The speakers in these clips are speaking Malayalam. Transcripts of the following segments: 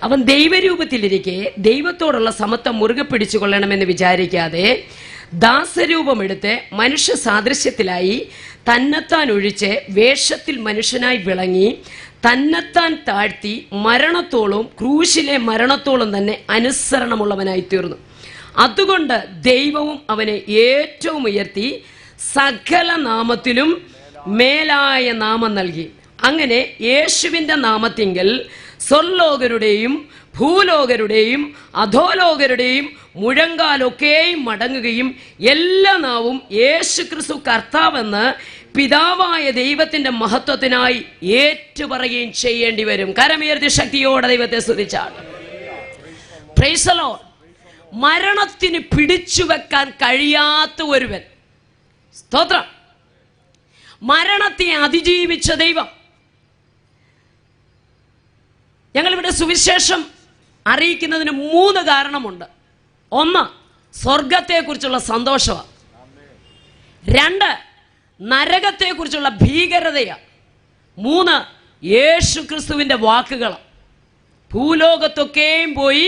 അവൻ ദൈവരൂപത്തിലിരിക്കെ ദൈവത്തോടുള്ള സമത്വം മുറുകെ പിടിച്ചു കൊള്ളണമെന്ന് വിചാരിക്കാതെ ദാസരൂപമെടുത്ത് മനുഷ്യ സാദൃശ്യത്തിലായി തന്നെത്താൻ ഒഴിച്ച് വേഷത്തിൽ മനുഷ്യനായി വിളങ്ങി തന്നെത്താൻ താഴ്ത്തി മരണത്തോളം, ക്രൂശിലെ മരണത്തോളം തന്നെ അനുസരണമുള്ളവനായി തീർന്നു. അതുകൊണ്ട് ദൈവവും അവനെ ഏറ്റവും ഉയർത്തി സകല നാമത്തിലും മേലായ നാമം നൽകി. അങ്ങനെ യേശുവിൻ്റെ നാമത്തിങ്കൽ സ്വർലോകരുടെയും ഭൂലോകരുടെയും അധോലോകരുടെയും മുഴങ്കാലൊക്കെയും മടങ്ങുകയും എല്ലാ നാവും യേശു ക്രിസ്തു കർത്താവെന്ന് പിതാവായ ദൈവത്തിന്റെ മഹത്വത്തിനായി ഏറ്റുപറയുകയും ചെയ്യേണ്ടി വരും. കരമുയർത്തി ശക്തിയോടെ ദൈവത്തെ സ്തുതിച്ചാൽ പ്രൈസ് ദി ലോർഡ്. മരണത്തിന് പിടിച്ചു വെക്കാൻ കഴിയാത്ത ഒരുവൻ, സ്തോത്രം, മരണത്തെ അതിജീവിച്ച ദൈവം. ഞങ്ങളിവിടെ സുവിശേഷം അറിയിക്കുന്നതിന് 3 കാരണമുണ്ട്. 1, സ്വർഗത്തെക്കുറിച്ചുള്ള സന്തോഷമാണ്. 2, നരകത്തെക്കുറിച്ചുള്ള ഭീകരതയാണ്. 3, യേശു ക്രിസ്തുവിന്റെ വാക്കുകളാണ്. ഭൂലോകത്തൊക്കെയും പോയി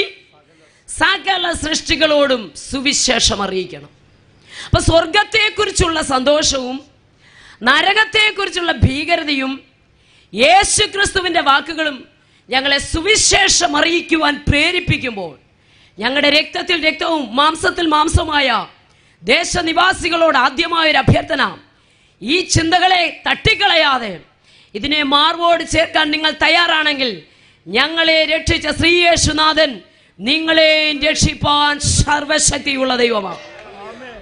സകല സൃഷ്ടികളോടും സുവിശേഷം അറിയിക്കണം. അപ്പൊ സ്വർഗത്തെക്കുറിച്ചുള്ള സന്തോഷവും നരകത്തെക്കുറിച്ചുള്ള ഭീകരതയും യേശു ക്രിസ്തുവിന്റെ വാക്കുകളും ഞങ്ങളെ സുവിശേഷം അറിയിക്കുവാൻ പ്രേരിപ്പിക്കുമ്പോൾ ഞങ്ങളുടെ രക്തത്തിൽ രക്തവും മാംസത്തിൽ മാംസവുമായ ദേശനിവാസികളോട് ആദ്യമായൊരു അഭ്യർത്ഥന, ഈ ചിന്തകളെ തട്ടിക്കളയാതെ ഇതിനെ മാർവോട് ചേർക്കാൻ നിങ്ങൾ തയ്യാറാണെങ്കിൽ ഞങ്ങളെ രക്ഷിച്ച ശ്രീയേശുനാഥൻ നിങ്ങളെയും രക്ഷിപ്പാൻ സർവശക്തിയുള്ള ദൈവമാണ്.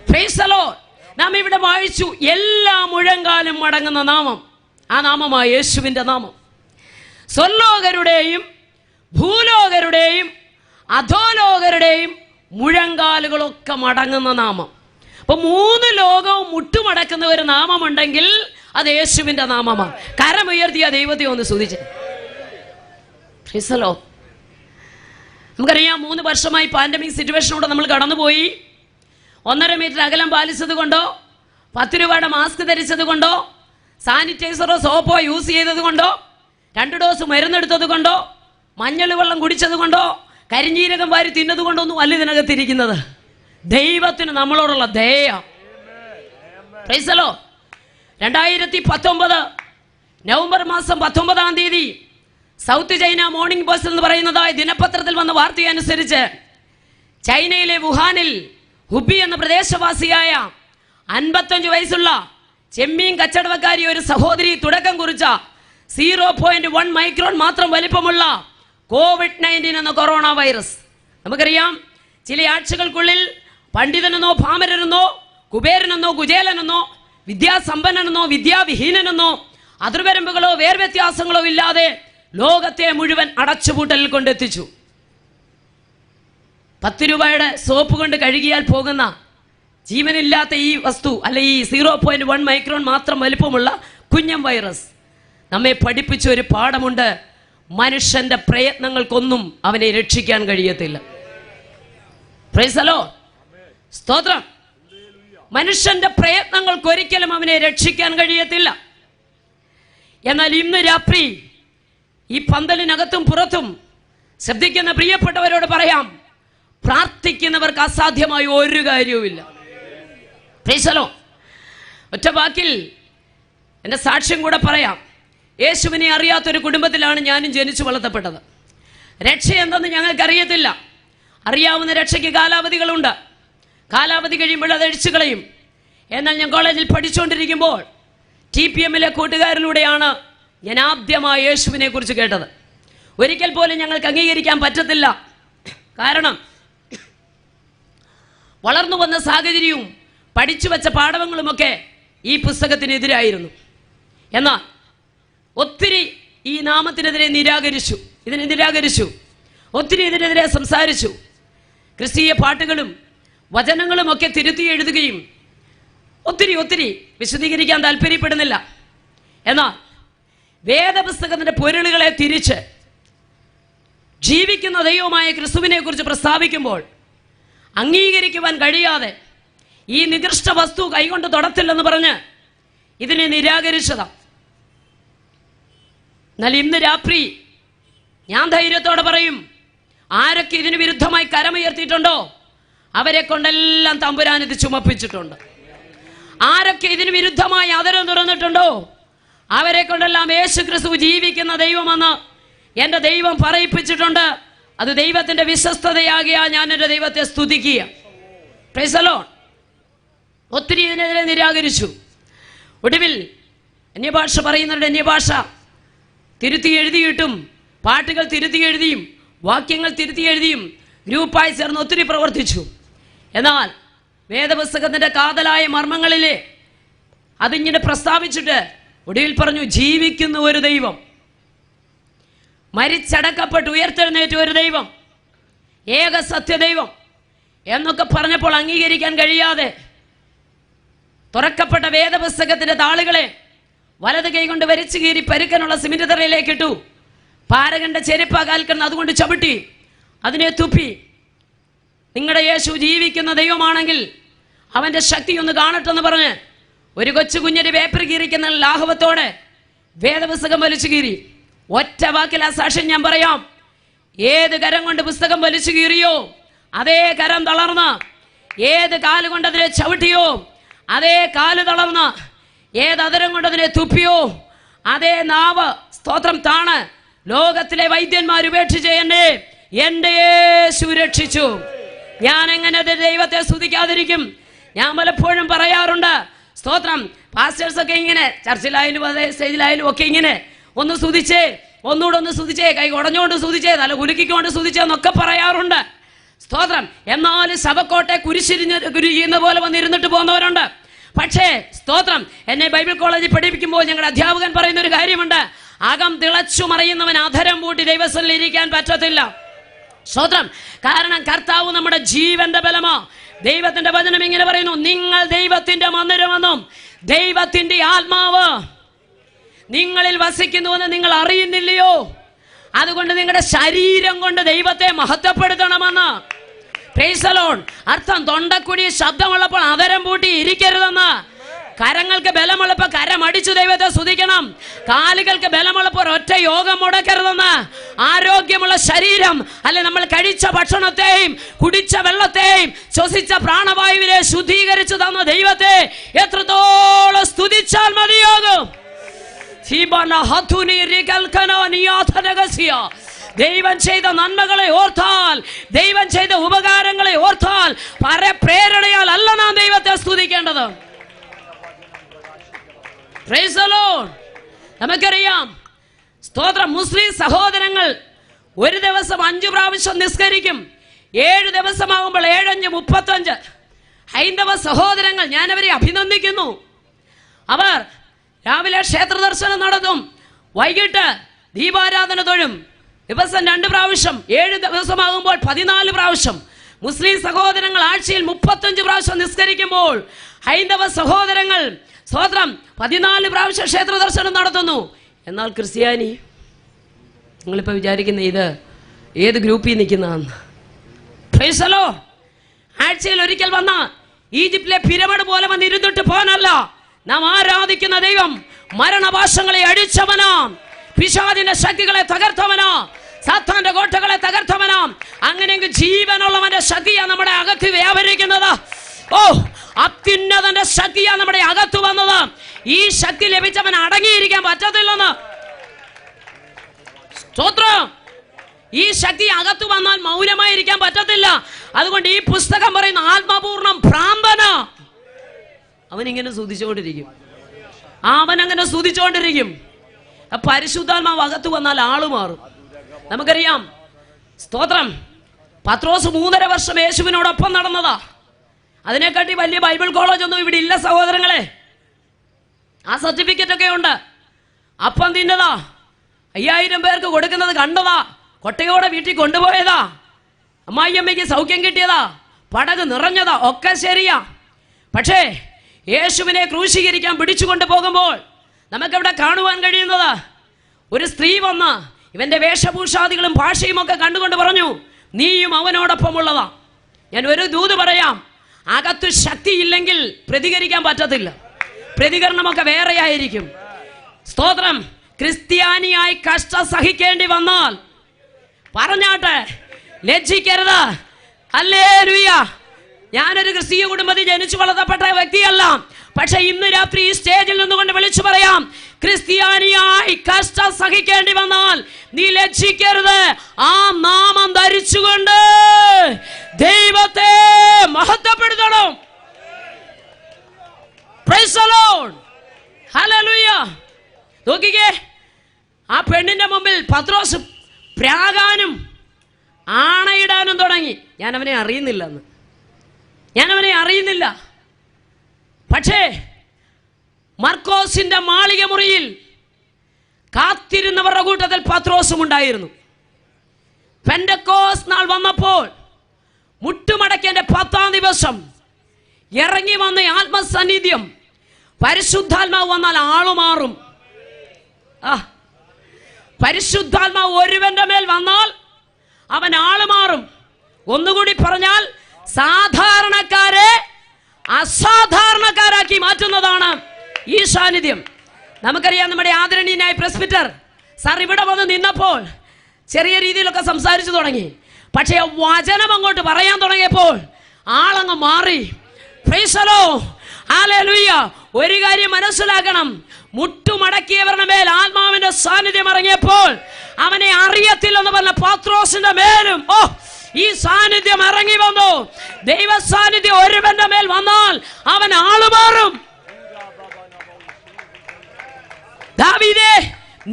Price the Lord. നാം ഇവിടെ വായിച്ചു എല്ലാ മുഴങ്കാലും മടങ്ങുന്ന നാമം, ആ നാമമായ യേശുവിന്റെ നാമം. സ്വർലോകരുടെയും ഭൂലോകരുടെയും അധോലോകരുടെയും മുഴങ്കാലുകളൊക്കെ മടങ്ങുന്ന നാമം. അപ്പൊ 3 ലോകവും മുട്ടുമടക്കുന്ന ഒരു നാമമുണ്ടെങ്കിൽ അത് യേശുവിന്റെ നാമമാണ്. കരമുയർത്തിയ ദൈവത്തെ ഒന്ന് സ്തുതിച്ച്. Price the Lord. നമുക്കറിയാം, 3 വർഷമായി പാൻഡമിക് സിറ്റുവേഷനോടെ നമ്മൾ കടന്നുപോയി. 1.5 മീറ്റർ അകലം പാലിച്ചത് കൊണ്ടോ, 10 രൂപയുടെ മാസ്ക് ധരിച്ചത് കൊണ്ടോ, സാനിറ്റൈസറോ സോപ്പോ യൂസ് ചെയ്തത് കൊണ്ടോ, 2 ഡോസ് മരുന്നെടുത്തത് കൊണ്ടോ, മഞ്ഞൾ വെള്ളം കുടിച്ചത് കൊണ്ടോ, കരിഞ്ജീരകം വാരി തിന്നത് കൊണ്ടൊന്നും അല്ല ഇതിനകത്തിരിക്കുന്നത്. ദൈവത്തിന് നമ്മളോടുള്ള ദയ. Price the Lord. 2019 നവംബർ മാസം 19-ാം തീയതി സൗത്ത് ചൈന മോർണിംഗ് പോസ്റ്റ് എന്ന് പറയുന്നതായ ദിനപത്രത്തിൽ വന്ന വാർത്തയനുസരിച്ച് ചൈനയിലെ വുഹാനിൽ ഹുബി എന്ന പ്രദേശവാസിയായ 55 വയസ്സുള്ള ചെമ്മീൻ കച്ചവടക്കാരി ഒരു സഹോദരി തുടക്കം കുറിച്ച 0.1 മൈക്രോൺ മാത്രം വലിപ്പമുള്ള COVID-19 എന്ന കൊറോണ വൈറസ്. നമുക്കറിയാം, ചില ആഴ്ചകൾക്കുള്ളിൽ പണ്ഡിതനെന്നോ ഭാമരനെന്നോ കുബേരനെന്നോ കുചേലനെന്നോ വിദ്യാസമ്പന്നനെന്നോ വിദ്യാവിഹീനനെന്നോ അതിർവരമ്പുകളോ വേർവ്യത്യാസങ്ങളോ ഇല്ലാതെ ലോകത്തെ മുഴുവൻ അടച്ചുപൂട്ടലിൽ കൊണ്ടെത്തിച്ചു. 10 രൂപയുടെ സോപ്പ് കൊണ്ട് കഴുകിയാൽ പോകുന്ന ജീവനില്ലാത്ത ഈ വസ്തു, അല്ലെ ഈ 0.1 മൈക്രോൺ മാത്രം വലിപ്പമുള്ള കുഞ്ഞൻ വൈറസ് നമ്മെ പഠിപ്പിച്ച ഒരു പാഠമുണ്ട്. മനുഷ്യന്റെ പ്രയത്നങ്ങൾക്കൊന്നും അവനെ രക്ഷിക്കാൻ കഴിയത്തില്ല. Price the Lord. സ്തോത്രം. മനുഷ്യന്റെ പ്രയത്നങ്ങൾക്ക് ഒരിക്കലും അവനെ രക്ഷിക്കാൻ കഴിയത്തില്ല. എന്നാൽ ഇന്ന് രാത്രി ഈ പന്തലിനകത്തും പുറത്തും ശ്രദ്ധിക്കുന്ന പ്രിയപ്പെട്ടവരോട് പറയാം, പ്രാർത്ഥിക്കുന്നവർക്ക് അസാധ്യമായ ഒരു കാര്യവുമില്ല. Price the Lord. ഒറ്റ വാക്കിൽ എൻ്റെ സാക്ഷ്യം കൂടെ പറയാം. യേശുവിനെ അറിയാത്തൊരു കുടുംബത്തിലാണ് ഞാനും ജനിച്ചു വളർത്തപ്പെട്ടത്. രക്ഷ എന്തെന്ന് ഞങ്ങൾക്കറിയത്തില്ല. അറിയാവുന്ന രക്ഷയ്ക്ക് കാലാവധികളുണ്ട്. കാലാവധി കഴിയുമ്പോൾ അത് അഴിച്ചു കളയും. എന്നാൽ ഞാൻ കോളേജിൽ പഠിച്ചുകൊണ്ടിരിക്കുമ്പോൾ TPMലെ കൂട്ടുകാരിലൂടെയാണ് ഞാൻ ആദ്യമായി യേശുവിനെ കുറിച്ച് കേട്ടത്. ഒരിക്കൽ പോലും ഞങ്ങൾക്ക് അംഗീകരിക്കാൻ പറ്റത്തില്ല. കാരണം വളർന്നു വന്ന സാഹചര്യവും പഠിച്ചു വെച്ച പാഠങ്ങളുമൊക്കെ ഈ പുസ്തകത്തിനെതിരായിരുന്നു. എന്നാൽ ഒത്തിരി ഈ നാമത്തിനെതിരെ നിരാകരിച്ചു. ഒത്തിരി ഇതിനെതിരെ സംസാരിച്ചു. ക്രിസ്തീയ പാട്ടുകളും വചനങ്ങളും ഒക്കെ തിരുത്തി എഴുതുകയും ഒത്തിരി വിശദീകരിക്കാൻ താല്പര്യപ്പെടുന്നില്ല. എന്നാൽ വേദപുസ്തകത്തിന്റെ പൊരുളുകളെ തിരിച്ച് ജീവിക്കുന്ന ദൈവമായ ക്രിസ്തുവിനെ കുറിച്ച് പ്രസ്താവിക്കുമ്പോൾ അംഗീകരിക്കുവാൻ കഴിയാതെ ഈ നികൃഷ്ട വസ്തു കൈകൊണ്ട് തൊടത്തില്ലെന്ന് പറഞ്ഞ് ഇതിനെ നിരാകരിച്ചതാണ്. എന്നാൽ ഇന്ന് രാത്രി ഞാൻ ധൈര്യത്തോടെ പറയും, ആരൊക്കെ ഇതിന് വിരുദ്ധമായി കരമുയർത്തിയിട്ടുണ്ടോ അവരെ കൊണ്ടെല്ലാം തമ്പുരാൻ ഇത് ചുമപ്പിച്ചിട്ടുണ്ട്. ആരൊക്കെ ഇതിന് വിരുദ്ധമായി അതരം തുറന്നിട്ടുണ്ടോ അവരെ കൊണ്ടെല്ലാം യേശു ക്രിസ്തു ജീവിക്കുന്ന ദൈവമെന്ന് എൻ്റെ ദൈവം പറയിപ്പിച്ചിട്ടുണ്ട്. അത് ദൈവത്തിൻ്റെ വിശ്വസ്തതയാകിയാൽ ഞാൻ എൻ്റെ ദൈവത്തെ സ്തുതിക്കുക. Praise the Lord. ഒത്തിരി ഇതിനെതിരെ നിരാകരിച്ചു. ഒടുവിൽ അന്യഭാഷ പറയുന്നവരുടെ അന്യഭാഷ തിരുത്തി എഴുതിയിട്ടും പാട്ടുകൾ തിരുത്തി എഴുതിയും വാക്യങ്ങൾ തിരുത്തി എഴുതിയും ഗ്രൂപ്പായി ചേർന്ന് ഒത്തിരി പ്രവർത്തിച്ചു. എന്നാൽ വേദപുസ്തകത്തിൻ്റെ കാതലായ മർമ്മങ്ങളിലെ അതിങ്ങനെ പ്രസ്താവിച്ചിട്ട് ഒടുവിൽ പറഞ്ഞു, ജീവിക്കുന്ന ഒരു ദൈവം, മരിച്ചടക്കപ്പെട്ട് ഉയർത്തെഴുന്നേറ്റ ഒരു ദൈവം, ഏക സത്യദൈവം എന്നൊക്കെ പറഞ്ഞപ്പോൾ അംഗീകരിക്കാൻ കഴിയാതെ തുറക്കപ്പെട്ട വേദപുസ്തകത്തിൻ്റെ താളുകളെ വലത് കൈകൊണ്ട് വലിച്ചു കീറി പരുക്കനുള്ള സിമന്റ് തറയിലേക്ക് ഇട്ടു. പാരകന്റെ ചെരുപ്പ് കാൽക്കുന്ന അതുകൊണ്ട് ചവിട്ടി അതിനെ തുപ്പി. നിങ്ങളുടെ യേശു ജീവിക്കുന്ന ദൈവമാണെങ്കിൽ അവൻ്റെ ശക്തി ഒന്ന് കാണട്ടെന്ന് പറഞ്ഞ് ഒരു കൊച്ചു കുഞ്ഞിൻ്റെ പേപ്പർ കീറിക്കുന്ന ലാഘവത്തോടെ വേദപുസ്തകം വലിച്ചു കീറി. ഒറ്റ വാക്കിൽ ആ സാക്ഷ്യം ഞാൻ പറയാം. ഏത് കരം കൊണ്ട് പുസ്തകം വലിച്ചു കീറിയോ അതേ കരം തളർന്ന്, ഏത് കാലുകൊണ്ട് അതിനെ ചവിട്ടിയോ അതേ കാല് തളർന്ന്, ഏത് അതരം കൊണ്ട് അതിനെ തുപ്പിയോ അതേ നാവ് സ്തോത്രം താണ്. ലോകത്തിലെ വൈദ്യന്മാർ ഉപേക്ഷിച്ച് എൻ്റെ യേശു രക്ഷിച്ചു. ഞാൻ എങ്ങനെ ദൈവത്തെ സ്തുതിക്കാതിരിക്കും? ഞാൻ പലപ്പോഴും പറയാറുണ്ട്, സ്തോത്രം, പാസ്റ്റേഴ്സൊക്കെ ഇങ്ങനെ ചർച്ചിലായാലും അതെ സ്റ്റേജിലായാലും ഒക്കെ ഇങ്ങനെ ഒന്ന് സ്തുതിച്ചേ, ഒന്നുകൂടെ ഒന്ന് സ്തുതിച്ചേ, കൈ കുടഞ്ഞുകൊണ്ട് സ്തുതിച്ചേ, തല കുലുക്കിക്കൊണ്ട് സ്തുതിച്ചേ എന്നൊക്കെ പറയാറുണ്ട്. സ്തോത്രം. എന്നാലും ശവക്കോട്ടെ കുരിശിരിയുന്ന പോലെ വന്നിരുന്നിട്ട് പോകുന്നവരുണ്ട്. പക്ഷേ സ്തോത്രം, എന്നെ ബൈബിൾ കോളേജിൽ പഠിപ്പിക്കുമ്പോൾ ഞങ്ങളുടെ അധ്യാപകൻ പറയുന്ന ഒരു കാര്യമുണ്ട്, അകം തിളച്ചു മറിയുന്നവൻ അധരം പൂട്ടി ദൈവസന്നിധിയിൽ ഇരിക്കാൻ പറ്റത്തില്ല. സ്തോത്രം. കാരണം കർത്താവ് നമ്മുടെ ജീവന്റെ ബലമാ. ദൈവത്തിന്റെ വചനം ഇങ്ങനെ പറയുന്നു, നിങ്ങൾ ദൈവത്തിന്റെ മന്ദിരമെന്നും ദൈവത്തിന്റെ ആത്മാവ് നിങ്ങളിൽ വസിക്കുന്നുവെന്ന് നിങ്ങൾ അറിയുന്നില്ലയോ? അതുകൊണ്ട് നിങ്ങളുടെ ശരീരം കൊണ്ട് ദൈവത്തെ മഹത്വപ്പെടുത്തണമെന്ന്. Price the Lord. അർത്ഥം, തൊണ്ടക്കുടി ശബ്ദമുള്ളപ്പോൾ അതരം പൂട്ടി ഇരിക്കരുതെന്ന്. കരങ്ങൾക്ക് ബലമുള്ളപ്പോൾ കരമടിച്ചു ദൈവത്തെ സ്തുതിക്കണം. കാലുകൾക്ക് ബലമുള്ളപ്പോൾ ഒറ്റ യോഗം മുടക്കരുതെന്ന്. ആരോഗ്യമുള്ള ശരീരം അല്ലെ നമ്മൾ കഴിച്ച ഭക്ഷണത്തെയും കുടിച്ച വെള്ളത്തെയും ശ്വസിച്ച പ്രാണവായുവിനെ ശുദ്ധീകരിച്ചു തന്ന ദൈവത്തെ എത്രത്തോളം സ്തുതിച്ചാൽ മതിയാകും. ദൈവം ചെയ്ത നന്മകളെ ഓർത്താൽ, ദൈവം ചെയ്ത ഉപകാരങ്ങളെ ഓർത്താൽ, പരപ്രേരണയാൽ അല്ല നാം ദൈവത്തെ സ്തുതിക്കേണ്ടത്. Price the Lord. നമുക്കറിയാം, സ്തോത്രം, മുസ്ലിം സഹോദരങ്ങൾ ഒരു ദിവസം 5 പ്രാവശ്യം നിസ്കരിക്കും. 7 ദിവസമാകുമ്പോൾ 7 5 35. ഹൈന്ദവ സഹോദരങ്ങൾ, ഞാൻ അവരെ അഭിനന്ദിക്കുന്നു. അവർ രാവിലെ ക്ഷേത്ര ദർശനം നടത്തും, വൈകിട്ട് ദീപാരാധന തൊഴും. ദിവസം 2 പ്രാവശ്യം, 7 ദിവസമാകുമ്പോൾ 14 പ്രാവശ്യം. മുസ്ലിം സഹോദരങ്ങൾ ആഴ്ചയിൽ 35 പ്രാവശ്യം നിസ്കരിക്കുമ്പോൾ ഹൈന്ദവ സഹോദരങ്ങൾ സ്തോത്രം 14 പ്രാവശ്യം ക്ഷേത്ര ദർശനം നടത്തുന്നു. എന്നാൽ ക്രിസ്ത്യാനി, നിങ്ങളിപ്പോൾ വിചാരിക്കുന്ന ഇത് ഏത് ഗ്രൂപ്പിൽ നിൽക്കുന്നതെന്ന്. Price the Lord. ആഴ്ചയിൽ ഒരിക്കൽ വന്ന ഈജിപ്തിലെ പിരമിഡ് പോലെ വന്നിരുന്നിട്ട് പോകാനല്ല. നാം ആരാധിക്കുന്ന ദൈവം മരണപാശങ്ങളെ അടിച്ചവനാ, പിശാചിന്റെ ശക്തികളെ തകർത്തവനാ, സാത്താന്റെ കോട്ടകളെ തകർത്തവനാ. അങ്ങനെയെങ്കിൽ ജീവനുള്ളവന്റെ ശക്തിയാ നമ്മുടെ അകത്ത് വ്യാപരിക്കുന്നത്. ഓ, അത്യുന്നതന്റെ ശക്തിയാ നമ്മുടെ അകത്ത് വന്നത്. ഈ ശക്തി ലഭിച്ചവൻ അടങ്ങിയിരിക്കാൻ പറ്റത്തില്ലെന്ന്. സ്തോത്രം. ഈ ശക്തി അകത്ത് വന്നാൽ മൗനമായിരിക്കാൻ പറ്റത്തില്ല. അതുകൊണ്ട് ഈ പുസ്തകം പറയുന്ന ആത്മപൂർണം ഭ്രാന്തന. അവനിങ്ങനെ സ്തുതിച്ചുകൊണ്ടിരിക്കും, അവനങ്ങനെ സ്തുതിച്ചുകൊണ്ടിരിക്കും. പരിശുദ്ധാത്മാവ് അകത്ത് വന്നാൽ ആള് മാറും. നമുക്കറിയാം, സ്തോത്രം, പത്രോസ് 3.5 വർഷം യേശുവിനോടൊപ്പം നടന്നതാ. അതിനെക്കാട്ടി വലിയ ബൈബിൾ കോളേജ് ഒന്നും ഇവിടെ ഇല്ല സഹോദരങ്ങളെ. ആ സർട്ടിഫിക്കറ്റ് ഒക്കെ ഉണ്ട്. അപ്പം തിന്നതാ, 5000 പേർക്ക് കൊടുക്കുന്നത് കണ്ടതാ, കൊട്ടയോടെ വീട്ടിൽ കൊണ്ടുപോയതാ, അമ്മായിയമ്മയ്ക്ക് സൗഖ്യം കിട്ടിയതാ, പടക് നിറഞ്ഞതാ, ഒക്കെ ശരിയാ. പക്ഷേ യേശുവിനെ ക്രൂശീകരിക്കാൻ പിടിച്ചുകൊണ്ട് പോകുമ്പോൾ നമുക്കവിടെ കാണുവാൻ കഴിയുന്നത്, ഒരു സ്ത്രീ വന്ന് ഇവന്റെ വേഷഭൂഷാദികളും ഭാഷയും ഒക്കെ കണ്ടുകൊണ്ട് പറഞ്ഞു, നീയും അവനോടൊപ്പമുള്ളതാ. ഞാൻ ഒരു ദൂത് പറയാം, അകത്ത് ശക്തിയില്ലെങ്കിൽ പ്രതികരിക്കാൻ പറ്റത്തില്ല. പ്രതികരണമൊക്കെ വേറെയായിരിക്കും. സ്തോത്രം. ക്രിസ്ത്യാനിയായി കഷ്ടം സഹിക്കേണ്ടി വന്നാൽ പറഞ്ഞാട്ടെ, ലജ്ജിക്കരുത്. ഹല്ലേലൂയ. ഞാനൊരു ക്രിസ്തീയ കുടുംബത്തിൽ ജനിച്ചു വളർത്തപ്പെട്ട വ്യക്തിയല്ല. പക്ഷെ ഇന്ന് രാത്രി ഈ സ്റ്റേജിൽ നിന്നുകൊണ്ട് വിളിച്ചു പറയാം, ക്രിസ്ത്യാനിയായി കഷ്ടം സഹിക്കേണ്ടി വന്നാൽ നീ ലജ്ജിക്കരുത്. ആ നാമം ധരിച്ചുകൊണ്ട് ദൈവത്തെ മഹത്വപ്പെടുത്തണം. Praise the Lord. ഹല്ലേലൂയ. നോക്കിക്കേ, ആ പെണ്ണിന്റെ മുമ്പിൽ പത്രോസ് പ്രാകാനും ആണയിടാനും തുടങ്ങി. ഞാൻ അവനെ അറിയുന്നില്ല. പക്ഷേ മർക്കോസിന്റെ മാളിക മുറിയിൽ കാത്തിരുന്നവരുടെ കൂട്ടത്തിൽ പത്രോസും ഉണ്ടായിരുന്നു. പെന്തക്കോസ്ത് നാൾ വന്നപ്പോൾ മുട്ടുമടക്കേണ്ട 10-ാം ദിവസം ഇറങ്ങി വന്ന ആത്മസാന്നിധ്യം, പരിശുദ്ധാത്മാവ് വന്നാൽ ആളുമാറും. പരിശുദ്ധാത്മാവ് ഒരുവന്റെ മേൽ വന്നാൽ അവൻ ആളുമാറും. ഒന്നുകൂടി പറഞ്ഞാൽ, സാധാരണക്കാരെ അസാധാരണക്കാരാക്കി മാറ്റുന്നതാണ് ഈ സാന്നിധ്യം. നമുക്കറിയാം, നമ്മുടെ ആദരണീയനായ പ്രസ്ബിറ്റർ സാർ ഇവിടെ വന്ന് നിന്നപ്പോൾ ചെറിയ രീതിയിലൊക്കെ സംസാരിച്ചു തുടങ്ങി. പക്ഷേ വചനം അങ്ങോട്ട് പറയാൻ തുടങ്ങിയപ്പോൾ ആളങ്ങ് മാറി. Price the Lord. ഹല്ലേലൂയ. ഒരു കാര്യം മനസ്സിലാക്കണം, മുട്ടുമടക്കിയവരുടെ മേൽ ആത്മാവിന്റെ സാന്നിധ്യം ഇറങ്ങിയപ്പോൾ അവനെ അറിയത്തില്ലെന്ന് പറഞ്ഞ പത്രോസിന്റെ മേലും ഈ സാന്നിധ്യം ഇറങ്ങി വന്നു. ദൈവ സാന്നിധ്യം ഒരുവന്റെ മേൽ വന്നാൽ അവൻ ആളുമാറും. ദാവീദേ,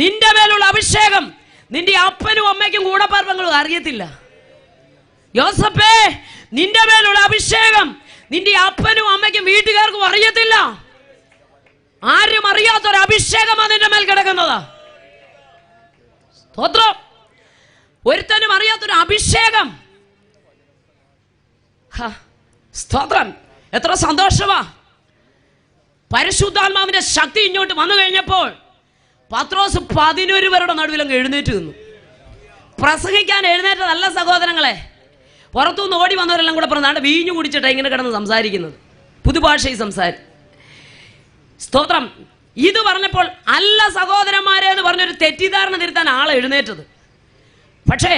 നിന്റെ മേലുള്ള അഭിഷേകം നിന്റെ അപ്പനും അമ്മയ്ക്കും കൂടപ്പറപ്പുകളും അറിയത്തില്ല. യോസഫേ, നിന്റെ മേലുള്ള അഭിഷേകം നിന്റെ അപ്പനും അമ്മയ്ക്കും വീട്ടുകാർക്കും അറിയത്തില്ല. ആരും അറിയാത്തൊരു അഭിഷേകമാണ് നിന്റെ മേൽ കിടക്കുന്നത്. സ്തോത്രം. ഒരുത്തനും അറിയാത്തൊരു അഭിഷേകം. സ്തോത്രം. എത്ര സന്തോഷമാ. പരിശുദ്ധാത്മാവിന്റെ ശക്തി ഇങ്ങോട്ട് വന്നു കഴിഞ്ഞപ്പോൾ പത്രോസ് 11 പേരുടെ നടുവിലങ്ങ് എഴുന്നേറ്റ് നിന്നു. പ്രസംഗിക്കാൻ എഴുന്നേറ്റതല്ല സഹോദരങ്ങളെ. പുറത്തുനിന്ന് ഓടി വന്നവരെല്ലാം കൂടെ പറഞ്ഞാണ്ട് വീഞ്ഞു കുടിച്ചിട്ട് ഇങ്ങനെ കിടന്ന് സംസാരിക്കുന്നത്, പുതുഭാഷയിൽ സ്തോത്രം. ഇത് പറഞ്ഞപ്പോൾ അല്ല സഹോദരന്മാരെ എന്ന് പറഞ്ഞൊരു തെറ്റിദ്ധാരണ തിരുത്താൻ ആളെ എഴുന്നേറ്റത്. പക്ഷേ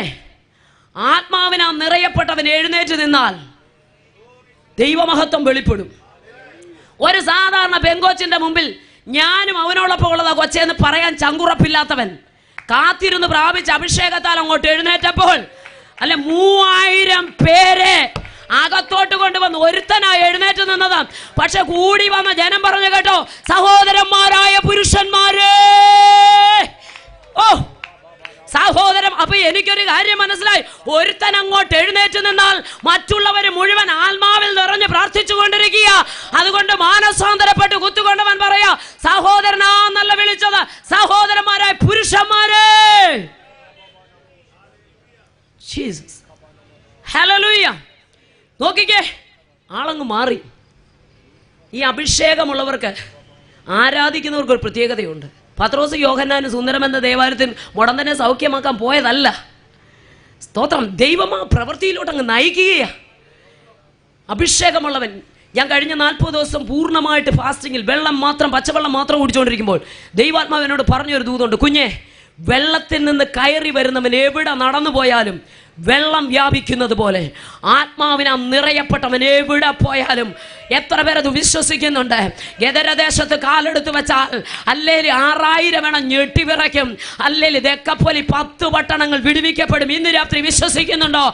ആത്മാവിനാ നിറയപ്പെട്ടവൻ എഴുന്നേറ്റ് നിന്നാൽ ദൈവമഹത്വം വെളിപ്പെടും. ഒരു സാധാരണ പെങ്കൊച്ചിന്റെ മുമ്പിൽ ഞാനും അവനോടൊപ്പം ഉള്ളതാ കൊച്ചെന്ന് പറയാൻ ചങ്കുറപ്പില്ലാത്തവൻ കാത്തിരുന്ന് പ്രാപിച്ച അഭിഷേകത്താൽ അങ്ങോട്ട് എഴുന്നേറ്റപ്പോൾ 3000 പേരെ അകത്തോട്ട് കൊണ്ടുവന്ന് ഒരുത്തനായി എഴുന്നേറ്റ് നിന്നത്. പക്ഷെ കൂടി വന്ന ജനം പറഞ്ഞു കേട്ടോ, സഹോദരന്മാരായ പുരുഷന്മാരെ, സഹോദരം. അപ്പൊ എനിക്കൊരു കാര്യം മനസ്സിലായി, ഒരുത്തൻ അങ്ങോട്ട് എഴുന്നേറ്റ് നിന്നാൽ മറ്റുള്ളവർ മുഴുവൻ ആത്മാവിൽ നിറഞ്ഞ് പ്രാർത്ഥിച്ചു കൊണ്ടിരിക്കുക. അതുകൊണ്ട് മാനസാന്തരപ്പെട്ട് കുത്തുകൊണ്ടവൻ പറയാ, സഹോദരനാന്നല്ല വിളിച്ചത്, സഹോദരന്മാരായ പുരുഷന്മാരെ. ജീസസ്. ഹല്ലേലൂയ. നോക്കിക്കേ, ആളങ്ങ് മാറി. ഈ അഭിഷേകമുള്ളവർക്ക്, ആരാധിക്കുന്നവർക്ക് ഒരു പ്രത്യേകതയുണ്ട്. പത്രോസ് യോഹന്നാനും സുന്ദരമെന്ന ദേവാലയത്തിൽ മുടന്തനെ സൗഖ്യമാക്കാൻ പോയതല്ല. സ്തോത്രം. ദൈവം ആ പ്രവൃത്തിയിലോട്ട് അങ്ങ് നയിക്കുകയാ. അഭിഷേകമുള്ളവൻ. ഞാൻ കഴിഞ്ഞ 40 ദിവസം പൂർണ്ണമായിട്ട് ഫാസ്റ്റിങ്ങിൽ പച്ചവെള്ളം മാത്രം കുടിച്ചുകൊണ്ടിരിക്കുമ്പോൾ ദൈവാത്മാവിനോട് പറഞ്ഞൊരു ദൂതുണ്ട്, കുഞ്ഞെ, വെള്ളത്തിൽ നിന്ന് കയറി വരുന്നവൻ എവിടെ നടന്നു പോയാലും വെള്ളം വ്യാപിക്കുന്നത് പോലെ ആത്മാവിനാം നിറയപ്പെട്ടവൻ എവിടെ പോയാലും. എത്ര പേരത് വിശ്വസിക്കുന്നുണ്ട്? ഗദരദേശത്ത് കാലെടുത്ത് വെച്ചാൽ അല്ലേല് 6000 വേണം ഞെട്ടിവിറയ്ക്കും, അല്ലേല് ദെക്കപ്പൊലി 10 പട്ടണങ്ങൾ വിടുവിക്കപ്പെടും. ഇന്ന് രാത്രി വിശ്വസിക്കുന്നുണ്ടോ?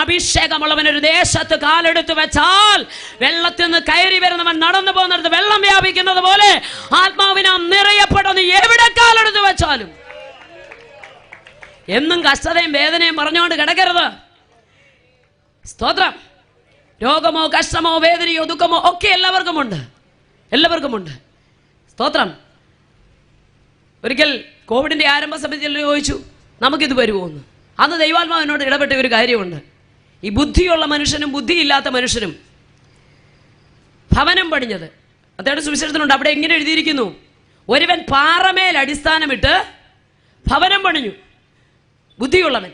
അഭിഷേകമുള്ളവൻ ഒരു ദേശത്ത് കാലെടുത്ത് വെച്ചാൽ വെള്ളത്തിൽ നിന്ന് കയറി വരുന്നവൻ നടന്നു പോകുന്നിടത്ത് വെള്ളം വ്യാപിക്കുന്നത് പോലെ ആത്മാവിനാം നിറയപ്പെടുന്ന എവിടെ കാലെടുത്ത് വെച്ചാലും. എന്നും കഷ്ടതയും വേദനയും പറഞ്ഞുകൊണ്ട് കിടക്കരുത്. സ്തോത്രം. രോഗമോ കഷ്ടമോ വേദനയോ ദുഃഖമോ ഒക്കെ എല്ലാവർക്കും ഉണ്ട്. സ്തോത്രം. ഒരിക്കൽ കോവിഡിന്റെ ആരംഭ സമയത്ത് ചോദിച്ചു, നമുക്കിത് വരുമോ എന്ന്. അന്ന് ദൈവാത്മാവിനോട് ഇടപെട്ട ഒരു കാര്യമുണ്ട്. ഈ ബുദ്ധിയുള്ള മനുഷ്യനും ബുദ്ധിയില്ലാത്ത മനുഷ്യനും ഭവനം പണിഞ്ഞത് അദ്ദേഹത്തിന്റെ സുവിശേഷത്തിലുണ്ട്. അവിടെ എങ്ങനെ എഴുതിയിരിക്കുന്നു? ഒരുവൻ പാറമേൽ അടിസ്ഥാനമിട്ട് ഭവനം പണിഞ്ഞു. ബുദ്ധിയുള്ളവൻ.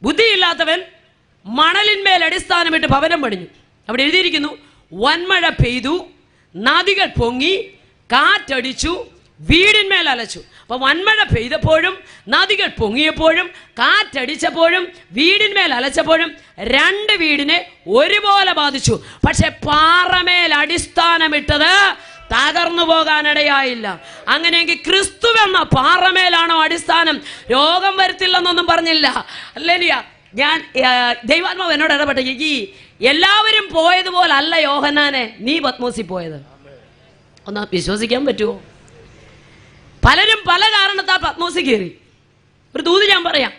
ബുദ്ധിയില്ലാത്തവൻ മണലിന്മേൽ അടിസ്ഥാനമിട്ട് ഭവനം പണിഞ്ഞു. അവിടെ എഴുതിയിരിക്കുന്നു, വൻമഴ പെയ്തു, നദികൾ പൊങ്ങി, കാറ്റടിച്ചു, വീടിന്മേൽ അലച്ചു. അപ്പൊ വൻമഴ പെയ്തപ്പോഴും നദികൾ പൊങ്ങിയപ്പോഴും കാറ്റടിച്ചപ്പോഴും വീടിന്മേൽ അലച്ചപ്പോഴും രണ്ട് വീടിനെ ഒരുപോലെ ബാധിച്ചു. പക്ഷെ പാറമേൽ അടിസ്ഥാനമിട്ടത് തകർന്നു പോകാനിടയായില്ല. അങ്ങനെയെങ്കിൽ ക്രിസ്തുവെന്ന പാറമേലാണോ അടിസ്ഥാനം? രോഗം വരുത്തില്ലെന്നൊന്നും പറഞ്ഞില്ല. അല്ലേലിയ, ഞാൻ ദൈവാത്മാവ് എന്നോട് ഇടപെട്ട, ഈ എല്ലാവരും പോയതുപോലെ അല്ല യോഹന്നാനെ നീ പത്മോസിൽ പോയത്. ഒന്ന് വിശ്വസിക്കാൻ പറ്റുമോ? പലരും പല കാരണത്താൽ പത്മോസിൽ കയറി. ഒരു ദൂത് ഞാൻ പറയാം.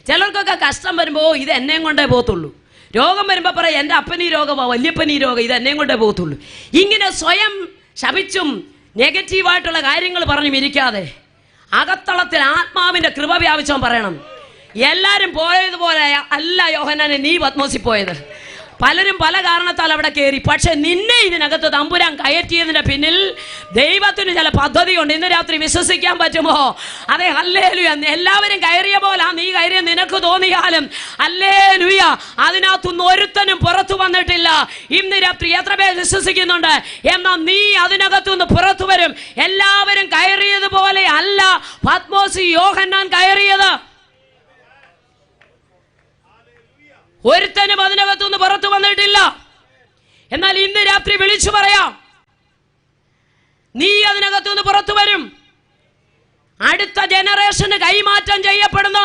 ചിലർക്കൊക്കെ കഷ്ടം വരുമ്പോൾ ഇത് എന്നെയും കൊണ്ടേ പോകത്തുള്ളൂ. രോഗം വരുമ്പോൾ പറയാം എൻ്റെ അപ്പനീ രോഗമാണ്, വല്യപ്പനീ രോഗം, ഇത് എന്നെയും കൊണ്ടേ പോകത്തുള്ളൂ. ഇങ്ങനെ സ്വയം ശപിച്ചും നെഗറ്റീവായിട്ടുള്ള കാര്യങ്ങൾ പറഞ്ഞും ഇരിക്കാതെ അകത്തളത്തിൽ ആത്മാവിൻ്റെ കൃപ വ്യാപിച്ചവൻ പറയണം, എല്ലാവരും പോയതുപോലെ അല്ല യോഹന്നാനെ നീ പത്മോസിൽ പോയത്. പലരും പല കാരണത്താൽ അവിടെ കയറി. പക്ഷെ നിന്നെ ഇതിനകത്ത് തമ്പുരാൻ കയറ്റിയതിൻ്റെ പിന്നിൽ ദൈവത്തിന് ചില പദ്ധതിയുണ്ട്. ഇന്ന് രാത്രി വിശ്വസിക്കാൻ പറ്റുമോ? അതെ, ഹല്ലേലൂയ. എല്ലാവരും കയറിയ പോലെ നീ കയറിയ നിനക്ക് തോന്നിയാലും ഹല്ലേലൂയ, അതിനകത്തുനിന്ന് ഒരുത്തനും പുറത്തു വന്നിട്ടില്ല. ഇന്ന് രാത്രി എത്ര പേർ വിശ്വസിക്കുന്നുണ്ട്? എന്നാൽ നീ അതിനകത്തുനിന്ന് പുറത്തു വരും. എല്ലാവരും കയറിയതുപോലെ അല്ല പത്മോസ് യോഹന്നാൻ കയറിയത്. ഒരുത്തനും അതിനകത്തുനിന്ന് പുറത്തു വന്നിട്ടില്ല. എന്നാൽ ഇന്ന് രാത്രി വിളിച്ചു പറയാം, നീ അതിനകത്തുനിന്ന് പുറത്തു വരും. അടുത്ത ജനറേഷന് കൈമാറ്റം ചെയ്യപ്പെടുന്ന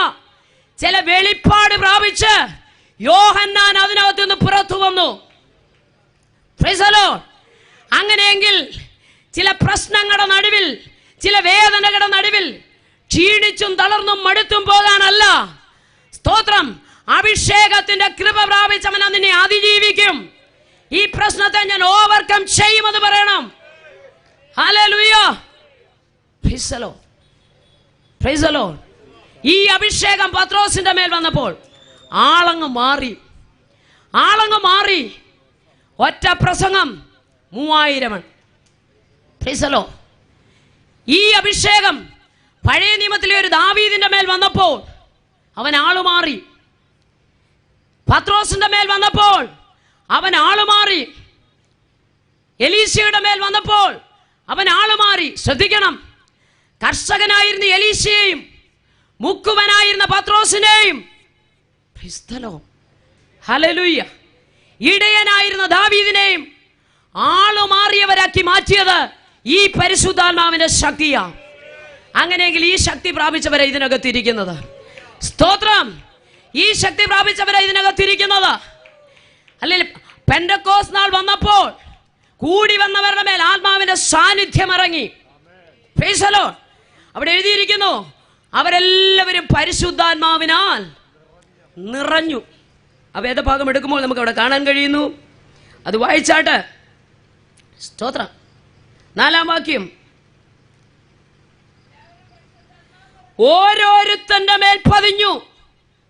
ചില വെളിപ്പാട് പ്രാപിച്ച് യോഹന്നാൻ അതിനകത്തുനിന്ന് പുറത്തു വന്നു. Price the Lord. അങ്ങനെയെങ്കിൽ ചില പ്രശ്നങ്ങളുടെ നടുവിൽ, ചില വേദനകളുടെ നടുവിൽ ക്ഷീണിച്ചും തളർന്നും മടുത്തും പോകാനല്ല. സ്തോത്രം. അഭിഷേകത്തിന്റെ കൃപ പ്രാപിച്ചവൻ അതിനെ അതിജീവിക്കും. ഈ പ്രശ്നത്തെ ഞാൻ ഓവർകം ചെയ്യുമെന്ന് പറയണം. Hallelujah. Praise the Lord. Price the Lord. ഈ അഭിഷേകം പത്രോസിന്റെ മേൽ വന്നപ്പോൾ ആളങ്ങ് മാറി. ഒറ്റ പ്രസംഗം 3000. Price the Lord. ഈ അഭിഷേകം പഴയ നിയമത്തിലെ ഒരു ദാവീദിന്റെ മേൽ വന്നപ്പോൾ അവൻ ആളുമാറി. പത്രോസിന്റെ മേൽ വന്നപ്പോൾ അവൻ ആളുമാറി. എലീശയുടെ മേൽ വന്നപ്പോൾ അവൻ ആളുമാറി. ശ്രദ്ധിക്കണം, കർഷകനായിരുന്ന എലീശയെയും മുക്കുവനായിരുന്ന പത്രോസിനെയും, ഹല്ലേലൂയ, ഇടയനായിരുന്ന ദാവീദിനെയും ആളുമാറിയവരാക്കി മാറ്റിയത് ഈ പരിശുദ്ധാത്മാവിന്റെ ശക്തിയാണ്. അങ്ങനെയെങ്കിൽ ഈ ശക്തി പ്രാപിച്ചവരെ ഇതിനകത്തിരിക്കുന്നത്. സ്തോത്രം. ഈ ശക്തി പ്രാപിച്ചവരെ ഇതിനകത്തിരിക്കുന്നത്. അല്ലെങ്കിൽ പെന്തക്കോസ്ത് നാൾ വന്നപ്പോൾ കൂടി വന്നവരുടെ മേൽ ആത്മാവിന്റെ സാന്നിധ്യം ഇറങ്ങി. Price the Lord. അവിടെ എഴുതിയിരിക്കുന്നു, അവരെല്ലാവരും പരിശുദ്ധാത്മാവിനാൽ നിറഞ്ഞു. ആ വേദഭാഗം എടുക്കുമ്പോൾ നമുക്ക് അവിടെ കാണാൻ കഴിയുന്നു. അത് വായിച്ചാട്ട്. സ്തോത്രം. 4-ാം വാക്യം, ഓരോരുത്തന്റെ മേൽ പതിഞ്ഞു.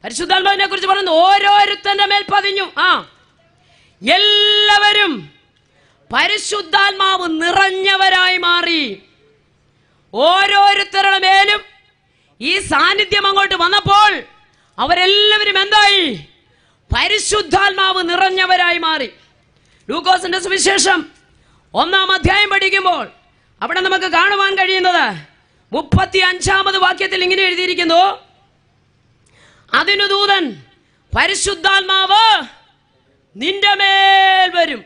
പരിശുദ്ധാത്മാവിനെ കുറിച്ച് പറയുന്നു, ഓരോരുത്തന്റെ മേൽ പതിഞ്ഞു. എല്ലാവരും പരിശുദ്ധാത്മാവ് നിറഞ്ഞവരായി മാറി. ഓരോരുത്തരുടെ മേലും ഈ സാന്നിധ്യം അങ്ങോട്ട് വന്നപ്പോൾ അവരെല്ലാവരും എന്തായി? പരിശുദ്ധാത്മാവ് നിറഞ്ഞവരായി മാറി. ലൂക്കോസിന്റെ സുവിശേഷം 1-ാം അധ്യായം പഠിക്കുമ്പോൾ അവിടെ നമുക്ക് കാണുവാൻ കഴിയുന്നത് 35-ാമത് വാക്യത്തിൽ ഇങ്ങനെ എഴുതിയിരിക്കുന്നു, അതിനു ദൂതൻ, പരിശുദ്ധാത്മാവ് നിന്റെ മേൽ വരും.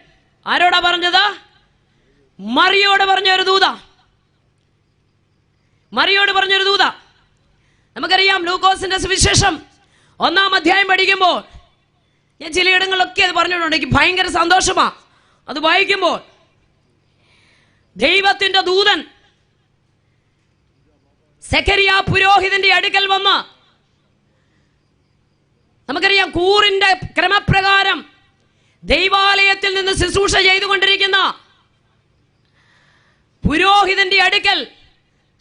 ആരോടാ പറഞ്ഞത്? മറിയോട് പറഞ്ഞൊരു ദൂത. മറിയോട് പറഞ്ഞൊരു ദൂത. നമുക്കറിയാം, ലൂക്കോസിന്റെ സുവിശേഷം 1-ാം അധ്യായം പഠിക്കുമ്പോൾ ഞാൻ ചിലയിടങ്ങളിലൊക്കെ അത് പറഞ്ഞിട്ടുണ്ട്. എനിക്ക് ഭയങ്കര സന്തോഷമാ അത് വായിക്കുമ്പോൾ. ദൈവത്തിന്റെ ദൂതൻ സെഖരിയ പുരോഹിതന്റെ അടുക്കൽ വന്ന്, നമുക്കറിയാം കൂറിന്റെ ക്രമപ്രകാരം ദൈവാലയത്തിൽ നിന്ന് ശുശ്രൂഷ ചെയ്തുകൊണ്ടിരിക്കുന്ന പുരോഹിതന്റെ അടുക്കൽ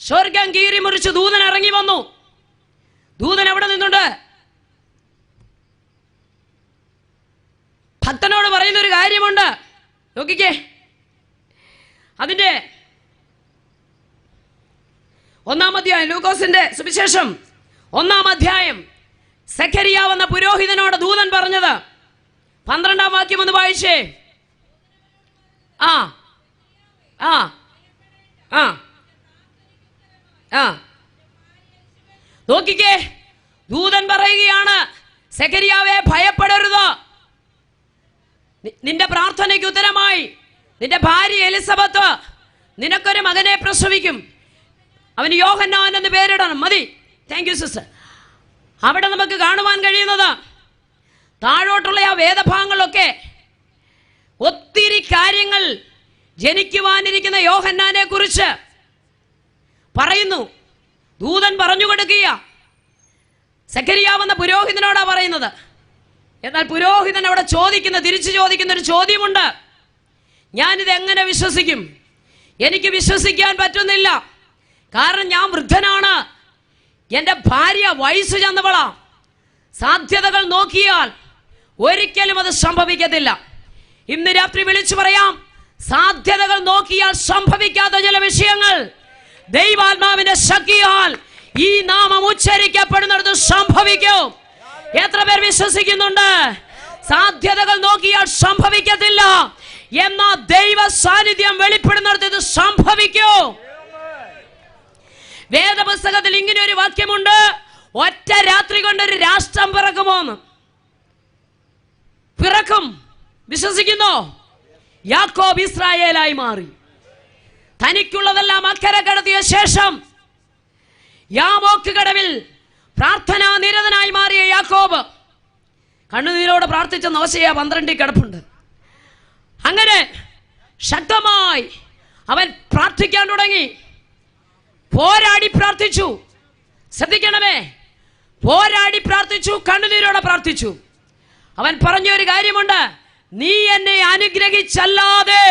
സ്വർഗം കീറി മുറിച്ച് ദൂതൻ ഇറങ്ങി വന്നു. ദൂതൻ എവിടെ നിന്നുണ്ട്? ഭക്തനോട് പറയുന്ന ഒരു കാര്യമുണ്ട്. നോക്കിക്കേ, അതിന്റെ 1-ാം അധ്യായം, ലൂക്കോസിന്റെ സുവിശേഷം 1-ാം അധ്യായം, സെഖരിയാവ് എന്ന പുരോഹിതനോട് ദൂതൻ പറഞ്ഞത് 12-ാം വാക്യം ഒന്ന് വായിച്ചേ. ആ ആ ആ നോക്കിക്കേ, ദൂതൻ പറയുകയാണ്, സെഖരിയാവേ ഭയപ്പെടരുത്. നിന്റെ പ്രാർത്ഥനയ്ക്ക് ഉത്തരമായി നിന്റെ ഭാര്യ എലിസബത്ത് നിനക്കൊരു മകനെ പ്രസവിക്കും. അവന് യോഹന്നാൻ എന്ന് പേരിടണം. മതി. Thank you sister. അവിടെ നമുക്ക് കാണുവാൻ കഴിയുന്നത് താഴോട്ടുള്ള ആ വേദഭാഗങ്ങളൊക്കെ ഒത്തിരി കാര്യങ്ങൾ ജനിക്കുവാനിരിക്കുന്ന യോഹന്നാനെ കുറിച്ച് പറയുന്നു. ദൂതൻ പറഞ്ഞു കൊടുക്കുക. സെഖരിയാവെന്ന പുരോഹിതനോടാ പറയുന്നത്. എന്നാൽ പുരോഹിതൻ അവിടെ തിരിച്ചു ചോദിക്കുന്ന ഒരു ചോദ്യമുണ്ട്. ഞാനിത് എങ്ങനെ വിശ്വസിക്കും? എനിക്ക് വിശ്വസിക്കാൻ പറ്റുന്നില്ല. കാരണം ഞാൻ വൃദ്ധനാണ്, എൻ്റെ ഭാര്യ വയസ്സ് ചെന്നവളാ. സാധ്യതകൾ നോക്കിയാൽ ഒരിക്കലും അത് സംഭവിക്കത്തില്ല. ഇന്ന് രാത്രി വിളിച്ചു പറയാം, സാധ്യതകൾ നോക്കിയാൽ സംഭവിക്കാത്ത ചില വിഷയങ്ങൾ ദൈവാത്മാവിന്റെ ശക്തിയാൽ ഈ നാമം ഉച്ചരിക്കപ്പെടുന്നിടത്ത് സംഭവിക്കും. എത്ര പേർ വിശ്വസിക്കുന്നുണ്ട്? സാധ്യതകൾ നോക്കിയാൽ സംഭവിക്കത്തില്ല, എന്നാൽ ദൈവ സാന്നിധ്യം വെളിപ്പെടുന്നിടത്ത് ഇത് സംഭവിക്കും. വേദപുസ്തകത്തിൽ ഇങ്ങനെ ഒരു വാക്യമുണ്ട്, ഒറ്റ രാത്രി കൊണ്ടൊരു രാഷ്ട്രം പിറക്കുമോന്ന്. പിറക്കും. വിശ്വസിക്കുന്നോ? യാക്കോബ് ഇസ്രായേലായി മാറി. തനിക്കുള്ളതെല്ലാം അക്കരെ കടത്തിയ ശേഷം യാമോക്ക് കടവിൽ പ്രാർത്ഥനാ നിരതനായി മാറിയ യാക്കോബ് കണ്ണുനീരോടെ പ്രാർത്ഥിച്ച മോശയെ 12 കിടപ്പുണ്ട്. അങ്ങനെ ശക്തമായി അവൻ പ്രാർത്ഥിക്കാൻ തുടങ്ങി. പോരാടി പ്രാർത്ഥിച്ചു. ശ്രദ്ധിക്കണമേ, പോരാടി പ്രാർത്ഥിച്ചു, കണ്ണുനീരോടെ പ്രാർത്ഥിച്ചു. അവൻ പറഞ്ഞൊരു കാര്യമുണ്ട്, നീ എന്നെ അനുഗ്രഹിച്ചല്ലാതെ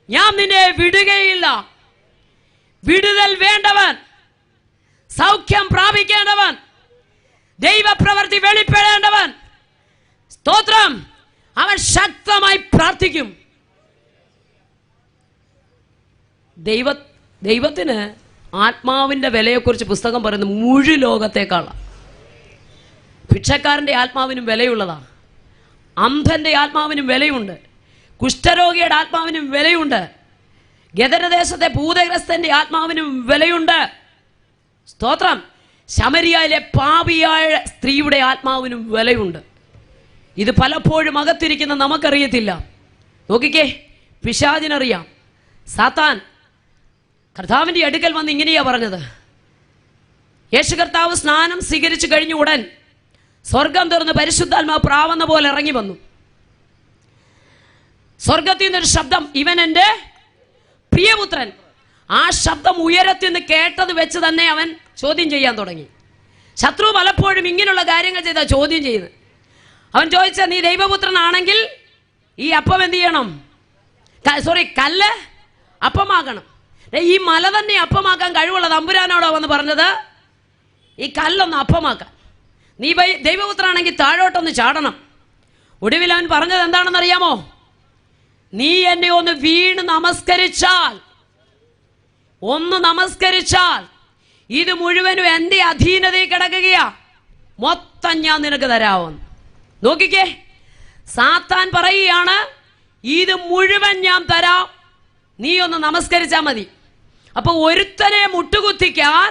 ഞാൻ നിന്നെ വിടുകയില്ല. വിടുതൽ വേണ്ടവൻ, സൗഖ്യം പ്രാപിക്കേണ്ടവൻ, ദൈവപ്രവൃത്തി വെളിപ്പെടേണ്ടവൻ, സ്തോത്രം, അവൻ ശക്തമായി പ്രാർത്ഥിക്കും. ദൈവത്തിന് ആത്മാവിന്റെ വിലയെക്കുറിച്ച് പുസ്തകം പറയുന്നത് മുഴു ലോകത്തേക്കാളാണ്. ഭിക്ഷക്കാരന്റെ ആത്മാവിനും വിലയുള്ളതാണ്. അന്ധന്റെ ആത്മാവിനും വിലയുണ്ട്. കുഷ്ഠരോഗിയുടെ ആത്മാവിനും വിലയുണ്ട്. ഗദരദേശത്തെ ഭൂതഗ്രസ്തന്റെ ആത്മാവിനും വിലയുണ്ട്. സ്തോത്രം. ശമരിയയിലെ പാപിയായ സ്ത്രീയുടെ ആത്മാവിനും വിലയുണ്ട്. ഇത് പലപ്പോഴും അകത്തിരിക്കുന്ന നമുക്കറിയത്തില്ല. നോക്കിക്കേ, പിശാചിനറിയാം. സാത്താൻ കർത്താവിന്റെ അടുക്കൽ വന്ന് ഇങ്ങനെയാ പറഞ്ഞത്. യേശു കർത്താവ് സ്നാനം സ്വീകരിച്ചു കഴിഞ്ഞ ഉടൻ സ്വർഗം തുറന്ന് പരിശുദ്ധാത്മാവ് പ്രാവുന്ന പോലെ ഇറങ്ങി വന്നു. സ്വർഗത്തിൽ നിന്നൊരു ശബ്ദം, ഇവൻ എൻ്റെ പ്രിയപുത്രൻ. ആ ശബ്ദം ഉയരത്തിൽ നിന്ന് കേട്ടത് വെച്ച് തന്നെ അവൻ ചോദ്യം ചെയ്യാൻ തുടങ്ങി. ശത്രു പലപ്പോഴും ഇങ്ങനെയുള്ള കാര്യങ്ങൾ ചെയ്താൽ ചോദ്യം ചെയ്യുന്നത്. അവൻ ചോദിച്ച, നീ ദൈവപുത്രനാണെങ്കിൽ ഈ അപ്പം എന്ത് ചെയ്യണം? കല്ല് അപ്പമാക്കണം. ഈ മല തന്നെ അപ്പമാക്കാൻ കഴിവുള്ള തമ്പുരാനോടോ വന്ന് പറഞ്ഞത് ഈ കല്ലൊന്ന് അപ്പമാക്കാൻ. നീ ദൈവപുത്രനാണെങ്കിൽ താഴോട്ടൊന്ന് ചാടണം. ഒടുവിൽ അവൻ പറഞ്ഞത് എന്താണെന്നറിയാമോ? നീ എന്നെ ഒന്ന് വീണ് നമസ്കരിച്ചാൽ, ഇത് മുഴുവനും എൻ്റെ അധീനതയിൽ കിടക്കുകയാ, മൊത്തം ഞാൻ നിനക്ക് തരാമെന്ന്. നോക്കിക്കേ, സാത്താൻ പറയുകയാണ്, ഇത് മുഴുവൻ ഞാൻ തരാം, നീ ഒന്ന് നമസ്കരിച്ചാൽ മതി. അപ്പൊ ഒരുത്തനെ മുട്ടുകുത്തിക്കാൻ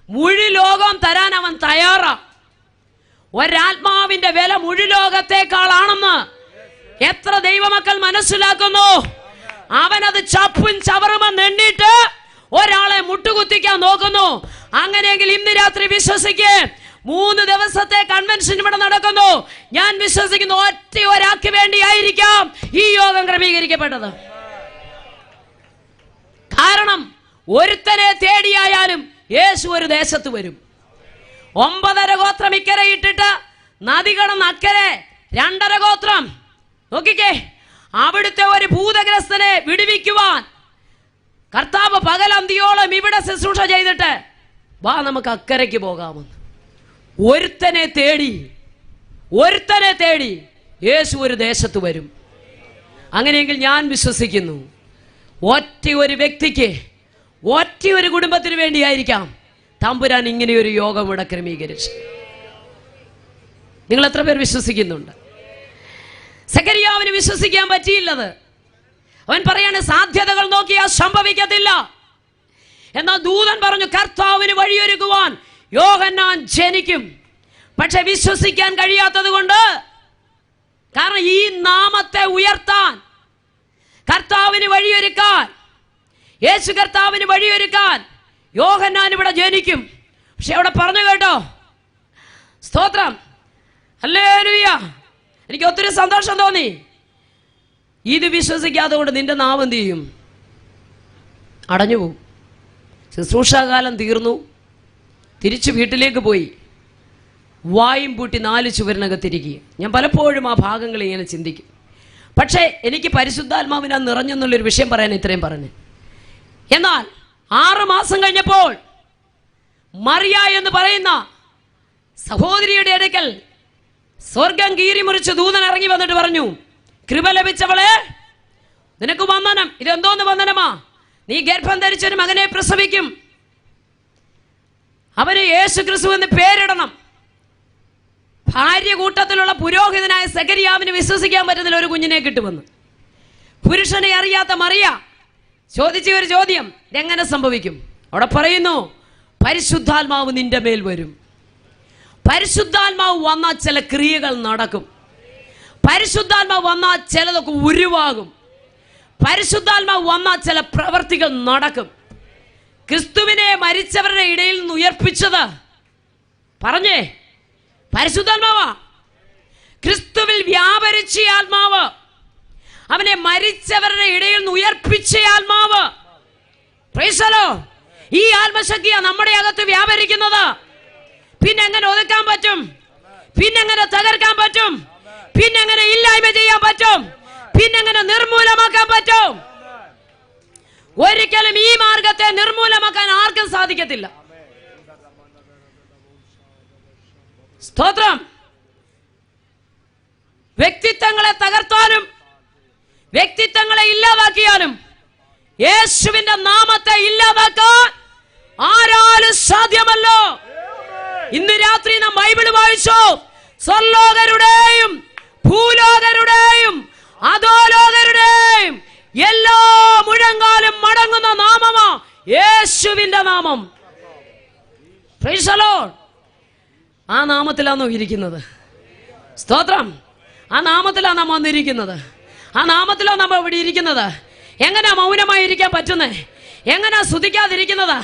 മുഴു ലോകം തരാൻ അവൻ തയ്യാറാ. ഒരാത്മാവിന്റെ വില മുഴു ലോകത്തെക്കാളാണെന്ന് എത്ര ദൈവമക്കൾ മനസ്സിലാക്കുന്നു? അവനത് ചപ്പും ചവറുമെന്ന് എണ്ണിട്ട് ഒരാളെ മുട്ടുകുത്തിക്കാൻ നോക്കുന്നു. അങ്ങനെയെങ്കിൽ ഇന്ന് രാത്രി വിശ്വസിക്കേ, 3 ദിവസത്തെ കൺവെൻഷൻ ഇവിടെ നടക്കുന്നു. ഞാൻ വിശ്വസിക്കുന്നു ഒറ്റ ഒരാൾക്ക് വേണ്ടിയായിരിക്കാം ഈ യോഗം ക്രമീകരിക്കപ്പെട്ടത്. കാരണം ഒരുത്തനെ തേടിയായാലും യേശു ഒരു ദേശത്ത് വരും. 9.5 ഗോത്രം ഇക്കരെ ഇട്ടിട്ട് നദി കടന്ന് അക്കരെ 2.5 ഗോത്രം. നോക്കിക്കേ, അവിടുത്തെ ഒരു ഭൂതഗ്രസ്തനെ വിടുവിക്കുവാൻ കർത്താവ് പകലന്തിയോളം ഇവിടെ ശുശ്രൂഷ ചെയ്തിട്ട് വാ നമുക്ക് അക്കരയ്ക്ക് പോകാമെന്ന് ഒരുത്തനെ തേടി യേശു ഒരു ദേശത്ത് വരും. അങ്ങനെയെങ്കിൽ ഞാൻ വിശ്വസിക്കുന്നു ഒറ്റ ഒരു വ്യക്തിക്ക്, ഒറ്റ ഒരു കുടുംബത്തിന് വേണ്ടിയായിരിക്കാം തമ്പുരാൻ ഇങ്ങനെയൊരു യോഗം ഇവിടെ ക്രമീകരിച്ചു. നിങ്ങൾ എത്ര പേർ വിശ്വസിക്കുന്നുണ്ട്? സെഖരിയാവിന് വിശ്വസിക്കാൻ പറ്റിയില്ലത്. അവൻ പറയാണ്, സാധ്യതകൾ നോക്കിയാൽ സംഭവിക്കത്തില്ല, എന്നാൽ ദൂതൻ പറഞ്ഞു, കർത്താവിന് വഴിയൊരുക്കുവാൻ യോഹന്നാൻ ജനിക്കും. പക്ഷെ വിശ്വസിക്കാൻ കഴിയാത്തത് കൊണ്ട്, കാരണം ഈ നാമത്തെ ഉയർത്താൻ, കർത്താവിന് വഴിയൊരുക്കാൻ, യേശു കർത്താവിന് വഴിയൊരുക്കാൻ യോഹന്നാൻ ഇവിടെ ജനിക്കും. പക്ഷെ അവിടെ പറഞ്ഞു കേട്ടോ, സ്തോത്രം, ഹല്ലേലൂയ. എനിക്ക് ഒത്തിരി സന്തോഷം തോന്നി. ഇത് വിശ്വസിക്കാതെ കൊണ്ട് നിന്റെ നാവ് എന്ത് ചെയ്യും? അടഞ്ഞു പോകും. ശുശ്രൂഷാകാലം തീർന്നു, തിരിച്ചു വീട്ടിലേക്ക് പോയി, വായും പൂട്ടി 4 ചുവരിനകത്തിരിക്കുക. ഞാൻ പലപ്പോഴും ആ ഭാഗങ്ങൾ ഇങ്ങനെ ചിന്തിക്കും. പക്ഷേ എനിക്ക് പരിശുദ്ധാത്മാവിനാ നിറഞ്ഞെന്നുള്ളൊരു വിഷയം പറയാൻ ഇത്രയും പറഞ്ഞു. എന്നാൽ 6 മാസം കഴിഞ്ഞപ്പോൾ മറിയ എന്ന് പറയുന്ന സഹോദരിയുടെ അടുക്കൽ സ്വർഗം കീറിമുറിച്ച് ദൂതൻ ഇറങ്ങി വന്നിട്ട് പറഞ്ഞു, കൃപ ലഭിച്ചവളെ, നിനക്ക് വന്ദനം. ഇതെന്തോന്ന് വന്ദനമാ? നീ ഗർഭം ധരിച്ചൊരു മകനെ പ്രസവിക്കും, അവന് യേശു ക്രിസ്തു എന്ന് പേരിടണം. ഭാര്യ കൂട്ടത്തിലുള്ള പുരോഹിതനായ സെഖരിയാവിന് വിശ്വസിക്കാൻ പറ്റുന്നില്ല ഒരു കുഞ്ഞിനെ കിട്ടുമെന്ന്. പുരുഷനെ അറിയാത്ത മറിയ ചോദിച്ച ഒരു ചോദ്യം, ഇതെങ്ങനെ സംഭവിക്കും? അവിടെ പറയുന്നു, പരിശുദ്ധാത്മാവ് നിന്റെ മേൽ വരും. പരിശുദ്ധാത്മാവ് വന്നാൽ ചില ക്രിയകൾ നടക്കും. പരിശുദ്ധാത്മാവ് വന്നാൽ ചിലതൊക്കെ ഉരുവാകും. പരിശുദ്ധാത്മാവ് വന്നാൽ ചില പ്രവർത്തികൾ നടക്കും. ക്രിസ്തുവിനെ മരിച്ചവരുടെ ഇടയിൽ നിന്ന് ഉയർപ്പിച്ചത് പറഞ്ഞേ പരിശുദ്ധാത്മാവാ. ക്രിസ്തുവിൽ വ്യാപരിച്ച ആത്മാവ്, അവനെ മരിച്ചവരുടെ ഇടയിൽ നിന്ന് ഉയർപ്പിച്ച ആത്മാവ്. Price the Lord. ഈ ആത്മശക്തിയാ നമ്മുടെ അകത്ത് വ്യാപരിക്കുന്നത്. പിന്നെങ്ങനെ ഒതുക്കാൻ പറ്റും? പിന്നെങ്ങനെ തകർക്കാൻ പറ്റും? പിന്നെങ്ങനെ ഇല്ലായ്മ ചെയ്യാൻ പറ്റും? പിന്നെങ്ങനെ നിർമൂലമാക്കാൻ പറ്റും? ഒരിക്കലും ഈ മാർഗത്തെ നിർമൂലമാക്കാൻ ആർക്കും സാധിക്കത്തില്ല. സ്തോത്രം. വ്യക്തിത്വങ്ങളെ തകർത്താലും വ്യക്തിത്വങ്ങളെ ഇല്ലാതാക്കിയാലും യേശുവിന്റെ നാമത്തെ ഇല്ലാതാക്കാൻ ആരാലും സാധ്യമല്ലോ. ഇന്ന് രാത്രി നാം ബൈബിൾ വായിച്ചു. സ്വർലോകരുടെയും ഭൂലോകരുടെയും അധോലോകരുടെയും എല്ലാ മുഴങ്കാലും മടങ്ങുന്ന നാമമാ യേശുവിന്റെ നാമം. Price the Lord. ആ നാമത്തിലാണോ ഇരിക്കുന്നത്? സ്തോത്രം. ആ നാമത്തിലാണ് നാം വന്നിരിക്കുന്നത്. ആ നാമത്തിലാണ് നമ്മൾ ഇവിടെ ഇരിക്കുന്നത്. എങ്ങനെയാ മൗനമായി ഇരിക്കാൻ പറ്റുന്നത്? എങ്ങനെയാ സ്തുതിക്കാതിരിക്കുന്നത്?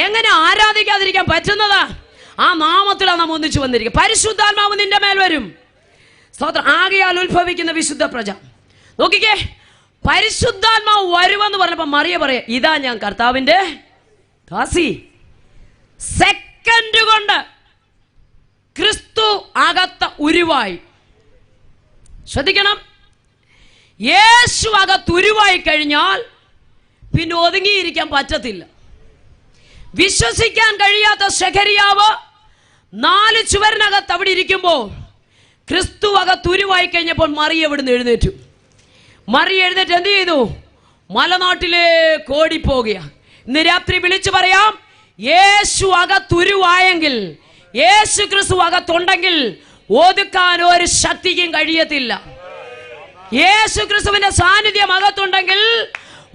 എങ്ങനെ ആരാധിക്കാതിരിക്കാൻ പറ്റുന്നത്? ആ നാമത്തിലാണ് നാം ഒന്നിച്ചു വന്നിരിക്കുക. പരിശുദ്ധാത്മാവ് നിന്റെ മേൽ വരും. സ്തോത്രം. ആകയാൽ ഉത്ഭവിക്കുന്ന വിശുദ്ധ പ്രജ. നോക്കിക്കേ, പരിശുദ്ധാത്മാവ് വരുമെന്ന് പറഞ്ഞപ്പോ മറിയ പറയാ, ഇതാ ഞാൻ കർത്താവിന്റെ ദാസി. സെക്കൻഡ് കൊണ്ട് ക്രിസ്തു അകത്ത ഉരുവായി. ശ്രദ്ധിക്കണം, യേശു അകത്തുരുവായി കഴിഞ്ഞാൽ പിന്നെ ഒതുങ്ങിയിരിക്കാൻ പറ്റത്തില്ല. വിശ്വസിക്കാൻ കഴിയാത്ത സെഖരിയാവ് 4 ചുവരിനകത്ത് അവിടെ ഇരിക്കുമ്പോൾ ക്രിസ്തു അകത്തുരുവായി കഴിഞ്ഞപ്പോൾ മറിയ എവിടുന്ന് എഴുന്നേറ്റു. മറിയ എഴുന്നേറ്റ് എന്ത് ചെയ്തു? മലനാട്ടിലേക്ക് ഓടിപ്പോകുക. ഇന്ന് രാത്രി വിളിച്ചു പറയാം, യേശു അകത്തുരുവായെങ്കിൽ, യേശു ക്രിസ്തു അകത്തുണ്ടെങ്കിൽ ഒതുക്കാൻ ഒരു ശക്തിക്കും കഴിയത്തില്ല. യേശു ക്രിസ്തുവിന്റെ സാന്നിധ്യം അകത്തുണ്ടെങ്കിൽ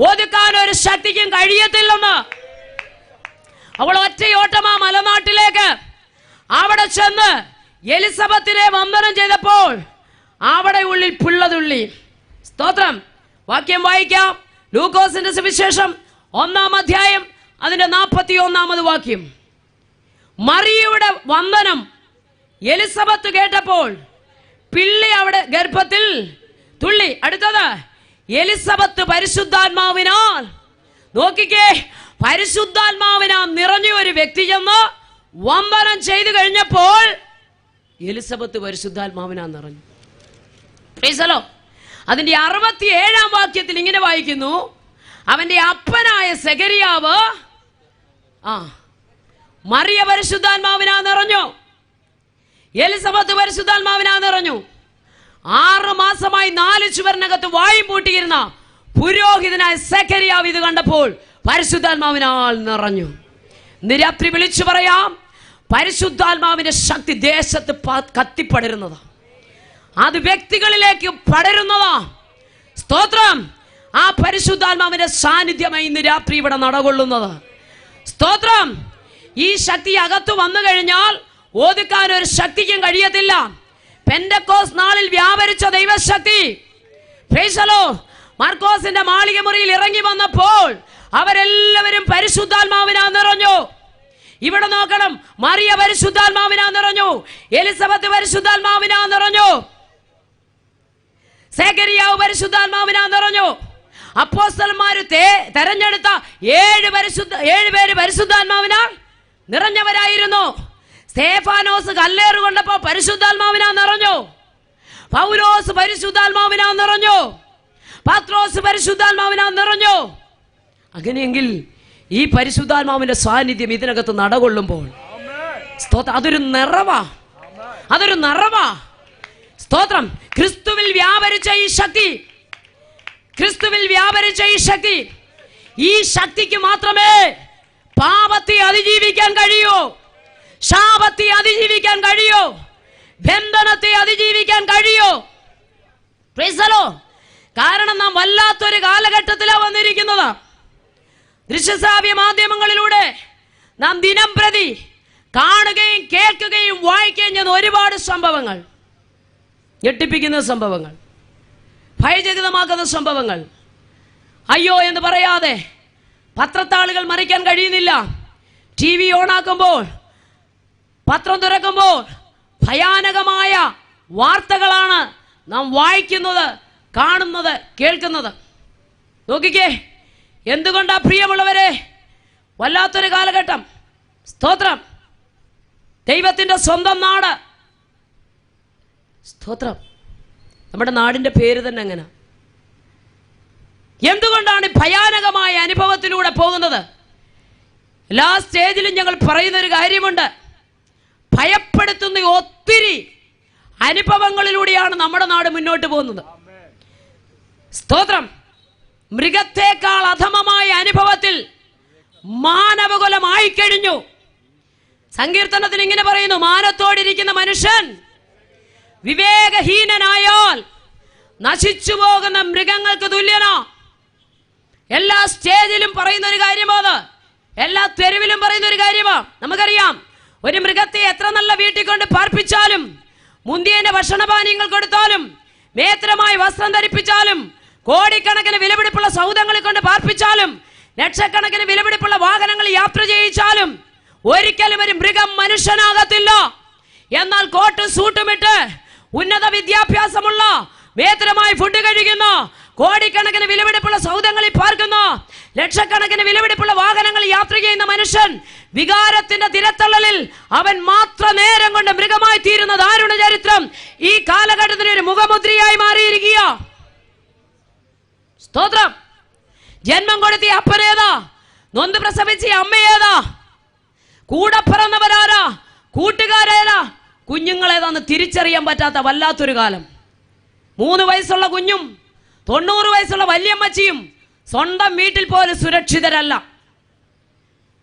ഒതുക്കാൻ ഒരു ശക്തിക്കും കഴിയത്തില്ലെന്ന്. അവൾ ഒറ്റയോട്ടമാ മലനാട്ടിലേക്ക്. അവിടെ ചെന്ന് എലിസബത്തിനെ വന്ദനം ചെയ്തപ്പോൾ അവിടെ ഉള്ളിൽ പിള്ളതുള്ളി. സ്തോത്രം. വാക്യം വായിക്കാം. ലൂക്കോസിന്റെ സുവിശേഷം 1-ാം അധ്യായം അതിന്റെ 41-ാമത് വാക്യം. മറിയയുടെ വന്ദനം എലിസബത്ത് കേട്ടപ്പോൾ പിള്ളി അവിടെ ഗർഭത്തിൽ തുള്ളി. അടുത്തത്, എലിസബത്ത് പരിശുദ്ധാത്മാവിനാൽ, നോക്കിക്കേ, പരിശുദ്ധാത്മാവിനാൽ നിറഞ്ഞ ഒരു വ്യക്തി ചെന്ന് വന്ദനം ചെയ്തു കഴിഞ്ഞപ്പോൾ എലിസബത്ത് പരിശുദ്ധാത്മാവിനാൽ നിറഞ്ഞു. Price the Lord. അതിന്റെ 67-ാം വാക്യത്തിൽ ഇങ്ങനെ വായിക്കുന്നു, അവന്റെ അപ്പനായ സെഖരിയാവ് മറിയ പരിശുദ്ധാത്മാവിനാൽ നിറഞ്ഞു, എലിസബത്ത് പരിശുദ്ധാത്മാവിനാൽ നിറഞ്ഞു. 6 മാസമായി 4 ചുവരിനകത്ത് വായും പൂട്ടിയിരുന്ന പുരോഹിതനായ സെഖരിയാവ് ഇത് കണ്ടപ്പോൾ പരിശുദ്ധാത്മാവിനാൽ നിറഞ്ഞു. നിരാത്രി വിളിച്ചു പറയാം, പരിശുദ്ധാത്മാവിന്റെ ശക്തി ദേശത്ത് കത്തിപ്പടരുന്നതാ. അത് വ്യക്തികളിലേക്ക് പടരുന്നതാ. സ്തോത്രം. ആ പരിശുദ്ധാത്മാവിന്റെ സാന്നിധ്യമായി ഇന്ന് രാത്രി ഇവിടെ നടകൊള്ളുന്നത്. സ്തോത്രം. ഈ ശക്തി അകത്തു വന്നു കഴിഞ്ഞാൽ ഒതുക്കാൻ ഒരു ശക്തിക്കും കഴിയത്തില്ല. പെന്തക്കോസ്ത് നാളിൽ വ്യാപരിച്ച ദൈവശക്തി, പ്രൈസ് ദി ലോർഡ്, മാർക്കോസിന്റെ മാളിക മുറിയിൽ ഇറങ്ങി വന്നപ്പോൾ അവരെല്ലാവരും പരിശുദ്ധാത്മാവിനാൽ നിറഞ്ഞു. ഇവിടെ നോക്കണം, മറിയ പരിശുദ്ധാത്മാവിനാൽ നിറഞ്ഞു, എലിസബത്ത് പരിശുദ്ധാത്മാവിനാൽ നിറഞ്ഞു, സെഖരിയാവ് പരിശുദ്ധാത്മാവിനാൽ നിറഞ്ഞു. അപ്പോസ്തലന്മാര് തെരഞ്ഞെടുത്ത 7 പേര് പരിശുദ്ധാത്മാവിനാൽ നിറഞ്ഞവരായിരുന്നു. സ്തേഫാനോസ് കല്ലേറ് കൊണ്ടപ്പോ പരിശുദ്ധാത്മാവിനാൽ നിറഞ്ഞു. പൗലോസ് പരിശുദ്ധാത്മാവിനാൽ നിറഞ്ഞു. പത്രോസ് പരിശുദ്ധാത്മാവിനാൽ നിറഞ്ഞു. അങ്ങനെയെങ്കിൽ ഈ പരിശുദ്ധാത്മാവിന്റെ സാന്നിധ്യം ഇതിനകത്ത് നടകൊള്ളുമ്പോൾ അതൊരു നിറവാ, അതൊരു നിറവാ. സ്തോത്രം. ക്രിസ്തുവിൽ വ്യാപരിച്ച ഈ ശക്തി, ക്രിസ്തുവിൽ വ്യാപരിച്ച ഈ ശക്തി, ഈ ശക്തിക്ക് മാത്രമേ പാപത്തെ അതിജീവിക്കാൻ കഴിയൂ, ശാപത്തെ അതിജീവിക്കാൻ കഴിയൂ, ബന്ധനത്തെ അതിജീവിക്കാൻ കഴിയൂ. Price the Lord. കാരണം നാം വല്ലാത്തൊരു കാലഘട്ടത്തിലാണ് വന്നിരിക്കുന്നത്. ദൃശ്യശ്രാവ്യ മാധ്യമങ്ങളിലൂടെ നാം ദിനം പ്രതി കാണുകയും കേൾക്കുകയും വായിക്കുകയും ചെയ്യുന്ന ഒരുപാട് സംഭവങ്ങൾ, ഞെട്ടിപ്പിക്കുന്ന സംഭവങ്ങൾ, ഭയചകിതമാക്കുന്ന സംഭവങ്ങൾ. അയ്യോ എന്ന് പറയാതെ പത്രത്താളുകൾ മറിക്കാൻ കഴിയുന്നില്ല. ടി വി ഓണാക്കുമ്പോൾ, പത്രം തുറക്കുമ്പോൾ ഭയാനകമായ വാർത്തകളാണ് നാം വായിക്കുന്നത്, കാണുന്നത്, കേൾക്കുന്നത്. നോക്കിക്കേ, എന്തുകൊണ്ടാ പ്രിയമുള്ളവരെ വല്ലാത്തൊരു കാലഘട്ടം. സ്തോത്രം. ദൈവത്തിന്റെ സ്വന്തം നാട്. സ്തോത്രം. നമ്മുടെ നാടിന്റെ പേര് തന്നെ അങ്ങനെ. എന്തുകൊണ്ടാണ് ഭയാനകമായ അനുഭവത്തിലൂടെ പോകുന്നത്? എല്ലാ സ്റ്റേജിലും ഞങ്ങൾ പറയുന്നൊരു കാര്യമുണ്ട്, ഭയപ്പെടുത്തുന്ന ഒത്തിരി അനുഭവങ്ങളിലൂടെയാണ് നമ്മുടെ നാട് മുന്നോട്ട് പോകുന്നത്. സ്തോത്രം. മൃഗത്തെക്കാൾ അധമമായ അനുഭവത്തിൽ മാനവകുലമായി കഴിഞ്ഞു. സങ്കീർത്തനത്തിൽ ഇങ്ങനെ പറയുന്നു, മാനത്തോടിരിക്കുന്ന മനുഷ്യൻ വിവേകഹീനനായാൽ നശിച്ചു പോകുന്ന മൃഗങ്ങൾക്ക് തുല്യനാ. എല്ലാ സ്റ്റേജിലും പറയുന്ന ഒരു കാര്യമാണ്, എല്ലാ തെരുവിലും പറയുന്ന ഒരു കാര്യമാണ്. നമുക്കറിയാം, ഒരു മൃഗത്തെ എത്ര നല്ല വീട്ടിൽ കൊണ്ട് പാർപ്പിച്ചാലും, മുന്തിയന്റെ ഭക്ഷണപാനീയങ്ങൾ കൊടുത്താലും, മേത്രമായി വസ്ത്രം ധരിപ്പിച്ചാലും, കോടിക്കണക്കിന് വിലപിടിപ്പുള്ള സൗധങ്ങളിൽ കൊണ്ട് പാർപ്പിച്ചാലും, ലക്ഷക്കണക്കിന് വിലപിടിപ്പുള്ള വാഹനങ്ങൾ യാത്ര ചെയ്യിച്ചാലും ഒരിക്കലും ഒരു മൃഗം മനുഷ്യനാകത്തില്ല. എന്നാൽ കോട്ടും സൂട്ടുമിട്ട് ഉന്നത വിദ്യാഭ്യാസമുള്ള, മേത്രമായി ഫുഡ് കഴിക്കുന്ന, കോടിക്കണക്കിന് വിലപിടിപ്പുള്ള സൗധങ്ങളിൽ പാർക്കുന്ന, ലക്ഷക്കണക്കിന് വിലപിടിപ്പുള്ള വാഹനങ്ങൾ യാത്ര ചെയ്യുന്ന മനുഷ്യൻ വികാരത്തിന്റെ തിരത്തള്ളലിൽ അവൻ മാത്ര നേരം കൊണ്ട് മൃഗമായി തീരുന്ന ദാരുണ ചരിത്രം ഈ കാലഘട്ടത്തിന് ഒരു മുഖമുദ്രയായി മാറിയിരിക്കുക. സ്തോത്രം. ജന്മം കൊടുത്ത അപ്പനേതാ, നൊന്ത് പ്രസവിച്ച അമ്മയേതാ, കൂടെ പിറന്നവരാരാ, കൂട്ടുകാരേതാ, കുഞ്ഞുങ്ങളേതാന്ന് തിരിച്ചറിയാൻ പറ്റാത്ത വല്ലാത്തൊരു കാലം. 3 വയസ്സുള്ള കുഞ്ഞും 90 വയസ്സുള്ള വല്യമ്മച്ചിയും സ്വന്തം വീട്ടിൽ പോലും സുരക്ഷിതരല്ല.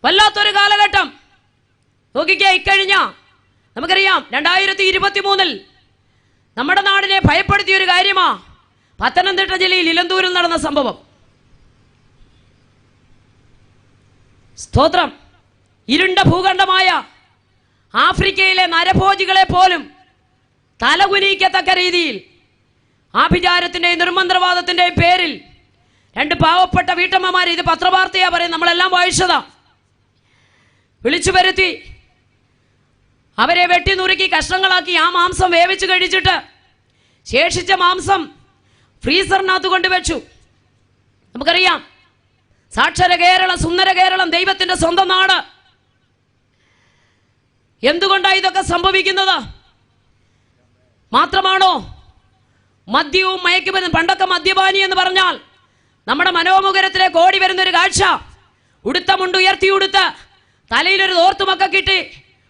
വല്ലാത്തൊരു കാലഘട്ടം. നോക്കിക്കേ, ഇക്കഴിഞ്ഞ നമുക്കറിയാം 2023 നമ്മുടെ നാടിനെ ഭയപ്പെടുത്തിയ ഒരു കാര്യമാ പത്തനംതിട്ട ജില്ലയിൽ ഇലന്തൂരിൽ നടന്ന സംഭവം. സ്തോത്രം. ഇരുണ്ട ഭൂഖണ്ഡമായ ആഫ്രിക്കയിലെ നരഭോജികളെ പോലും തലകുനിക്കത്തക്ക രീതിയിൽ ആഭിചാരത്തിന്റെയും നിർമന്ത്രവാദത്തിന്റെയും പേരിൽ 2 പാവപ്പെട്ട വീട്ടമ്മമാരെ, ഇത് പത്രവാർത്തയാ പറയും, നമ്മളെല്ലാം വായിച്ചതാ, വിളിച്ചു വരുത്തി അവരെ വെട്ടി നുറുക്കി കഷ്ണങ്ങളാക്കി ആ മാംസം വേവിച്ച് കഴിച്ചിട്ട് ശേഷിച്ച മാംസം ഫ്രീസറിനകത്ത് കൊണ്ടുവച്ചു. നമുക്കറിയാം, സാക്ഷര കേരളം, സുന്ദര കേരളം, ദൈവത്തിന്റെ സ്വന്തം നാട്. എന്തുകൊണ്ടാണ് ഇതൊക്കെ സംഭവിക്കുന്നത്? മാത്രമാണോ മദ്യവും മയക്കുമരുന്നും? പണ്ടൊക്കെ മദ്യപാനി എന്ന് പറഞ്ഞാൽ നമ്മുടെ മനോമുഖരത്തിലേക്ക് ഓടി വരുന്ന ഒരു കാഴ്ച, ഉടുത്ത മുണ്ട് ഉയർത്തി ഉടുത്ത് തലയിലൊരു തോർത്തുമൊക്കെ കിട്ടി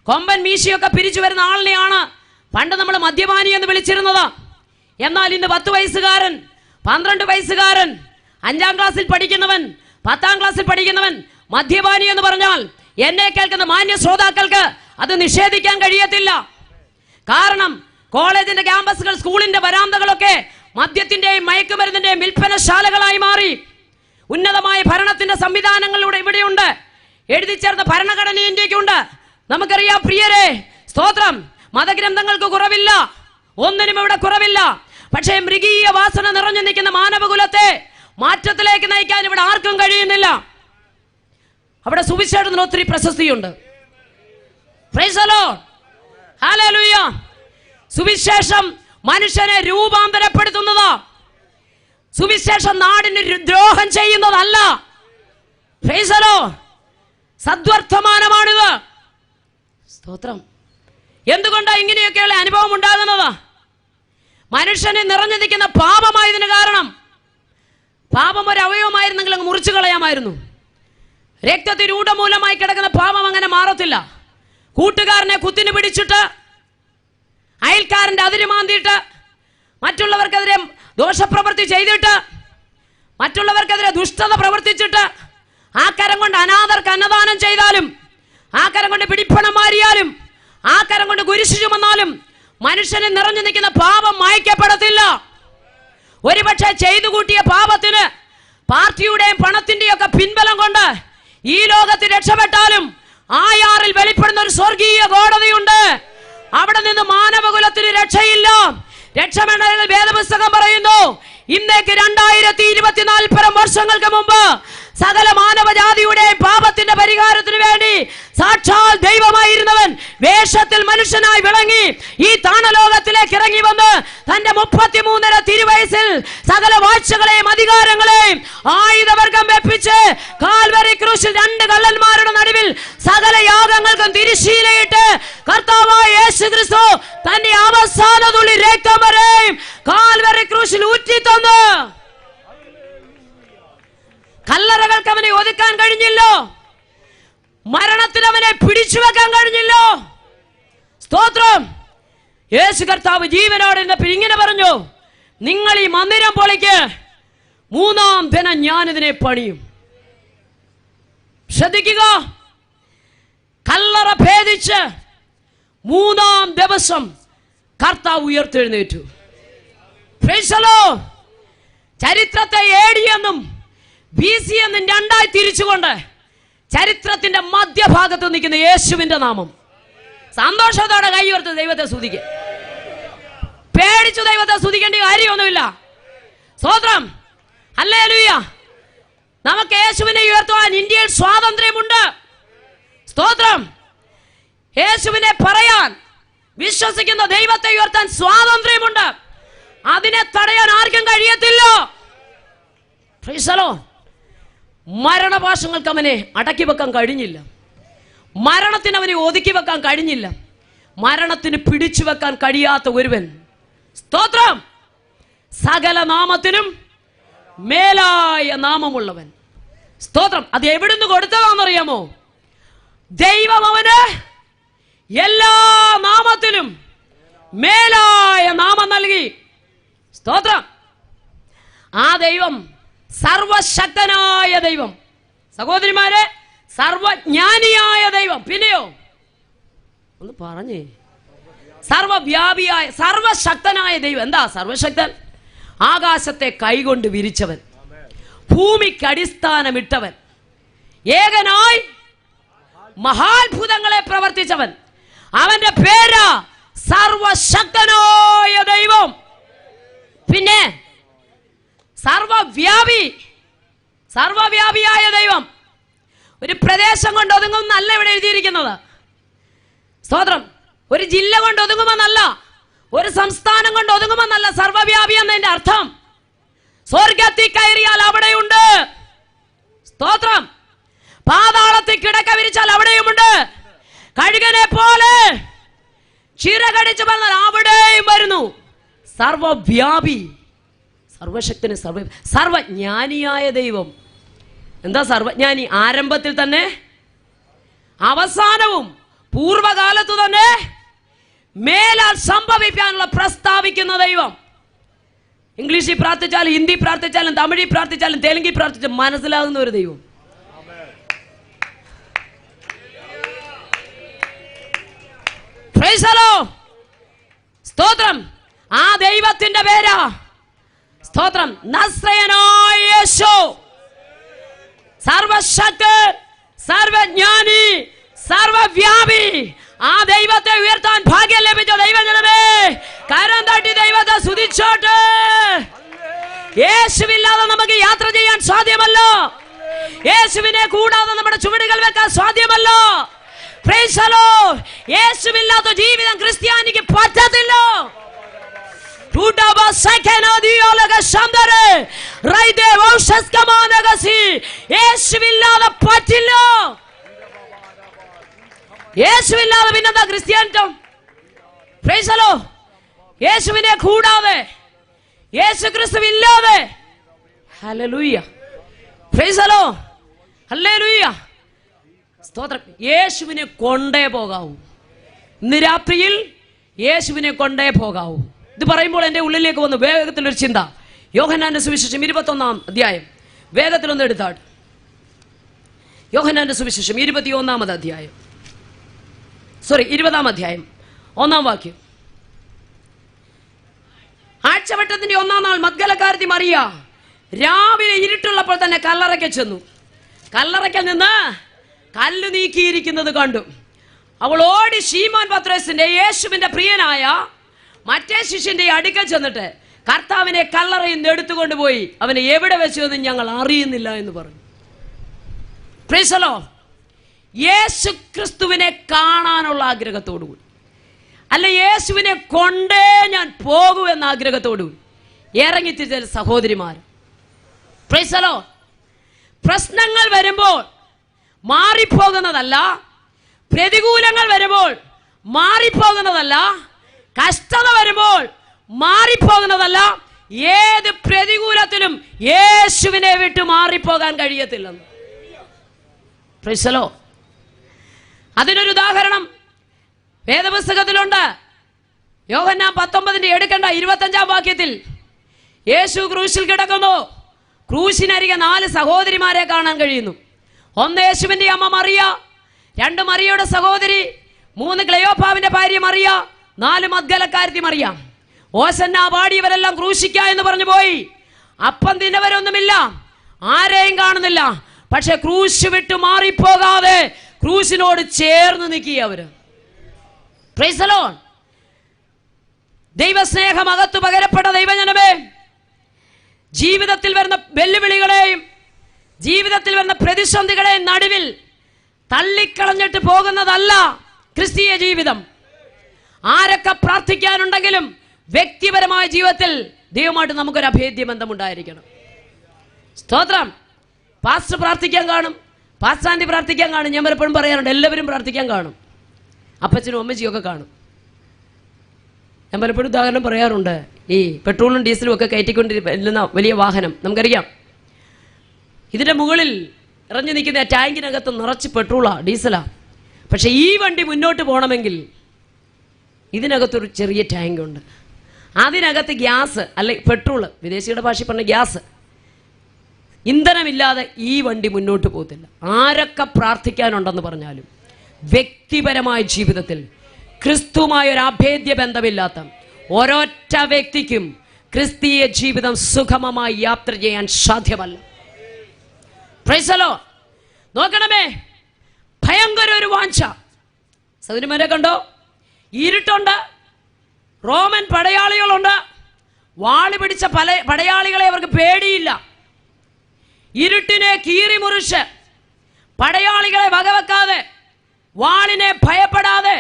കൊമ്പൻ മീശയൊക്കെ പിരിച്ചു വരുന്ന ആളിനെയാണ് പണ്ട് നമ്മൾ മദ്യപാനി എന്ന് വിളിച്ചിരുന്നത്. എന്നാൽ ഇന്ന് 10 വയസ്സുകാരൻ, 12 വയസ്സുകാരൻ, 5ാം ക്ലാസ്സിൽ പഠിക്കുന്നവൻ, 10ാം ക്ലാസ്സിൽ പഠിക്കുന്നവൻ മദ്യപാനി എന്ന് പറഞ്ഞാൽ എന്നെ കേൾക്കുന്ന മാന്യ ശ്രോതാക്കൾക്ക് അത് നിഷേധിക്കാൻ കഴിയത്തില്ല. കാരണം കോളേജിന്റെ ക്യാമ്പസുകൾ, സ്കൂളിന്റെ വരാന്തകളൊക്കെ മദ്യത്തിന്റെയും മയക്കുമരുന്നിന്റെയും വിൽപ്പനശാലകളായി മാറി. ഉന്നതമായ ഭരണത്തിന്റെ സംവിധാനങ്ങളിലൂടെ ഇവിടെയുണ്ട്. എഴുതി ചേർന്ന ഭരണഘടന ഇന്ത്യക്കുണ്ട്. നമുക്കറിയാം പ്രിയരെ, സ്തോത്രം, മതഗ്രന്ഥങ്ങൾക്ക് കുറവില്ല, ഒന്നിനും ഇവിടെ കുറവില്ല. പക്ഷേ മൃഗീയ വാസന നിറഞ്ഞു നിൽക്കുന്ന മാനവകുലത്തെ മാറ്റത്തിലേക്ക് നയിക്കാൻ ഇവിടെ ആർക്കും കഴിയുന്നില്ല. അവിടെ സുവിശേഷത്തിന് ഒത്തിരി പ്രശസ്തിയുണ്ട്. Praise the Lord, hallelujah. സുവിശേഷം മനുഷ്യനെ രൂപാന്തരപ്പെടുത്തുന്നതാ. സുവിശേഷം നാടിന് ദ്രോഹം ചെയ്യുന്നതല്ല. പ്രൈസ് ദി ലോർഡ്, സദ്വർത്തമാനമാണിത്. സ്തോത്രം. എന്തുകൊണ്ടാണ് ഇങ്ങനെയൊക്കെയുള്ള അനുഭവം ഉണ്ടാകുന്നത്? മനുഷ്യനെ നിറഞ്ഞു നിൽക്കുന്ന പാപമായതിന് കാരണം. പാപം ഒരു അവയവമായിരുന്നെങ്കിൽ അങ്ങ് മുറിച്ചു കളയാമായിരുന്നു. രക്തത്തിൽ രൂഢമൂലമായി കിടക്കുന്ന പാപം അങ്ങനെ മാറത്തില്ല. കൂട്ടുകാരനെ കുത്തിന് പിടിച്ചിട്ട്, അയൽക്കാരൻ്റെ അതിര് മാന്തിയിട്ട്, മറ്റുള്ളവർക്കെതിരെ ദോഷപ്രവൃത്തി ചെയ്തിട്ട്, മറ്റുള്ളവർക്കെതിരെ ദുഷ്ടത പ്രവർത്തിച്ചിട്ട്, ആ കരം കൊണ്ട് അനാഥർക്ക് അന്നദാനം ചെയ്താലും, ആ കരം കൊണ്ട് പിടിപ്പണം മാറിയാലും, ആ കരം കൊണ്ട് കുരിശു ചുമന്നാലും മനുഷ്യനെ നിറഞ്ഞു നിൽക്കുന്ന പാപം മായ്ക്കപ്പെടത്തില്ല. ഒരുപക്ഷെ ചെയ്തു കൂട്ടിയ പാപത്തിന് പാർട്ടിയുടെയും പണത്തിന്റെയും ഒക്കെ പിൻബലം കൊണ്ട് ഈ ലോകത്തിൽ രക്ഷപ്പെട്ടാലും ആയാറിൽ വെളിപ്പെടുന്ന ഒരു സ്വർഗീയ കോടതിയുണ്ട്. അവിടെ നിന്ന് മാനവകുലത്തിന് രക്ഷയില്ല. രക്ഷമെന്ന വേദപുസ്തകം പറയുന്നു, ഇന്നേക്ക് 2024 വർഷങ്ങൾക്ക് മുമ്പ് സകല മാനവജാതിയുടെ പാപത്തിന്റെ പരിഹാരത്തിന് വേണ്ടി സാക്ഷാൽ ദൈവമായിരുന്നവൻ വേഷത്തിൽ മനുഷ്യനായി വിളങ്ങി ഈ താണലോകത്തിലേക്ക് ഇറങ്ങി വന്ന് തന്റെ 33 തിരുവയസ്സിൽ സകല വാഴ്ചകളെയും അധികാരങ്ങളെയും ആയുധവർഗം വെപ്പിച്ച് കാൽവരി ക്രൂശിൽ 2 കള്ളന്മാരുടെ നടുവിൽ സകല യാഗങ്ങൾക്കും തിരുശീലയിട്ട് കർത്താവായ യേശു ക്രിസ്തു തന്റെ അവസാന തുള്ളി രക്തം വരെയും കാൽവരി ക്രൂശിൽ ഊറ്റി തന്നു. കല്ലറകൾക്ക് അവനെ ഒതുക്കാൻ കഴിഞ്ഞില്ലോ. മരണത്തിന് അവനെ പിടിച്ചു വെക്കാൻ കഴിഞ്ഞില്ലോ. സ്തോത്രം. യേശു കർത്താവ് ജീവനോടെ ഇങ്ങനെ പറഞ്ഞു, നിങ്ങൾ ഈ മന്ദിരം പൊളിക്ക്, 3-ാം ദിനം ഞാനിതിനെ പണിയും. ശ്രദ്ധിക്കുക, കല്ലറ ഭേദിച്ച് 3-ാം ദിവസം കർത്താവ് ഉയർത്തെഴുന്നേറ്റു. Price the Lord. ചരിത്രത്തെ AD എന്നും BC എന്നും 2ആയി തിരിച്ചുകൊണ്ട് ചരിത്രത്തിന്റെ മധ്യഭാഗത്ത് നിൽക്കുന്ന യേശുവിന്റെ നാമം സന്തോഷത്തോടെ കൈയുയർത്തി ദൈവത്തെ സ്തുതിക്കുക. പേടിച്ചു ദൈവത്തെ സ്തുതിക്കേണ്ട കാര്യമൊന്നുമില്ല. സ്തോത്രം, ഹല്ലേലൂയ. നമുക്ക് യേശുവിനെ ഉയർത്തുവാൻ ഇന്ത്യയിൽ സ്വാതന്ത്ര്യമുണ്ട്. സ്തോത്രം. യേശുവിനെ പറയാൻ വിശ്വസിക്കുന്ന ദൈവത്തെ ഉയർത്താൻ സ്വാതന്ത്ര്യമുണ്ട്. അതിനെ തടയാൻ ആർക്കും കഴിയത്തില്ല. Price the Lord. മരണപാശങ്ങൾക്ക് അവനെ അടക്കി വെക്കാൻ കഴിഞ്ഞില്ല. മരണത്തിന് അവനെ ഒതുക്കി വെക്കാൻ കഴിഞ്ഞില്ല. മരണത്തിന് പിടിച്ചു വെക്കാൻ കഴിയാത്ത ഒരുവൻ, സ്തോത്രം, സകല നാമത്തിനും മേലായ നാമമുള്ളവൻ. സ്തോത്രം. അത് എവിടുന്ന് കൊടുത്തതാണെന്നറിയാമോ? ദൈവം അവന് എല്ലാ നാമത്തിലും മേലായ നാമം നൽകി. സ്തോത്രം. ആ ദൈവം സർവശക്തനായ ദൈവം, സഹോദരിമാരെ, സർവജ്ഞാനിയായ ദൈവം. പിന്നെയോ ഒന്ന് പറഞ്ഞേ, സർവവ്യാപിയായ സർവശക്തനായ ദൈവം. എന്താ സർവശക്തൻ? ആകാശത്തെ കൈകൊണ്ട് വിരിച്ചവൻ, ഭൂമിക്ക് അടിസ്ഥാനമിട്ടവൻ, ഏകനായി മഹാത്ഭുതങ്ങളെ പ്രവർത്തിച്ചവൻ. അവന്റെ പേരാ സർവശക്തനായ ദൈവം. പിന്നെ സർവവ്യാപി, സർവവ്യാപിയായ ദൈവം. ഒരു പ്രദേശം കൊണ്ട് ഒതുങ്ങുമെന്നല്ല ഇവിടെ എഴുതിയിരിക്കുന്നത്. സ്തോത്രം. ഒരു ജില്ല കൊണ്ട് ഒതുങ്ങുമെന്നല്ല, ഒരു സംസ്ഥാനം കൊണ്ട് ഒതുങ്ങുമെന്നല്ല സർവവ്യാപി എന്നതിന്റെ അർത്ഥം. സ്വർഗത്തിൽ കയറിയാൽ അവിടെയുണ്ട്. സ്തോത്രം. പാതാളത്തിൽ കിടക്ക വിരിച്ചാൽ അവിടെയുമുണ്ട്. കഴുകനെ പോലെ ചിറകടിച്ചു പറഞ്ഞാൽ അവിടെയും വരുന്നു. സർവവ്യാപി, സർവശക്തന്, സർവജ്ഞാനിയായ ദൈവം. എന്താ സർവജ്ഞാനി? ആരംഭത്തിൽ തന്നെ, അവസാനവും പൂർവകാലത്തു തന്നെ മേലാൽ സംഭവിക്കാനുള്ള പ്രസ്താവിക്കുന്ന ദൈവം. ഇംഗ്ലീഷിൽ പ്രാർത്ഥിച്ചാലും ഹിന്ദി പ്രാർത്ഥിച്ചാലും തമിഴിൽ പ്രാർത്ഥിച്ചാലും തെലുങ്കിൽ പ്രാർത്ഥിച്ചാലും മനസ്സിലാകുന്ന ഒരു ദൈവം. Price the Lord. സ്തോത്രം. ആ ദൈവത്തിന്റെ പേരാ, സ്തോത്രം, നസ്രയനായ യേശു. സർവശക്തൻ, സർവജ്ഞാനി, സർവവ്യാപി, ആ ദൈവത്തെ ഉയർത്താൻ ഭാഗ്യം ലഭിച്ച ദൈവജനമേ, കരം തട്ടി ദൈവത്തെ സ്തുതിച്ചോട്ടെ. യേശുവില്ലാതെ നമുക്ക് യാത്ര ചെയ്യാൻ സാധ്യമല്ല. യേശുവിനെ കൂടാതെ നമ്മുടെ ചുവടുകൾ വെക്കാൻ സാധ്യമല്ല. Price the Lord. യേശുവില്ലാത്ത ജീവിതം ക്രിസ്ത്യാനിക്ക് പറ്റത്തില്ല. യേശുവില്ലാതെ പറ്റില്ല. യേശുവില്ലാതെ പിന്നെന്താ ക്രിസ്ത്യാനിറ്റം? Price the Lord. യേശുവിനെ കൂടാതെ, യേശു ക്രിസ്തുവില്ലാതെ, hallelujah, praise the Lord, hallelujah, സ്തോത്രം. യേശുവിനെ കൊണ്ടേ പോകാവൂ. ഇന്ന് രാത്രിയിൽ യേശുവിനെ കൊണ്ടേ പോകാവൂ. ഇത് പറയുമ്പോൾ എൻ്റെ ഉള്ളിലേക്ക് വന്നു വേഗത്തിലൊരു ചിന്ത. യോഹന്നാന്റെ സുവിശേഷം 21-ാം അധ്യായം വേഗത്തിലൊന്ന് എടുത്താട്ട്. യോഹന്നാന്റെ സുവിശേഷം 20-ാം അധ്യായം 1-ാം വാക്യം. ആഴ്ചവട്ടത്തിന്റെ 1-ാം നാൾ മഗ്ദലക്കാരത്തി മറിയ രാവിലെ ഇരുട്ടുള്ളപ്പോൾ തന്നെ കല്ലറയ്ക്ക് ചെന്നു. കല്ലറയ്ക്കൽ നിന്ന് കല്ല് നീക്കിയിരിക്കുന്നത് കണ്ടു. അവൾ ഓടി ശീമോൻ പത്രോസിന്റെ, യേശുവിന്റെ പ്രിയനായ മറ്റേ ശിഷ്യന്റെ അടുക്കൽ ചെന്നിട്ട് കർത്താവിനെ കല്ലറയിൽ നിന്ന് എടുത്തുകൊണ്ടുപോയി അവനെ എവിടെ വെച്ചതെന്ന് ഞങ്ങൾ അറിയുന്നില്ല എന്ന് പറഞ്ഞു. Price the Lord. യേശു ക്രിസ്തുവിനെ കാണാനുള്ള ആഗ്രഹത്തോടുകൂടി, അല്ല യേശുവിനെ കൊണ്ടേ ഞാൻ പോകൂ എന്ന ആഗ്രഹത്തോടുകൂടി ഇറങ്ങിത്തിരിച്ച സഹോദരിമാർ. Price the Lord. പ്രശ്നങ്ങൾ വരുമ്പോൾ മാറിപ്പോകുന്നതല്ല, പ്രതികൂലങ്ങൾ വരുമ്പോൾ മാറിപ്പോകുന്നതല്ല, കഷ്ടത വരുമ്പോൾ മാറിപ്പോകുന്നതല്ല, ഏത് പ്രതികൂലത്തിലും യേശുവിനെ വിട്ട് മാറിപ്പോകാൻ കഴിയത്തില്ലെന്ന്. Praise the Lord. അതിനൊരു ഉദാഹരണം വേദപുസ്തകത്തിലുണ്ട്. യോഹന്നാൻ 19 എടുക്കണ്ട 25-ാം വാക്യത്തിൽ യേശു ക്രൂശിൽ കിടക്കുന്നു. ക്രൂശിനരികെ 4 സഹോദരിമാരെ കാണാൻ കഴിയുന്നു. 1 യേശുവിന്റെ അമ്മ മറിയ, 2 മറിയയുടെ സഹോദരി, 3 ക്ലെയോപ്പാവിന്റെ ഭാര്യ മറിയ, 4 മഗ്ദലക്കാരത്തി മറിയ. ഓസന്ന പാടിയവരെല്ലാം ക്രൂശിക്ക എന്ന് പറഞ്ഞു പോയി. അപ്പം തിന്നവരൊന്നുമില്ല, ആരെയും കാണുന്നില്ല. പക്ഷെ ക്രൂശ് വിട്ട് മാറിപ്പോകാതെ ക്രൂശിനോട് ചേർന്ന് നിൽക്കിയവര്. Price the Lord. ദൈവസ്നേഹം അകത്തു പകരപ്പെട്ട ദൈവജനമേ, ജീവിതത്തിൽ വരുന്ന വെല്ലുവിളികളെയും ജീവിതത്തിൽ വരുന്ന പ്രതിസന്ധികളെയും നടുവിൽ തള്ളിക്കളഞ്ഞിട്ട് പോകുന്നതല്ല ക്രിസ്തീയ ജീവിതം. ആരൊക്കെ പ്രാർത്ഥിക്കാനുണ്ടെങ്കിലും വ്യക്തിപരമായ ജീവിതത്തിൽ ദൈവമായിട്ട് നമുക്കൊരു അഭേദ്യ ബന്ധമുണ്ടായിരിക്കണം. സ്തോത്രം. പാസ്റ്റർ പ്രാർത്ഥിക്കാൻ കാണും, പാസ്റ്റർ ആന്റി പ്രാർത്ഥിക്കാൻ കാണും. ഞാൻ പലപ്പോഴും പറയാറുണ്ട്, എല്ലാവരും പ്രാർത്ഥിക്കാൻ കാണും, അപ്പച്ചനും അമ്മച്ചിയും ഒക്കെ കാണും. ഞാൻ പലപ്പോഴും ഉദാഹരണം പറയാറുണ്ട്. ഈ പെട്രോളും ഡീസലും ഒക്കെ കയറ്റിക്കൊണ്ടിരുന്ന വലിയ വാഹനം നമുക്കറിയാം. ഇതിൻ്റെ മുകളിൽ ഇറങ്ങി നിൽക്കുന്ന ടാങ്കിനകത്ത് നിറച്ച് പെട്രോളാ, ഡീസലാ. പക്ഷെ ഈ വണ്ടി മുന്നോട്ട് പോകണമെങ്കിൽ ഇതിനകത്തൊരു ചെറിയ ടാങ്ക് ഉണ്ട്. അതിനകത്ത് ഗ്യാസ് അല്ലെ പെട്രോള്, വിദേശിയുടെ ഭാഷയിൽ പറഞ്ഞ ഗ്യാസ്, ഇന്ധനമില്ലാതെ ഈ വണ്ടി മുന്നോട്ട് പോകത്തില്ല. ആരൊക്കെ പ്രാർത്ഥിക്കാനുണ്ടെന്ന് പറഞ്ഞാലും വ്യക്തിപരമായ ജീവിതത്തിൽ ക്രിസ്തുവുമായ ഒരു അഭേദ്യ ബന്ധമില്ലാത്ത ഒരൊറ്റ വ്യക്തിക്കും ക്രിസ്തീയ ജീവിതം സുഗമമായി യാത്ര ചെയ്യാൻ സാധ്യമല്ല. Price the Lord. നോക്കണമേ, ഭയങ്കര ഒരു വാഞ്ച. സൗരന്മാരെ കണ്ടോ? ഇരുട്ടുണ്ട്, റോമൻ പടയാളികളുണ്ട്, വാള് പിടിച്ച പടയാളികളെ അവർക്ക് പേടിയില്ല. ഇരുട്ടിനെ കീറി മുറിച്ച് പടയാളികളെ വകവെക്കാതെ, വാളിനെ ഭയപ്പെടാതെ,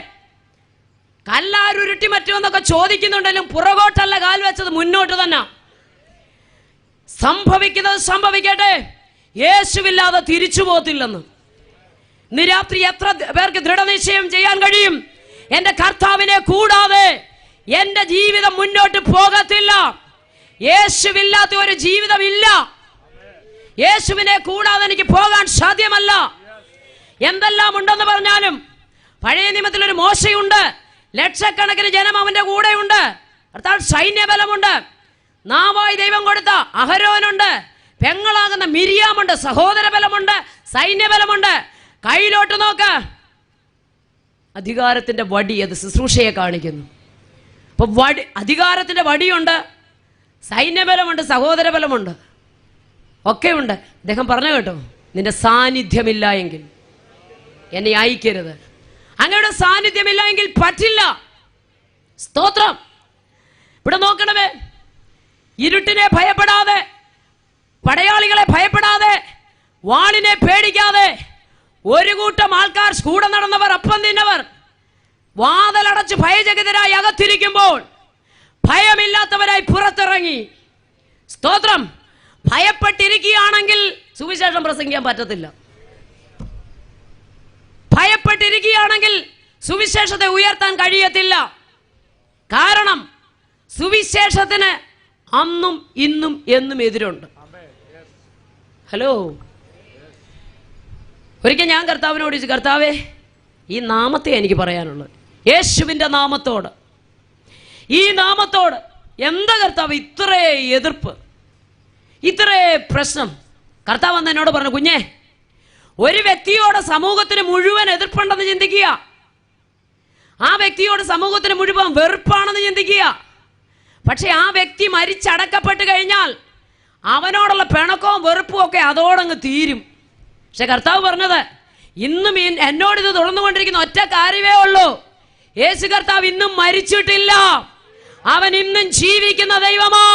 കല്ലാരുരുട്ടി മറ്റുമെന്നൊക്കെ ചോദിക്കുന്നുണ്ടെങ്കിലും പുറകോട്ടല്ല കാൽ വെച്ചത്, മുന്നോട്ട് തന്നെ. സംഭവിക്കുന്നത് സംഭവിക്കട്ടെ, യേശുവില്ലാതെ തിരിച്ചു പോകത്തില്ലെന്ന്. ഇന്ന് രാത്രി എത്ര പേർക്ക് ദൃഢനിശ്ചയം ചെയ്യാൻ കഴിയും? എന്റെ കർത്താവിനെ കൂടാതെ എന്റെ ജീവിതം മുന്നോട്ട് പോകത്തില്ല. യേശുവില്ലാത്ത ഒരു ജീവിതമില്ല. യേശുവിനെ കൂടാതെ എനിക്ക് പോകാൻ സാധ്യമല്ല. എന്തെല്ലാം ഉണ്ടെന്ന് പറഞ്ഞാലും പഴയ നിയമത്തിലൊരു മോശയുണ്ട്, ലക്ഷക്കണക്കിന് ജനം അവന്റെ കൂടെയുണ്ട്, അർത്ഥാൽ സൈന്യബലമുണ്ട്. നാവായി ദൈവം കൊടുത്ത അഹരോനുണ്ട്, പെങ്ങളാകുന്ന മിരിയാമുണ്ട്, സഹോദര ബലമുണ്ട്, സൈന്യബലമുണ്ട്. കയ്യിലോട്ട് നോക്ക്, അധികാരത്തിന്റെ വടി, അത് ശുശ്രൂഷയെ കാണിക്കുന്നു. അപ്പൊ അധികാരത്തിന്റെ വടിയുണ്ട്, സൈന്യബലമുണ്ട്, സഹോദര ബലമുണ്ട്, ഒക്കെയുണ്ട്. അദ്ദേഹം പറഞ്ഞു കേട്ടോ, നിന്റെ സാന്നിധ്യമില്ല എങ്കിൽ എന്നെ അയക്കരുത്. അങ്ങയുടെ സാന്നിധ്യമില്ല എങ്കിൽ പറ്റില്ല. സ്തോത്രം. ഇവിടെ നോക്കണമേ, ഇരുട്ടിനെ ഭയപ്പെടാതെ, പടയാളികളെ ഭയപ്പെടാതെ, വാളിനെ പേടിക്കാതെ ഒരു കൂട്ടം ആൾക്കാർ കൂടെ നടന്നവർ, അപ്പം തിന്നവർ, വാതിലടച്ച് ഭയചകിതരായി അകത്തിരിക്കുമ്പോൾ ഭയമില്ലാത്തവരായി പുറത്തിറങ്ങി. സ്തോത്രം. ഭയപ്പെട്ടിരിക്കുകയാണെങ്കിൽ സുവിശേഷം പ്രസംഗിക്കാൻ പറ്റത്തില്ല. ഭയപ്പെട്ടിരിക്കുകയാണെങ്കിൽ സുവിശേഷത്തെ ഉയർത്താൻ കഴിയത്തില്ല. കാരണം സുവിശേഷത്തിന് അന്നും ഇന്നും എന്നും എതിരുണ്ട്. ഹലോ, ഒരിക്കൽ ഞാൻ കർത്താവിനോട് ചോദിച്ചു, കർത്താവേ, ഈ നാമത്തെ എനിക്ക് പറയാനുള്ളത്, യേശുവിൻ്റെ നാമത്തോട്, ഈ നാമത്തോട് എന്താ കർത്താവ് ഇത്രേ എതിർപ്പ്, ഇത്രേ പ്രശ്നം? കർത്താവ് വന്ന് എന്നോട് പറഞ്ഞു, കുഞ്ഞേ, ഒരു വ്യക്തിയോട് സമൂഹത്തിന് മുഴുവൻ എതിർപ്പുണ്ടെന്ന് ചിന്തിക്കുക, ആ വ്യക്തിയോട് സമൂഹത്തിന് മുഴുവൻ വെറുപ്പാണെന്ന് ചിന്തിക്കുക. പക്ഷെ ആ വ്യക്തി മരിച്ചടക്കപ്പെട്ട് കഴിഞ്ഞാൽ അവനോടുള്ള പിണക്കവും വെറുപ്പും ഒക്കെ അതോടങ്ങ് തീരും. പക്ഷെ കർത്താവ് പറഞ്ഞത്, ഇന്നും എന്നോടിത് തുറന്നുകൊണ്ടിരിക്കുന്ന ഒറ്റ കാര്യമേ ഉള്ളൂ, യേശു കർത്താവ് ഇന്നും മരിച്ചിട്ടില്ല, അവൻ ഇന്നും ജീവിക്കുന്ന ദൈവമാ.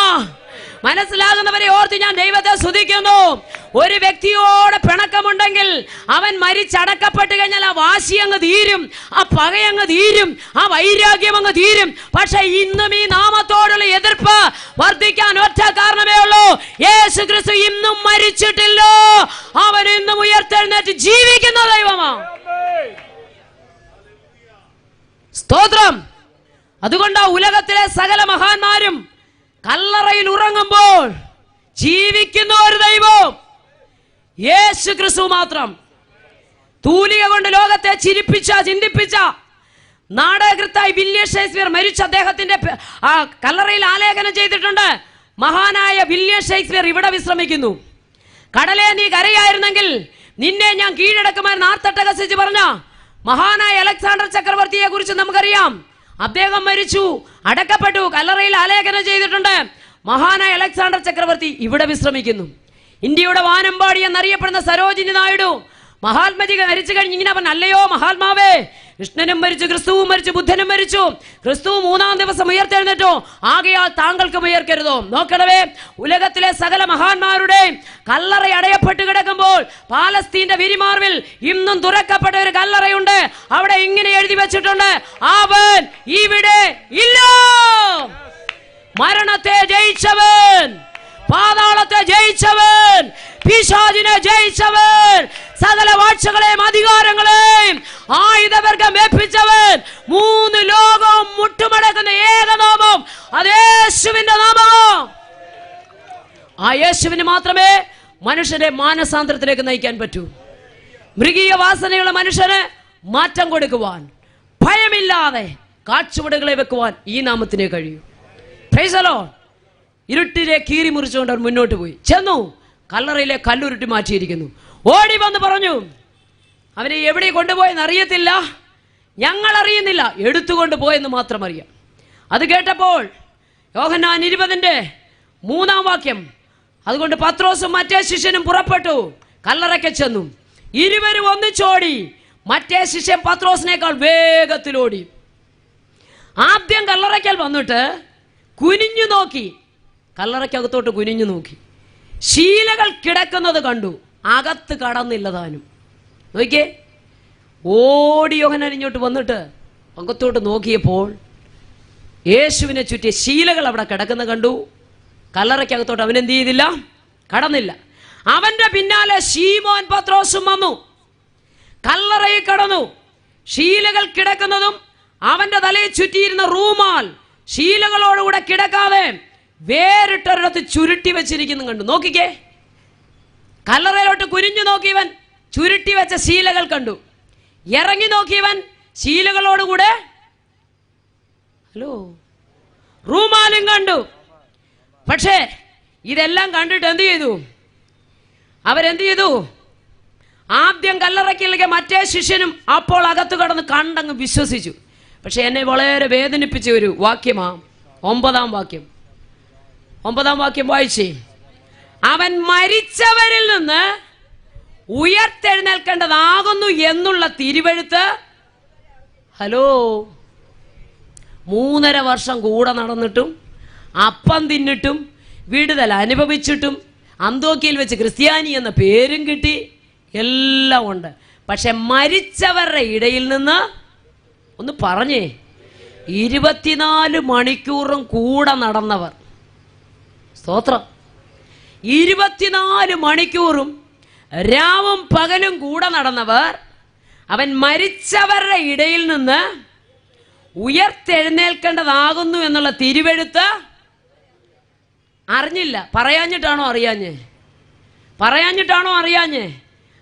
മനസ്സിലാകുന്നവരെ ഓർത്ത് ഞാൻ ദൈവത്തെ സ്തുതിക്കുന്നു. ഒരു വ്യക്തിയോട് പിണക്കമുണ്ടെങ്കിൽ അവൻ മരിച്ചടക്കപ്പെട്ട് കഴിഞ്ഞാൽ ആ വാശി അങ്ങ് തീരും, ആ പകയങ്ങ് തീരും, ആ വൈരാഗ്യം അങ്ങ് തീരും. പക്ഷെ ഇന്നും ഈ നാമത്തോടുള്ള എതിർപ്പ് വർദ്ധിക്കാൻ ഒറ്റ കാരണമേ ഉള്ളൂ, യേശു ക്രിസ്തു ഇന്നും മരിച്ചിട്ടില്ലോ, അവൻ ഇന്നും ഉയർത്തെഴുന്നേറ്റ് ജീവിക്കുന്ന ദൈവമാ. സ്തോത്രം. അതുകൊണ്ട് ഉലകത്തിലെ സകല മഹാന്മാരും കല്ലറയിൽ ഉറങ്ങുമ്പോൾ ജീവിക്കുന്ന ഒരു ദൈവം യേശു ക്രിസ്തു മാത്രം. തൂലിക കൊണ്ട് ലോകത്തെ ചിന്തിപ്പിച്ച നാടകൃത്തായി വില്യം ഷേക്സ്പിയർ മരിച്ച അദ്ദേഹത്തിന്റെ കല്ലറയിൽ ആലേഖനം ചെയ്തിട്ടുണ്ട്. മഹാനായ വില്യം ഷേക്സ്പിയർ ഇവിടെ വിശ്രമിക്കുന്നു. കടലേ, നീ കരയായിരുന്നെങ്കിൽ നിന്നെ ഞാൻ കീഴടക്കുമായിരുന്നു ആർത്തട്ടഹസിച്ച് പറഞ്ഞ മഹാനായ അലക്സാണ്ടർ ചക്രവർത്തിയെ കുറിച്ച് നമുക്കറിയാം. അദ്ദേഹം മരിച്ചു, അടക്കപ്പെട്ടു, കല്ലറയിൽ ആലേഖനം ചെയ്തിട്ടുണ്ട്. മഹാനായ അലക്സാണ്ടർ ചക്രവർത്തി ഇവിടെ വിശ്രമിക്കുന്നു. ഇന്ത്യയുടെ വാനമ്പാടി എന്നറിയപ്പെടുന്ന സരോജിനി നായിഡു മഹാത്മജി മരിച്ചു കഴിഞ്ഞ് ഇങ്ങനെ പറഞ്ഞു, അല്ലയോ മഹാത്മാവേ, കൃഷ്ണനും മരിച്ചു, ക്രിസ്തുവും മരിച്ചു, ബുദ്ധനും മരിച്ചു, ക്രിസ്തു മൂന്നാം ദിവസം ഉയർത്തെഴുന്നേറ്റു, ആകയാൽ താങ്കൾക്കും ഉയർക്കരുതോ? നോക്കണവേ, ഉലകത്തിലെ സകല മഹാന്മാരുടെയും കല്ലറ അടയപ്പെട്ട് കിടക്കുമ്പോൾ പാലസ്തീന്റെ വിരിമാർവിൽ ഇന്നും തുറക്കപ്പെട്ട ഒരു കല്ലറയുണ്ട്. അവിടെ ഇങ്ങനെ എഴുതി വെച്ചിട്ടുണ്ട്, അവൻ ഇവിടെ ഇല്ല. മരണത്തെ ജയിച്ചവൻ, പാതാളത്തെ ജയിച്ചവൻ, പിശാചിനെ ജയിച്ചവൻ, സകല വാഴ്ചകളെയും അധികാരങ്ങളെയും ആയുധവർഗം ഏൽപ്പിച്ചവൻ, മൂന്ന് ലോകവും മുട്ടുമടക്കുന്ന ഏകനാമം, അത് യേശുവിന്റെ നാമം. ആ യേശുവിന് മാത്രമേ മനുഷ്യരെ മാനസാന്തരത്തിലേക്ക് നയിക്കാൻ പറ്റൂ. മൃഗീയ വാസനയുള്ള മനുഷ്യന് മാറ്റം കൊടുക്കുവാൻ, ഭയമില്ലാതെ കാഴ്ചവടുകളെ വെക്കുവാൻ ഈ നാമത്തിനെ കഴിയൂ. Price the Lord. ഇരുട്ടിലെ കീറി മുറിച്ചുകൊണ്ട് അവർ മുന്നോട്ട് പോയി ചെന്നു. കല്ലറയിലെ കല്ലുരുട്ടി മാറ്റിയിരിക്കുന്നു. ഓടി വന്ന് പറഞ്ഞു, അവനെ എവിടെ കൊണ്ടുപോയെന്ന് അറിയത്തില്ല, ഞങ്ങൾ അറിയുന്നില്ല, എടുത്തുകൊണ്ട് പോയെന്ന് മാത്രം അറിയാം. അത് കേട്ടപ്പോൾ യോഹന്നാൻ 20:3 അതുകൊണ്ട് പത്രോസും മറ്റേ ശിഷ്യനും പുറപ്പെട്ടു, കല്ലറയ്ക്ക് ചെന്നു. ഇരുവരും ഒന്നിച്ചോടി. മറ്റേ ശിഷ്യൻ പത്രോസിനേക്കാൾ വേഗത്തിലോടി. ആദ്യം കല്ലറയ്ക്കൽ വന്നിട്ട് കുനിഞ്ഞു നോക്കി, കല്ലറയ്ക്കകത്തോട്ട് കുനിഞ്ഞു നോക്കി, ശീലകൾ കിടക്കുന്നത് കണ്ടു, അകത്ത് കടന്നില്ല താനും. നോക്കിയേ, ഓടി യോഹന്നാൻ ഇങ്ങോട്ട് വന്നിട്ട് അകത്തോട്ട് നോക്കിയപ്പോൾ യേശുവിനെ ചുറ്റിയ ശീലകൾ അവിടെ കിടക്കുന്ന കണ്ടു. കല്ലറയ്ക്കകത്തോട്ട് അവൻ എന്ത് ചെയ്തില്ല, കടന്നില്ല. അവന്റെ പിന്നാലെ ശീമോൻ പത്രോസും വന്നു, കല്ലറയിൽ കടന്നു. ശീലകൾ കിടക്കുന്നതും അവന്റെ തലയിൽ ചുറ്റിയിരുന്ന റൂമാൽ ശീലകളോടുകൂടെ കിടക്കാതെ വേറിട്ടൊരിടത്ത് ചുരുട്ടി വെച്ചിരിക്കുന്നു കണ്ടു. നോക്കിക്കേ, കല്ലറയിലോട്ട് കുനിഞ്ഞു നോക്കിയവൻ ചുരുട്ടി വെച്ച ശീലകൾ കണ്ടു. ഇറങ്ങി നോക്കിയവൻ ശീലകളോടുകൂടെ റൂമാലും കണ്ടു. പക്ഷേ ഇതെല്ലാം കണ്ടിട്ട് എന്ത് ചെയ്തു? അവരെന്ത് ചെയ്തു? ആദ്യം കല്ലറയ്ക്കിലേക്ക് മറ്റേ ശിഷ്യനും അപ്പോൾ അകത്ത് കടന്ന് കണ്ടങ്ങ് വിശ്വസിച്ചു. പക്ഷെ എന്നെ വളരെ വേദനിപ്പിച്ച ഒരു വാക്യമാ 9 വാക്യം വായിച്ചേ. അവൻ മരിച്ചവരിൽ നിന്ന് ഉയർത്തെഴുന്നേൽക്കേണ്ടതാകുന്നു എന്നുള്ള തിരുവെഴുത്ത്. ഹലോ, 3.5 വർഷം കൂടെ നടന്നിട്ടും അപ്പം തിന്നിട്ടും വിടുതൽ അനുഭവിച്ചിട്ടും അന്തോക്കിയിൽ വെച്ച് ക്രിസ്ത്യാനി എന്ന പേരും കിട്ടി, എല്ലാം ഉണ്ട്. പക്ഷെ മരിച്ചവരുടെ ഇടയിൽ നിന്ന് ഒന്ന് പറഞ്ഞേ, 24 മണിക്കൂറും കൂടെ നടന്നവർ, സ്തോത്രം, 24 മണിക്കൂറും രാവും പകലും കൂടെ നടന്നവർ, അവൻ മരിച്ചവരുടെ ഇടയിൽ നിന്ന് ഉയർത്തെഴുന്നേൽക്കേണ്ടതാകുന്നു എന്നുള്ള തിരുവെഴുത്ത് അറിഞ്ഞില്ല. പറയാഞ്ഞിട്ടാണോ അറിയാഞ്ഞേ?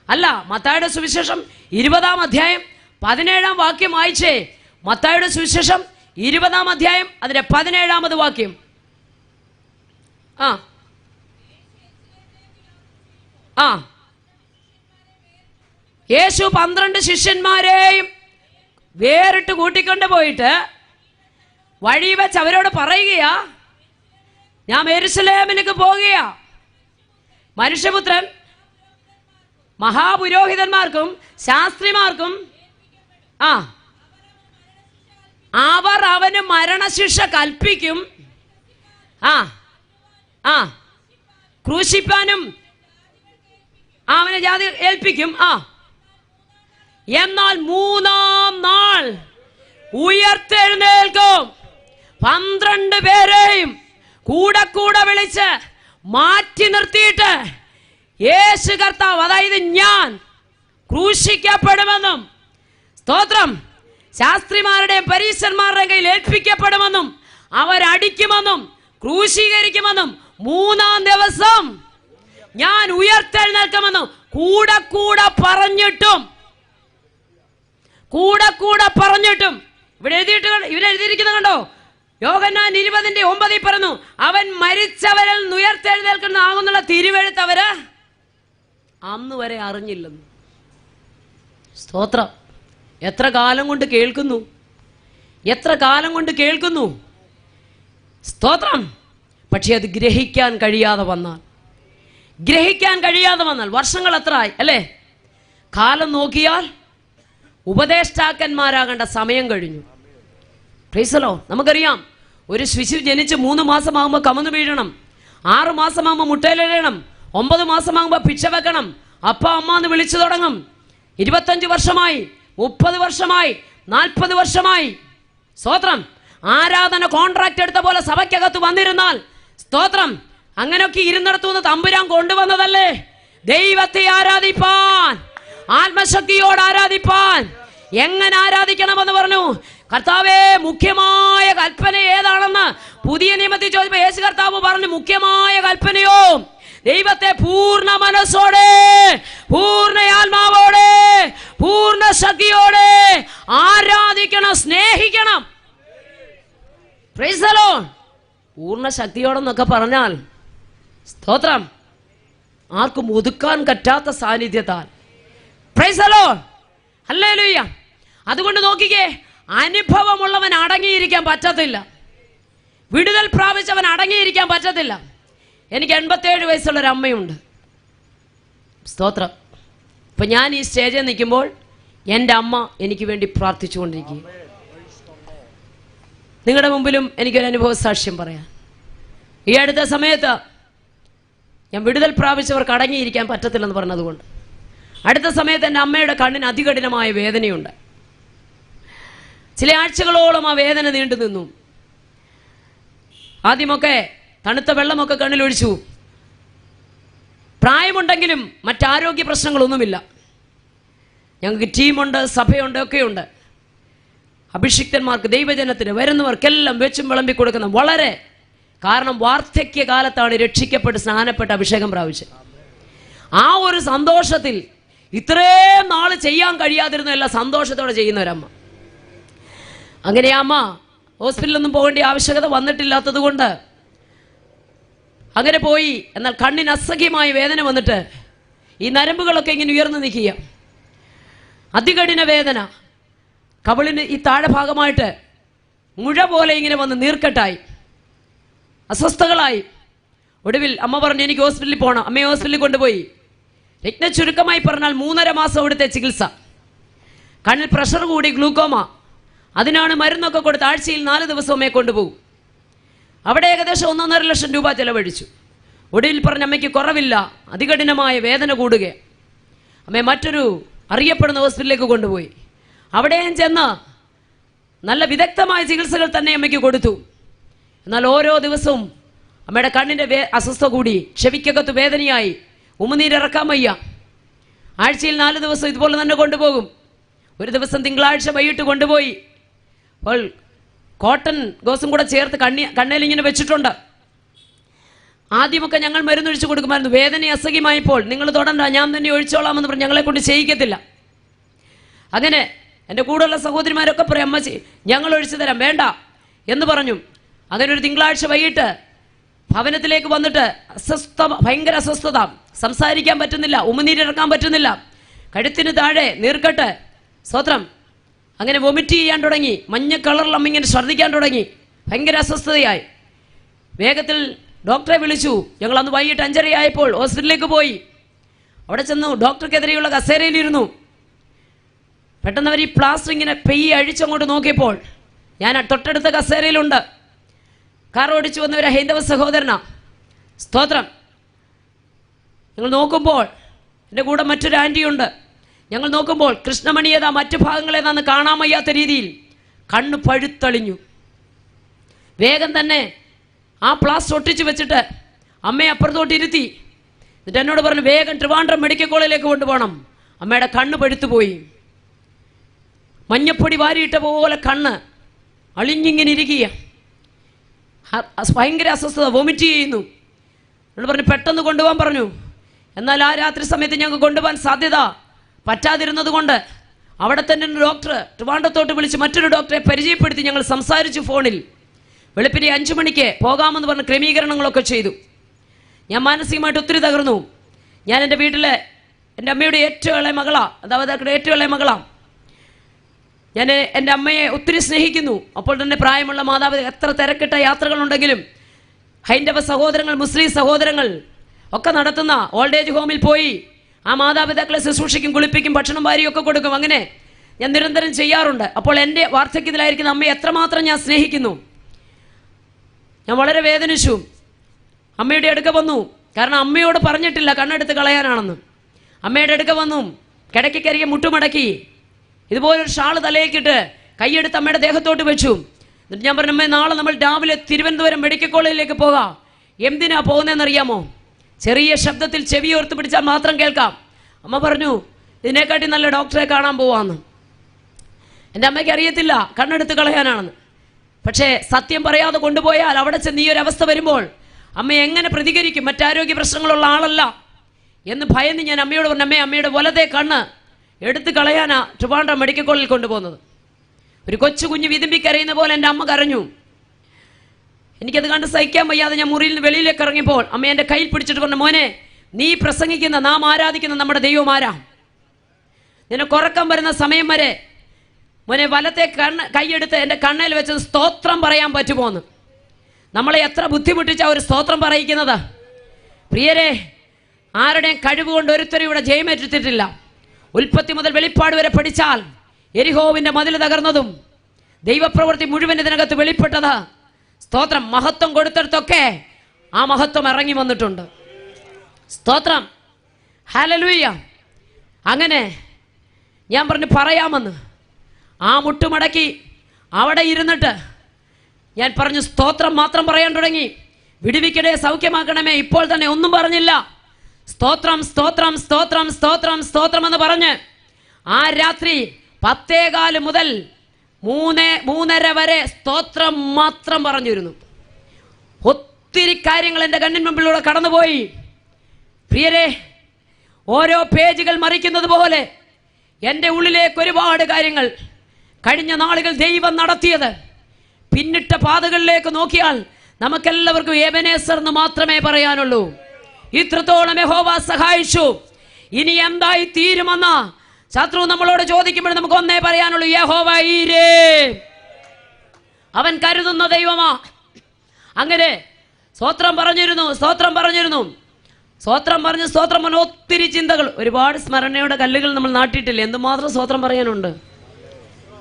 അല്ല. മത്തായിയുടെ സുവിശേഷം 20-ാം അധ്യായം 17-ാം വാക്യം വായിച്ചേ. മത്തായിയുടെ സുവിശേഷം 20-ാം അധ്യായം അതിന്റെ 17-ാമത് വാക്യം. യേശു 12 ശിഷ്യന്മാരെയും വേറിട്ട് കൂട്ടിക്കൊണ്ട് പോയിട്ട് വഴി വെച്ച് അവരോട് പറയുകയാ, ഞാൻ യെരൂശലേമിലേക്ക് പോകുകയാ. മനുഷ്യപുത്രൻ മഹാപുരോഹിതന്മാർക്കും ശാസ്ത്രിമാർക്കും അവർ അവന് മരണശിക്ഷ കൽപ്പിക്കും, ക്രൂശിപ്പാനും അവനെ ജാതി ഏൽപ്പിക്കും. എന്നാൽ 3-ാം നാൾ ഉയർത്തെഴുന്നേൽക്കും. 12 പേരെയും കൂടെ വിളിച്ച് മാറ്റി നിർത്തിയിട്ട് യേശു കർത്താവ്, അതായത് ഞാൻ ക്രൂശിക്കപ്പെടുമെന്നും, സ്തോത്രം, ശാസ്ത്രിമാരുടെയും പരീശന്മാരുടെയും കയ്യിൽ ഏൽപ്പിക്കപ്പെടുമെന്നും അവരടിക്കുമെന്നും ക്രൂശീകരിക്കുമെന്നും 3-ാം ദിവസം ഞാൻ ഉയർത്തെഴുന്നേൽക്കുമെന്നും കൂടെ പറഞ്ഞിട്ടും ഇവരെഴുതിയിരിക്കുന്നത് കണ്ടോ? യോഹന്നാൻ 20:9 പറഞ്ഞു, അവൻ മരിച്ചവരിൽ നിന്ന് ഉയർത്തെഴുന്നേൽക്കുന്ന ആകുന്നുള്ള തിരുവെഴുത്ത് അവര് അന്ന് വരെ അറിഞ്ഞില്ലെന്ന്. സ്തോത്രം. എത്ര കാലം കൊണ്ട് കേൾക്കുന്നു, സ്തോത്രം. പക്ഷെ അത് ഗ്രഹിക്കാൻ കഴിയാതെ വന്നാൽ വർഷങ്ങൾ എത്രയായി അല്ലേ? കാലം നോക്കിയാൽ ഉപദേഷ്ടാക്കന്മാരാകേണ്ട സമയം കഴിഞ്ഞു. Price the Lord. നമുക്കറിയാം, ഒരു ശിശു ജനിച്ച് 3 മാസമാകുമ്പോൾ കമന്നു വീഴണം, 6 മാസമാകുമ്പോൾ മുട്ടയിലിടണം, 9 മാസമാകുമ്പോൾ ഭിക്ഷ വെക്കണം, അപ്പ അമ്മ എന്ന് വിളിച്ചു തുടങ്ങും. 25 വർഷമായി, 30 വർഷമായി, 40 വർഷമായി, സ്തോത്രം, ആരാധന കോൺട്രാക്ട് എടുത്ത പോലെ സഭയ്ക്കകത്ത് വന്നിരുന്നാൽ, സ്തോത്രം, അങ്ങനെയൊക്കെ ഇരുന്നിടത്തുനിന്ന് തമ്പുരാൻ കൊണ്ടുവന്നതല്ലേ ദൈവത്തെ ആരാധിപ്പാൻ, ആത്മശക്തിയോട് ആരാധിപ്പാൻ. എങ്ങനെ ആരാധിക്കണമെന്ന് പറഞ്ഞു. കർത്താവേ, മുഖ്യമായ കൽപ്പന ഏതാണെന്ന് പുതിയ നിയമത്തിൽ ചോദിച്ചപ്പോൾ യേശു കർത്താവ് പറഞ്ഞു, മുഖ്യമായ കൽപ്പനയോ ദൈവത്തെ പൂർണ്ണ മനസ്സോടെ, പൂർണ്ണ ആത്മാവോടെ, പൂർണ്ണ ശക്തിയോടെ ആരാധിക്കണം, സ്നേഹിക്കണം. Praise the Lord. പൂർണ്ണ ശക്തിയോടെന്നൊക്കെ പറഞ്ഞാൽ, സ്തോത്രം, ആർക്കും ഒതുക്കാൻ പറ്റാത്ത സാന്നിധ്യത്താൽ. Praise the Lord. ഹല്ലേലൂയ. അതുകൊണ്ട് നോക്കിക്കേ, അനുഭവമുള്ളവൻ അടങ്ങിയിരിക്കാൻ പറ്റത്തില്ല, വിടുതൽ പ്രാപിച്ചവൻ അടങ്ങിയിരിക്കാൻ പറ്റത്തില്ല. എനിക്ക് 87 വയസ്സുള്ളൊരു അമ്മയുണ്ട്, സ്തോത്രം. ഇപ്പൊ ഞാൻ ഈ സ്റ്റേജിൽ നിൽക്കുമ്പോൾ എൻ്റെ അമ്മ എനിക്ക് വേണ്ടി പ്രാർത്ഥിച്ചുകൊണ്ടിരിക്കുക. നിങ്ങളുടെ മുമ്പിലും എനിക്കൊരു അനുഭവ സാക്ഷ്യം പറയാം. ഈ അടുത്ത സമയത്ത് ഞാൻ വിടുതൽ പ്രാപിച്ചവർക്ക് അടങ്ങിയിരിക്കാൻ പറ്റത്തില്ലെന്ന് പറഞ്ഞതുകൊണ്ട് അടുത്ത സമയത്ത് എൻ്റെ അമ്മയുടെ കണ്ണിന് അതികഠിനമായ വേദനയുണ്ട്. ചില ആഴ്ചകളോളം ആ വേദന നീണ്ടു നിന്നു. ആദ്യമൊക്കെ തണുത്ത വെള്ളമൊക്കെ കണ്ണിലൊഴിച്ചു. പ്രായമുണ്ടെങ്കിലും മറ്റാരോഗ്യ പ്രശ്നങ്ങളൊന്നുമില്ല. ഞങ്ങൾക്ക് ടീമുണ്ട്, സഭയുണ്ട്, ഒക്കെയുണ്ട്. അഭിഷിക്തന്മാർക്ക്, ദൈവജനത്തിന്, വരുന്നവർക്കെല്ലാം വെച്ചും വിളമ്പി കൊടുക്കുന്ന വളരെ, കാരണം വാർദ്ധക്യ കാലത്താണ് രക്ഷിക്കപ്പെട്ട് സ്നാനപ്പെട്ട് അഭിഷേകം പ്രാപിച്ചത്. ആ ഒരു സന്തോഷത്തിൽ ഇത്രയും നാൾ ചെയ്യാൻ കഴിയാതിരുന്ന എല്ലാം സന്തോഷത്തോടെ ചെയ്യുന്ന ഒരമ്മ. അങ്ങനെ അമ്മ ഹോസ്പിറ്റലൊന്നും പോകേണ്ട ആവശ്യകത വന്നിട്ടില്ലാത്തത് കൊണ്ട് അങ്ങനെ പോയി. എന്നാൽ കണ്ണിന് അസഹ്യമായ വേദന വന്നിട്ട് ഈ നരമ്പുകളൊക്കെ ഇങ്ങനെ ഉയർന്നു നിൽക്കുക. അതികഠിന വേദന, കവിളിന് ഈ താഴെ ഭാഗമായിട്ട് മുഴ പോലെ ഇങ്ങനെ വന്ന് നീർക്കെട്ടായി, അസ്വസ്ഥകളായി. ഒടുവിൽ അമ്മ പറഞ്ഞു, എനിക്ക് ഹോസ്പിറ്റലിൽ പോകണം. അമ്മയെ ഹോസ്പിറ്റലിൽ കൊണ്ടുപോയി. ചുരുക്കമായി പറഞ്ഞാൽ 3.5 മാസം അവിടുത്തെ ചികിത്സ. കണ്ണിൽ പ്രഷർ കൂടി, ഗ്ലൂക്കോമ, അതിനാണ് മരുന്നൊക്കെ കൊടുത്ത് ആഴ്ചയിൽ 4 ദിവസമേ കൊണ്ടുപോകും. അവിടെ ഏകദേശം 1.5 ലക്ഷം രൂപ ചെലവഴിച്ചു. ഒടുവിൽ പറഞ്ഞ അമ്മയ്ക്ക് കുറവില്ല, അതികഠിനമായ വേദന കൂടുക. അമ്മയെ മറ്റൊരു അറിയപ്പെടുന്ന ഹോസ്പിറ്റലിലേക്ക് കൊണ്ടുപോയി. അവിടെയും ചെന്ന് നല്ല വിദഗ്ധമായ ചികിത്സകൾ തന്നെ അമ്മയ്ക്ക് കൊടുത്തു. എന്നാൽ ഓരോ ദിവസവും അമ്മയുടെ കണ്ണിൻ്റെ അസ്വസ്ഥത കൂടി, ചെവിക്കകത്ത് വേദനയായി, ഉമിനീരിറക്കാൻ വയ്യ. ആഴ്ചയിൽ 4 ദിവസം ഇതുപോലെ തന്നെ കൊണ്ടുപോകും. ഒരു ദിവസം തിങ്കളാഴ്ച വൈകിട്ട് കൊണ്ടുപോയി. അപ്പോൾ കോട്ടൺ ഗോസും കൂടെ ചേർത്ത് കണ്ണേലിങ്ങനെ വെച്ചിട്ടുണ്ട്. ആദ്യമൊക്കെ ഞങ്ങൾ മരുന്നൊഴിച്ച് കൊടുക്കുമായിരുന്നു. വേദന അസഹ്യമായപ്പോൾ നിങ്ങൾ തൊടണ്ട, ഞാൻ തന്നെ ഒഴിച്ചോളാമെന്ന് പറഞ്ഞ് ഞങ്ങളെ കൊണ്ട് ചെയ്യിക്കത്തില്ല. അങ്ങനെ എൻ്റെ കൂടെയുള്ള സഹോദരിമാരൊക്കെ പറയും, അമ്മ ഞങ്ങൾ ഒഴിച്ചു തരാം, വേണ്ട എന്ന് പറഞ്ഞു. അങ്ങനെ ഒരു തിങ്കളാഴ്ച വൈകിട്ട് ഭവനത്തിലേക്ക് വന്നിട്ട് ഭയങ്കര അസ്വസ്ഥത, സംസാരിക്കാൻ പറ്റുന്നില്ല, ഉമിനീരിറക്കാൻ പറ്റുന്നില്ല, കഴുത്തിന് താഴെ നീർക്കെട്ട്, സ്തോത്രം. അങ്ങനെ വൊമിറ്റ് ചെയ്യാൻ തുടങ്ങി, മഞ്ഞ കളറിൽ അമ്മ ഇങ്ങനെ ഛർദ്ദിക്കാൻ തുടങ്ങി, ഭയങ്കര അസ്വസ്ഥതയായി. വേഗത്തിൽ ഡോക്ടറെ വിളിച്ചു. ഞങ്ങൾ അന്ന് വൈകിട്ട് 5:30 ആയപ്പോൾ ഹോസ്പിറ്റലിലേക്ക് പോയി. അവിടെ ചെന്നു ഡോക്ടർക്കെതിരെയുള്ള കസേരയിലിരുന്നു. പെട്ടെന്ന് അവർ ഈ പ്ലാസ്റ്റർ ഇങ്ങനെ പെയ്യെ അഴിച്ചങ്ങോട്ട് നോക്കിയപ്പോൾ ഞാൻ തൊട്ടടുത്ത കസേരയിലുണ്ട്. കാർ ഓടിച്ചു വന്നവരെ ഹൈന്ദവ സഹോദരനാ, സ്തോത്രം. ഞങ്ങൾ നോക്കുമ്പോൾ എൻ്റെ കൂടെ മറ്റൊരു ആൻറ്റിയുണ്ട്. ഞങ്ങൾ നോക്കുമ്പോൾ കൃഷ്ണമണി ഏതാ മറ്റു ഭാഗങ്ങളേതാന്ന് കാണാൻ വയ്യാത്ത രീതിയിൽ കണ്ണ് പഴുത്തളിഞ്ഞു. വേഗം തന്നെ ആ പ്ലാസ്റ്റർ ഒട്ടിച്ച് വെച്ചിട്ട് അമ്മയെ അപ്പുറത്തോട്ട് ഇരുത്തി. എന്നിട്ട് എന്നോട് പറഞ്ഞു, വേഗം ട്രിവാൻഡ്രം മെഡിക്കൽ കോളേജിലേക്ക് കൊണ്ടുപോകണം, അമ്മയുടെ കണ്ണ് പഴുത്തുപോയി. മഞ്ഞപ്പൊടി വാരിയിട്ട പോലെ കണ്ണ് അളിഞ്ഞിങ്ങനെ ഇരിക്കുക, ഭയങ്കര അസ്വസ്ഥത, വൊമിറ്റ് ചെയ്യുന്നു. എന്നോട് പറഞ്ഞു പെട്ടെന്ന് കൊണ്ടുപോകാൻ പറഞ്ഞു. എന്നാൽ ആ രാത്രി സമയത്ത് ഞങ്ങൾക്ക് കൊണ്ടുപോകാൻ സാധ്യത പറ്റാതിരുന്നത് കൊണ്ട് അവിടെ തന്നെ ഡോക്ടർ ട്രിവാൻഡ്രത്തോട്ട് വിളിച്ച് മറ്റൊരു ഡോക്ടറെ പരിചയപ്പെടുത്തി ഞങ്ങൾ സംസാരിച്ചു ഫോണിൽ. വെളുപ്പിനെ 5 മണിക്ക് പോകാമെന്ന് പറഞ്ഞ് ക്രമീകരണങ്ങളൊക്കെ ചെയ്തു. ഞാൻ മാനസികമായിട്ട് ഒത്തിരി തകർന്നു. ഞാൻ എൻ്റെ വീട്ടിൽ എൻ്റെ അമ്മയുടെ ഏറ്റവും ഇളയ മകളാണ്, അതായത് ഏറ്റവും ഇളയ മകളാണ്. ഞാൻ എൻ്റെ അമ്മയെ ഒത്തിരി സ്നേഹിക്കുന്നു. അപ്പോൾ തന്നെ പ്രായമുള്ള മാതാപിതാക്കൾ, എത്ര തിരക്കിട്ട യാത്രകളുണ്ടെങ്കിലും ഹൈന്ദവ സഹോദരങ്ങൾ, മുസ്ലിം സഹോദരങ്ങൾ ഒക്കെ നടത്തുന്ന ഓൾഡ് ഏജ് ഹോമിൽ പോയി ആ മാതാപിതാക്കളെ ശുശ്രൂഷിക്കും, കുളിപ്പിക്കും, ഭക്ഷണം വാരിയൊക്കെ കൊടുക്കും. അങ്ങനെ ഞാൻ നിരന്തരം ചെയ്യാറുണ്ട്. അപ്പോൾ എൻ്റെ വാർദ്ധക്യത്തിലായിരിക്കുന്ന അമ്മയെ എത്രമാത്രം ഞാൻ സ്നേഹിക്കുന്നു. ഞാൻ വളരെ വേദനിച്ചു. അമ്മയുടെ അടുക്ക വന്നു, കാരണം അമ്മയോട് പറഞ്ഞിട്ടില്ല കണ്ണെടുത്ത് കളയാനാണെന്ന്. അമ്മയുടെ അടുക്ക വന്നു, കിടക്കിക്കരികെ മുട്ടുമടക്കി ഇതുപോലൊരു ഷാള് തലയിക്കിട്ട് കൈയെടുത്ത് അമ്മയുടെ ദേഹത്തോട്ട് വെച്ചു. എന്നിട്ട് ഞാൻ പറഞ്ഞു, അമ്മേ നാളെ നമ്മൾ രാവിലെ തിരുവനന്തപുരം മെഡിക്കൽ കോളേജിലേക്ക് പോകാം. എന്തിനാ പോകുന്നതെന്നറിയാമോ? ചെറിയ ശബ്ദത്തിൽ ചെവിയോർത്ത് പിടിച്ചാൽ മാത്രം കേൾക്കാം. അമ്മ പറഞ്ഞു, ഇതിനെക്കാട്ടി നല്ല ഡോക്ടറെ കാണാൻ പോവാന്ന്. എൻ്റെ അമ്മയ്ക്ക് അറിയത്തില്ല കണ്ണെടുത്ത് കളയാനാണെന്ന്. പക്ഷേ സത്യം പറയാതെ കൊണ്ടുപോയാൽ അവിടെ ചെന്ന് ഈ ഒരു അവസ്ഥ വരുമ്പോൾ അമ്മ എങ്ങനെ പ്രതികരിക്കും? മറ്റാരോഗ്യ പ്രശ്നങ്ങളുള്ള ആളല്ല എന്ന് ഭയന്ന് ഞാൻ അമ്മയോട് പറഞ്ഞു, അമ്മയുടെ വലതേ കണ്ണ് എടുത്ത് കളയാനാ ട്രിവാൻഡ്രം മെഡിക്കൽ കോളേജിൽ കൊണ്ടുപോകുന്നത്. ഒരു കൊച്ചു കുഞ്ഞ് വിതുമ്പി കരയുന്ന പോലെ എൻ്റെ അമ്മ കരഞ്ഞു. എനിക്കത് കണ്ട് സഹിക്കാൻ വയ്യാതെ ഞാൻ മുറിയിൽ നിന്ന് വെളിയിലേക്ക് ഇറങ്ങിയപ്പോൾ അമ്മ എൻ്റെ കയ്യിൽ പിടിച്ചിട്ട് പറഞ്ഞു, മോനെ നീ പ്രസംഗിക്കുന്ന, നാം ആരാധിക്കുന്ന നമ്മുടെ ദൈവം ആരാ? നിനക്ക് ഉറക്കം വരുന്ന സമയം വരെ മോനെ വലത്തെ കൈയെടുത്ത് എൻ്റെ കണ്ണയിൽ വെച്ചത് സ്തോത്രം പറയാൻ പറ്റുമോന്ന്. നമ്മളെ എത്ര ബുദ്ധിമുട്ടിച്ച ഒരു സ്തോത്രം പറയിക്കുന്നത്. പ്രിയരെ, ആരുടെയും കഴിവ് കൊണ്ട് ഒരുത്തരും ഇവിടെ ജയമേറ്റിട്ടില്ല. ഉൽപ്പത്തി മുതൽ വെളിപ്പാട് വരെ പഠിച്ചാൽ എരിഹോവിൻ്റെ മതിൽ തകർന്നതും ദൈവപ്രവൃത്തി മുഴുവൻ ഇതിനകത്ത് വെളിപ്പെട്ടത്, സ്തോത്രം, മഹത്വം കൊടുത്തിടത്തൊക്കെ ആ മഹത്വം ഇറങ്ങി വന്നിട്ടുണ്ട്. സ്തോത്രം, ഹല്ലേലൂയ. അങ്ങനെ ഞാൻ പറഞ്ഞു പറയാമെന്ന്. ആ മുട്ടുമടക്കി അവിടെ ഇരുന്നിട്ട് ഞാൻ പറഞ്ഞു, സ്തോത്രം മാത്രം പറയാൻ തുടങ്ങി. വിടുവിക്കണേ, സൗഖ്യമാക്കണമേ, ഇപ്പോൾ തന്നെ ഒന്നും പറഞ്ഞില്ല. സ്തോത്രം, സ്തോത്രം, സ്തോത്രം, സ്തോത്രം, സ്തോത്രം എന്ന് പറഞ്ഞ് ആ രാത്രി 10:15 മുതൽ 3:30 വരെ സ്തോത്രം മാത്രം പറഞ്ഞിരുന്നു. ഒത്തിരി കാര്യങ്ങൾ എൻ്റെ കണ്ണിന് മുമ്പിലൂടെ കടന്നുപോയി. പ്രിയരെ, ഓരോ പേജുകൾ മറിക്കുന്നത് പോലെ എൻ്റെ ഉള്ളിലേക്ക് ഒരുപാട് കാര്യങ്ങൾ കഴിഞ്ഞ നാളുകൾ ദൈവം നടത്തിയത്. പിന്നിട്ട പാതകളിലേക്ക് നോക്കിയാൽ നമുക്കെല്ലാവർക്കും എബനേസർ എന്ന് മാത്രമേ പറയാനുള്ളൂ. ഇത്രത്തോളം യഹോവ സഹായിച്ചു. ഇനി എന്തായി തീരുമെന്ന് ശത്രു നമ്മളോട് ചോദിക്കുമ്പോൾ നമുക്ക് ഒന്നേ പറയാനുള്ളൂ, യഹോവ ഈരേ, അവൻ കരുതുന്ന ദൈവമാ. അങ്ങനെ സ്തോത്രം പറഞ്ഞിരുന്നു. സ്തോത്രം പറഞ്ഞ് ഒത്തിരി ചിന്തകൾ, ഒരുപാട് സ്മരണയുടെ കല്ലുകൾ നമ്മൾ നാട്ടിയിട്ടില്ല. എന്തുമാത്രം സ്തോത്രം പറയാനുണ്ട്.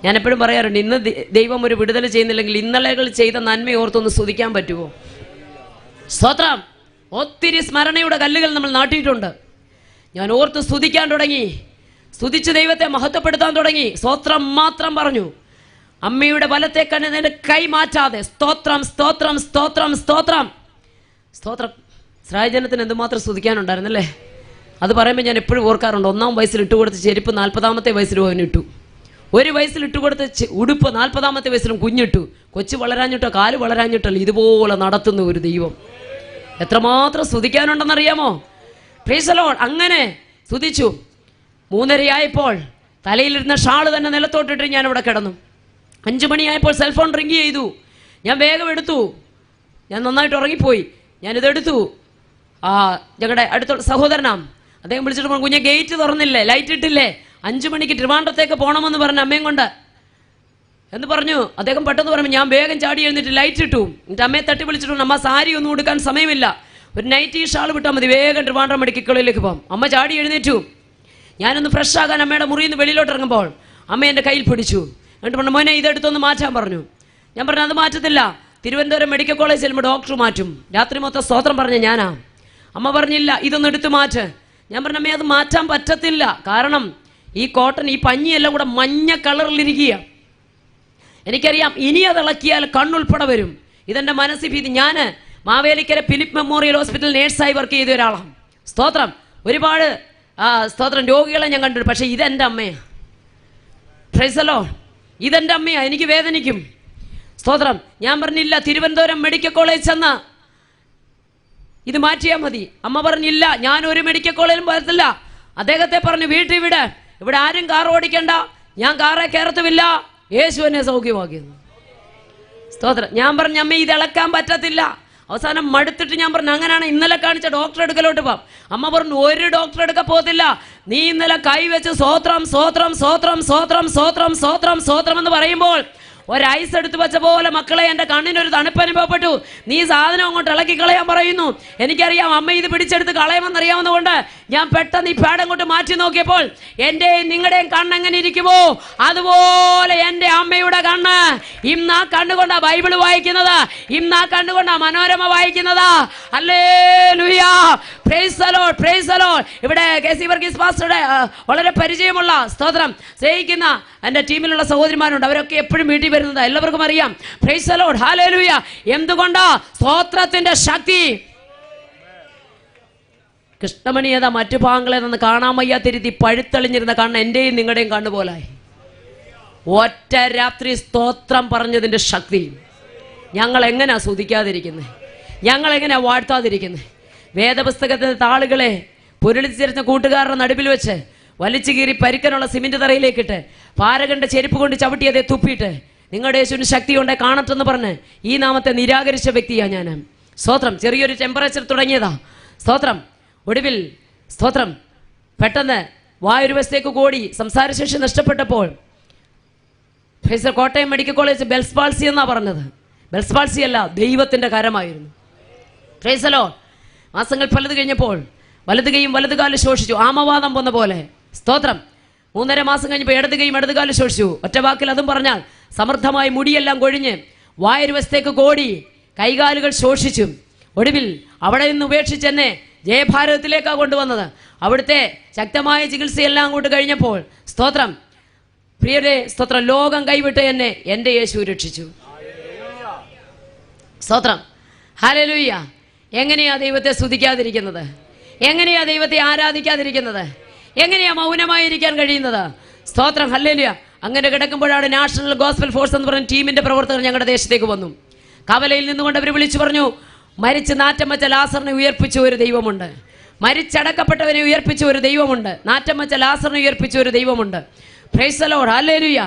ഞാൻ എപ്പോഴും പറയാറുണ്ട്, ഇന്ന് ദൈവം ഒരു വിടുതൽ ചെയ്യുന്നില്ലെങ്കിൽ ഇന്നലെകൾ ചെയ്ത നന്മ ഓർത്തൊന്ന് സ്തുതിക്കാൻ പറ്റുമോ? സ്തോത്രം. ഒത്തിരി സ്മരണയുടെ കല്ലുകൾ നമ്മൾ നാട്ടിയിട്ടുണ്ട്. ഞാൻ ഓർത്ത് സ്തുതിക്കാൻ തുടങ്ങി, സ്തുതിച്ച് ദൈവത്തെ മഹത്വപ്പെടുത്താൻ തുടങ്ങി. സ്തോത്രം മാത്രം പറഞ്ഞു. അമ്മയുടെ വലത്തെ കണ്ണിന്റെ കൈ മാറ്റാതെ സ്തോത്രം സ്തോത്രം സ്തോത്രം സ്തോത്രം സ്തോത്രം. ഇസ്രായേൽ എന്തുമാത്രം സ്തുതിക്കാനുണ്ടായിരുന്നല്ലേ. അത് പറയുമ്പോൾ ഞാൻ എപ്പോഴും ഓർക്കാറുണ്ട്. 1-ാം വയസ്സിൽ ഇട്ടുകൊടുത്ത ചെരുപ്പ് 40-ാമത്തെ വയസ്സിലും അവനിട്ടു. 1 വയസ്സിൽ ഇട്ടുകൊടുത്ത ഉടുപ്പ് 40-ാമത്തെ വയസ്സിലും കുഞ്ഞിട്ടു. കൊച്ചു വളരാഞ്ഞിട്ടോ കാല് വളരാഞ്ഞിട്ടല്ലോ ഇതുപോലെ നടത്തുന്ന ഒരു ദൈവം. എത്രമാത്രം സ്തുതിക്കാനുണ്ടെന്നറിയാമോ? Price the Lord. അങ്ങനെ സ്തുതിച്ചു. 3:30 തലയിലിരുന്ന ഷാള് തന്നെ നിലത്തോട്ടിട്ട് ഞാൻ അവിടെ കിടന്നു. 5 മണിയായപ്പോൾ സെൽഫോൺ റിങ് ചെയ്തു. ഞാൻ വേഗം എടുത്തു. ഞാൻ നന്നായിട്ട് ഉറങ്ങിപ്പോയി. ഞാനിതെടുത്തു. ഞങ്ങളുടെ അടുത്തുള്ള സഹോദരനാം അദ്ദേഹം വിളിച്ചിട്ട് പറഞ്ഞു, കുഞ്ഞെ ഗേറ്റ് തുറന്നില്ലേ, ലൈറ്റ് ഇട്ടില്ലേ, 5 മണിക്ക് ട്രിവാൻഡ്രത്തേക്ക് പോകണമെന്ന് പറഞ്ഞു അമ്മയും കൊണ്ട് എന്ന് പറഞ്ഞു. അദ്ദേഹം പെട്ടെന്ന് പറഞ്ഞു. ഞാൻ വേഗം ചാടി എഴുന്നിട്ട് ലൈറ്റ് ഇട്ടു. എന്നിട്ട് അമ്മയെ തട്ടി വിളിച്ചിട്ടുണ്ട്, അമ്മ സാരി ഒന്നും ഉടുക്കാൻ സമയമില്ല, ഒരു നൈറ്റി ഷാൾ വിട്ടാൽ മതി, വേഗം ട്രിവാൻഡ്രം മെഡിക്കൽ കോളേജിലേക്ക് പോകാം. അമ്മ ചാടി എഴുന്നേറ്റു. ഞാനൊന്ന് ഫ്രഷ് ആകാൻ അമ്മയുടെ മുറിയിൽ നിന്ന് വെളിയിലോട്ട് ഇറങ്ങുമ്പോൾ അമ്മ എൻ്റെ കയ്യിൽ പിടിച്ചു. എന്നിട്ട് പറഞ്ഞു, മോനെ ഇതെടുത്തൊന്ന് മാറ്റാൻ പറഞ്ഞു. ഞാൻ പറഞ്ഞു, അത് മാറ്റത്തില്ല, തിരുവനന്തപുരം മെഡിക്കൽ കോളേജ് ചെല്ലുമ്പോൾ ഡോക്ടർ മാറ്റും. രാത്രി മൊത്തം സ്തോത്രം പറഞ്ഞ ഞാനാ. അമ്മ പറഞ്ഞില്ല, ഇതൊന്ന് എടുത്ത് മാറ്റ്. ഞാൻ പറഞ്ഞു, അമ്മേ അത് മാറ്റാൻ പറ്റത്തില്ല, കാരണം ഈ കോട്ടൺ ഈ പഞ്ഞിയെല്ലാം കൂടെ മഞ്ഞ കളറിലിരിക്കുക. എനിക്കറിയാം ഇനി അത് ഇളക്കിയാൽ കണ്ണുൾപ്പെടെ വരും. ഇതെൻ്റെ മനസ്സിൽ ഭീതി. ഞാൻ മാവേലിക്കര ഫിലിപ്പ് മെമ്മോറിയൽ ഹോസ്പിറ്റൽ നേഴ്സായി വർക്ക് ചെയ്ത ഒരാളാണ്. സ്തോത്രം. ഒരുപാട് സ്തോത്രം രോഗികളെ ഞാൻ കണ്ടിട്ടുണ്ട്. പക്ഷേ ഇതെൻ്റെ അമ്മയാണ്. Price the Lord. ഇതെൻ്റെ അമ്മയാണ്. എനിക്ക് വേദനിക്കും. സ്തോത്രം. ഞാൻ പറഞ്ഞില്ല, തിരുവനന്തപുരം മെഡിക്കൽ കോളേജ് ചെന്ന് ഇത് മാറ്റിയാൽ മതി. അമ്മ പറഞ്ഞില്ല, ഞാൻ ഒരു മെഡിക്കൽ കോളേജിലും വരത്തില്ല. അദ്ദേഹത്തെ പറഞ്ഞു, വീട്ടിൽ വിട്, ഇവിടെ ആരും കാർ ഓടിക്കണ്ട, ഞാൻ കാറെ കയറത്തുമില്ല, യേശു എന്നെ സൗഖ്യമാക്കിയെന്ന്. സ്തോത്രം. ഞാൻ പറഞ്ഞു, അമ്മ ഇത് ഇളക്കാൻ പറ്റത്തില്ല. അവസാനം മടുത്തിട്ട് ഞാൻ പറഞ്ഞു, അങ്ങനെയാണ് ഇന്നലെ കാണിച്ച ഡോക്ടർ എടുക്കലോട്ട് പോവാം. അമ്മ പറഞ്ഞു, ഒരു ഡോക്ടർ എടുക്ക പോകത്തില്ല, നീ ഇന്നലെ കൈവച്ച് സ്വോത്രം സ്വോത്രം സ്വോത്രം സ്വോത്രം സ്വോത്രം സ്വോത്രം സ്വോത്രം എന്ന് പറയുമ്പോൾ ഒരൈസ് എടുത്തു വെച്ച പോലെ മക്കളെ എൻ്റെ കണ്ണിനൊരു തണുപ്പ് അനുഭവപ്പെട്ടു. നീ സാധനം അങ്ങോട്ട് ഇളക്കി കളയാൻ പറയുന്നു. എനിക്കറിയാം അമ്മ ഇത് പിടിച്ചെടുത്ത് കളയുമെന്നറിയാവുന്നതുകൊണ്ട് ഞാൻ പെട്ടെന്ന് ഈ പാഡ് അങ്ങോട്ട് മാറ്റി നോക്കിയപ്പോൾ എൻ്റെയും നിങ്ങളുടെയും കണ്ണെങ്ങനെ ഇരിക്കുമോ അതുപോലെ എൻ്റെ അമ്മയുടെ കണ്ണ്. ഇന്ന് ആ കണ്ണുകൊണ്ടാ ബൈബിൾ വായിക്കുന്നത്, ഇന്ന് ആ കണ്ണുകൊണ്ടാ മനോരമ വായിക്കുന്നത്. Hallelujah. Praise the Lord, price the Lord. ഇവിടെ കെ.സി. വർഗീസ് പാസ്റ്ററുടെ വളരെ പരിചയമുള്ള സ്തോത്രം സ്നേഹിക്കുന്ന എൻ്റെ ടീമിലുള്ള സഹോദരിമാരുണ്ട്. അവരൊക്കെ എപ്പോഴും വീട്ടിൽ വരുന്നത് എല്ലാവർക്കും അറിയാം. Price the Lord. ഹല്ലേലൂയ. എന്തുകൊണ്ടാ? സ്തോത്രത്തിന്റെ ശക്തി. കൃഷ്ണമണി ഏതാ മറ്റു ഭാഗങ്ങളെ നിന്ന് കാണാൻ വയ്യാത്തിരുത്തി പഴുത്തളിഞ്ഞിരുന്ന കണ്ണ് എൻ്റെയും നിങ്ങളുടെയും കണ്ണുപോലായി. ഒറ്റ രാത്രി സ്തോത്രം പറഞ്ഞതിൻ്റെ ശക്തി. ഞങ്ങൾ എങ്ങനെയാ സ്തുതിക്കാതിരിക്കുന്നത്? ഞങ്ങൾ എങ്ങനെയാ വാഴ്ത്താതിരിക്കുന്നത്? വേദപുസ്തകത്തിൻ്റെ താളുകളെ പൊരുളിച്ചിരുന്ന കൂട്ടുകാരുടെ നടുവിൽ വെച്ച് വലിച്ചു കീറി പരിക്കനുള്ള സിമെന്റ് തറയിലേക്കിട്ട് പാരകന്റെ ചെരുപ്പ് കൊണ്ട് ചവിട്ടി അതേ തുപ്പിയിട്ട് നിങ്ങളുടെ യേശുവിന് ശക്തി കൊണ്ടേ കാണട്ടെന്ന് പറഞ്ഞ് ഈ നാമത്തെ നിരാകരിച്ച വ്യക്തിയാണ് ഞാൻ. സ്തോത്രം. ചെറിയൊരു ടെമ്പറേച്ചർ തുടങ്ങിയതാ. സ്തോത്രം. ഒടുവിൽ സ്തോത്രം പെട്ടെന്ന് വായൊരു വശത്തേക്ക് കൂടി സംസാരശേഷി നഷ്ടപ്പെട്ടപ്പോൾ Kottayam medical college Bell's palsy എന്നാ പറഞ്ഞത്. ബെൽസ് പാൾസി അല്ല, ദൈവത്തിന്റെ കരമായിരുന്നു. Price the Lord. മാസങ്ങൾ പലത് കഴിഞ്ഞപ്പോൾ വലത് കൈയും വലത് കാലും ശോഷിച്ചു, ആമവാദം വന്ന പോലെ. സ്തോത്രം. 3.5 മാസം കഴിഞ്ഞപ്പോൾ ഇടത് കൈയും ഇടത് കാലും ശോഷിച്ചു. ഒറ്റ വാക്കിൽ അതും പറഞ്ഞാൽ സമൃദ്ധമായി മുടിയെല്ലാം കൊഴിഞ്ഞ് വായൊരു വശത്തേക്ക് കോടി കൈകാലുകൾ ശോഷിച്ചു. ഒടുവിൽ അവിടെ നിന്ന് ഉപേക്ഷിച്ച് എന്നെ ജയഭാരതത്തിലേക്കാണ് കൊണ്ടുവന്നത്. അവിടുത്തെ ശക്തമായ ചികിത്സയെല്ലാം അങ്ങോട്ട് കഴിഞ്ഞപ്പോൾ സ്തോത്രം പ്രിയരെ സ്തോത്രം ലോകം കൈവിട്ട് എന്നെ എൻ്റെ യേശു രക്ഷിച്ചു. സ്തോത്രം. ഹല്ലേലൂയ. എങ്ങനെയാ ദൈവത്തെ സ്തുതിക്കാതിരിക്കുന്നത്? എങ്ങനെയാ ദൈവത്തെ ആരാധിക്കാതിരിക്കുന്നത്? എങ്ങനെയാ മൗനമായിരിക്കാൻ കഴിയുന്നത്? സ്തോത്രം. ഹല്ലേലൂയ. അങ്ങനെ കിടക്കുമ്പോഴാണ് നാഷണൽ ഗോസ്പൽ ഫോഴ്സ് എന്ന് പറഞ്ഞ ടീമിന്റെ പ്രവർത്തകർ ഞങ്ങളുടെ ദേശത്തേക്ക് വന്നു. കവലയിൽ നിന്നുകൊണ്ട് അവർ വിളിച്ചു പറഞ്ഞു, മരിച്ച് നാറ്റം വെച്ച ലാസറിനെ ഉയർപ്പിച്ച ഒരു ദൈവമുണ്ട്, മരിച്ചടക്കപ്പെട്ടവനെ ഉയർപ്പിച്ച ഒരു ദൈവമുണ്ട്, നാറ്റം വെച്ച ലാസറിനെ ഉയർപ്പിച്ച ഒരു ദൈവമുണ്ട്. Price the Lord. ഹല്ലേലൂയ.